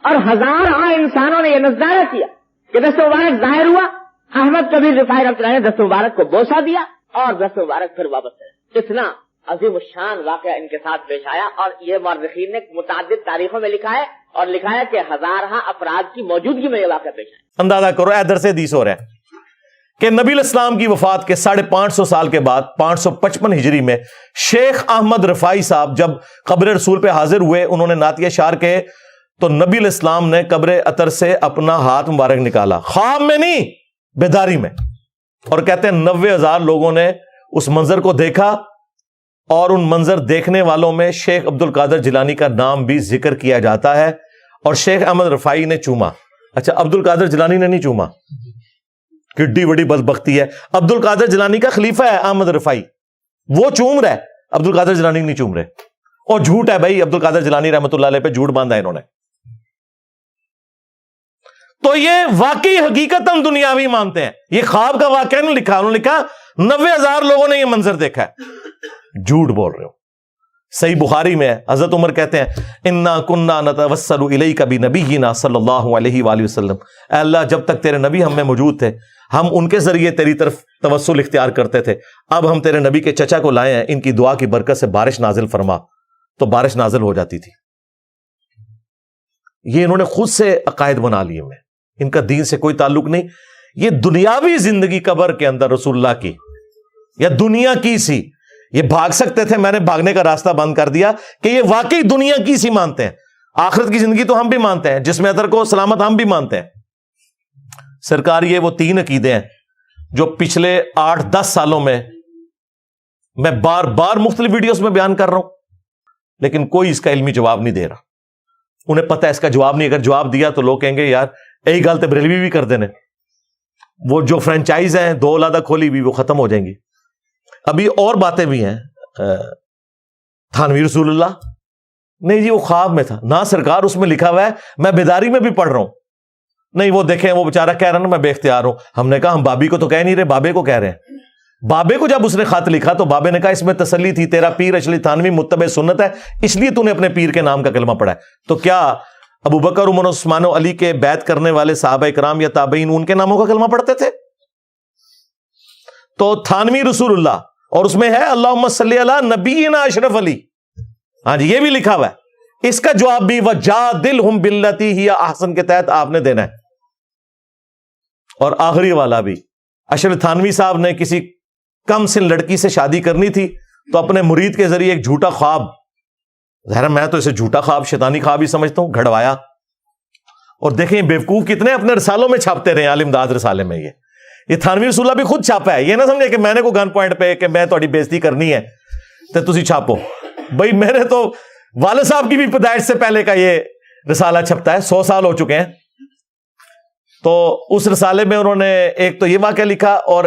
Speaker 7: اور ہزاروں انسانوں نے یہ نظارہ کیا کہ دست مبارک ظاہر ہوا. احمد کبیر رفاعی رحمۃ اللہ نے دست مبارک کو بوسہ دیا اور دست مبارک پھر واپس کرے. اتنا عظیم الشان واقعہ ان کے ساتھ پیش آیا، اور یہ مورخین نے متعدد تاریخوں میں لکھا ہے، اور لکھا ہے کہ ہزارہ افراد کی موجودگی میں یہ واقعہ پیش آیا.
Speaker 1: اندازہ کرو اے درس حدیث ہو رہا ہے کہ نبی علیہ السلام کی وفات کے 550 سال کے بعد 555 ہجری میں شیخ احمد رفاعی صاحب جب قبر رسول پہ حاضر ہوئے، انہوں نے نعتیہ اشعار کہے تو نبی علیہ السلام نے قبر اطہر سے اپنا ہاتھ مبارک نکالا، خواب میں نہیں بیداری میں، اور کہتے ہیں 90,000 لوگوں نے اس منظر کو دیکھا اور ان منظر دیکھنے والوں میں شیخ عبد القادر جیلانی کا نام بھی ذکر کیا جاتا ہے، اور شیخ احمد رفاعی نے چوما۔ اچھا، عبد القادر جیلانی نے نہیں چوما، کڈی بڑی بدبختی ہے۔ عبد القادر جیلانی کا خلیفہ ہے احمد رفاعی، وہ چوم رہا ہے، عبد القادر جیلانی نہیں چوم رہے، اور جھوٹ ہے بھائی، عبد القادر جیلانی رحمۃ اللہ علیہ پہ جھوٹ باندھا ہے انہوں نے۔ تو یہ واقعی حقیقت ہم دنیاوی مانتے ہیں، یہ خواب کا واقعہ نہیں لکھا، انہوں نے لکھا 90,000 لوگوں نے یہ منظر دیکھا ہے، جھوٹ بول رہے ہو۔ صحیح بخاری میں ہے، حضرت عمر کہتے ہیں انا کننا نتوسل الیک بنبینا صلی اللہ علیہ وآلہ وسلم، اے اللہ جب تک تیرے نبی ہم میں موجود تھے ہم ان کے ذریعے تیری طرف توسل اختیار کرتے تھے، اب ہم تیرے نبی کے چچا کو لائے ہیں، ان کی دعا کی برکت سے بارش نازل فرما، تو بارش نازل ہو جاتی تھی۔ یہ انہوں نے خود سے عقائد بنا لیے میں، ان کا دین سے کوئی تعلق نہیں، یہ دنیاوی زندگی قبر کے اندر رسول اللہ کی یا دنیا کی سی، یہ بھاگ سکتے تھے، میں نے بھاگنے کا راستہ بند کر دیا کہ یہ واقعی دنیا کی سی مانتے ہیں، آخرت کی زندگی تو ہم بھی مانتے ہیں، جسم اطہر کو سلامت ہم بھی مانتے ہیں۔ سرکار یہ وہ 3 عقیدے ہیں جو پچھلے 8-10 سالوں میں بار بار مختلف ویڈیوز میں بیان کر رہا ہوں، لیکن کوئی اس کا علمی جواب نہیں دے رہا۔ انہیں پتہ ہے اس کا جواب نہیں، اگر جواب دیا تو لوگ کہیں گے یار یہی گل تو بریلوی بھی کر دینے، وہ جو فرنچائز ہیں 2 علیحدہ کھولی بھی وہ ختم ہو جائیں گی۔ ابھی اور باتیں بھی ہیں، تھانوی رسول اللہ نہیں جی وہ خواب میں تھا، نہ سرکار اس میں لکھا ہوا ہے، میں بیداری میں بھی پڑھ رہا ہوں، نہیں وہ دیکھیں وہ بیچارہ کہہ رہا نا میں بے اختیار ہوں۔ ہم نے کہا ہم بابی کو تو کہہ نہیں رہے، بابے کو کہہ رہے ہیں۔ بابے کو جب اس نے خط لکھا تو بابے نے کہا اس میں تسلی تھی، تیرا پیر اشلی تھانوی متبع سنت ہے، اس لیے تو نے اپنے پیر کے نام کا کلمہ پڑھا ہے۔ تو کیا ابو بکر، عمر، عثمان و علی کے بیعت کرنے والے صحابہ کرام یا تابعین ان کے ناموں کا کلمہ پڑھتے تھے؟ تو تھانوی رسول اللہ، اور اس میں ہے اللہم صلی علی نبینا اشرف علی، ہاں جی یہ بھی لکھا ہوا ہے۔ اس کا جواب بھی وجادلہم باللتی ہی احسن کے تحت آپ نے دینا ہے۔ اور آخری والا بھی، اشرف تھانوی صاحب نے کسی کم سن لڑکی سے شادی کرنی تھی تو اپنے مرید کے ذریعے ایک جھوٹا خواب، ظاہر میں تو اسے جھوٹا خواب شیطانی خواب ہی سمجھتا ہوں، گھڑوایا۔ اور دیکھیں بیوقوف کتنے اپنے رسالوں میں چھاپتے رہے، عالم داد رسالے میں یہ تھانوی رسول اللہ بھی خود چھاپا ہے، یہ نہ سمجھے کہ میں نے کوئی گن پوائنٹ پہ کہ میں تھوڑی بےزتی کرنی ہے تو تسی چھاپو، بھائی میں نے تو والد صاحب کی بھی پیدائش سے پہلے کا یہ رسالہ چھپتا ہے، 100 سال ہو چکے ہیں۔ تو اس رسالے میں انہوں نے ایک تو یہ واقعہ لکھا، اور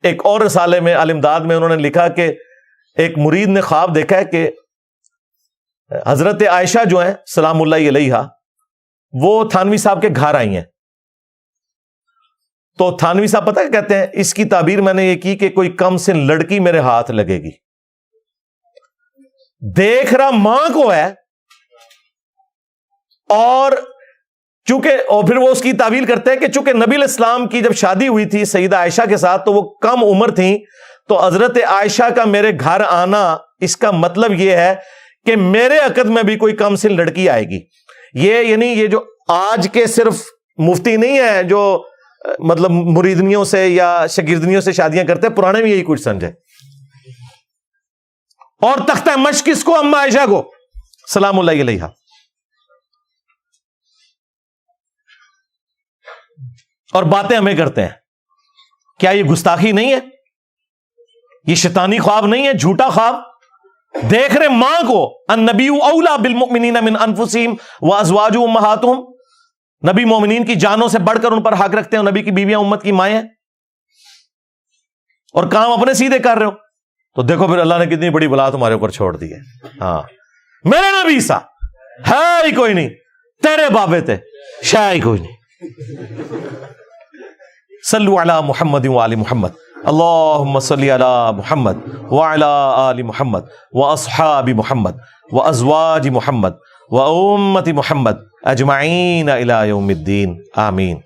Speaker 1: ایک اور رسالے میں عالم داد میں انہوں نے لکھا کہ ایک مرید نے خواب دیکھا ہے کہ حضرت عائشہ جو ہیں سلام اللہ علیہا وہ تھانوی صاحب کے گھر آئی ہیں۔ تو تھانوی صاحب پتہ کیا کہتے ہیں، اس کی تعبیر میں نے یہ کی کہ کوئی کم سن لڑکی میرے ہاتھ لگے گی، دیکھ رہا ماں کو ہے، اور پھر وہ اس کی تعبیر کرتے ہیں کہ چونکہ نبی علیہ السلام کی جب شادی ہوئی تھی سیدہ عائشہ کے ساتھ تو وہ کم عمر تھیں، تو حضرت عائشہ کا میرے گھر آنا اس کا مطلب یہ ہے کہ میرے عقد میں بھی کوئی کم سن لڑکی آئے گی۔ یہ یعنی یہ جو آج کے صرف مفتی نہیں ہے جو مطلب مریدنیوں سے یا شاگردنیوں سے شادیاں کرتے ہیں، پرانے میں یہی کچھ سمجھے۔ اور تختہ مشق کس کو؟ اما عائشہ کو سلام اللہ علیہا۔ اور باتیں ہمیں کرتے ہیں، کیا یہ گستاخی نہیں ہے؟ یہ شیطانی خواب نہیں ہے، جھوٹا خواب؟ دیکھ رہے ماں کو، النبی اولا بالمؤمنین من انفسہم وازواجہ امہاتہم، نبی مومنین کی جانوں سے بڑھ کر ان پر حق رکھتے ہیں، نبی کی بیویاں امت کی مائیں ہیں، اور کام اپنے سیدھے کر رہے ہو۔ تو دیکھو پھر اللہ نے کتنی بڑی بلا تمہارے اوپر چھوڑ دی ہے۔ ہاں میرے نبی سا ہے ہی کوئی نہیں، تیرے بابے تھے شاہ ہی کوئی نہیں۔ صلو علی محمد وآل محمد، اللہم صلی علی محمد وعلی آل محمد واصحاب محمد وازواج محمد وامت محمد اجمعین الی یوم الدین، آمین۔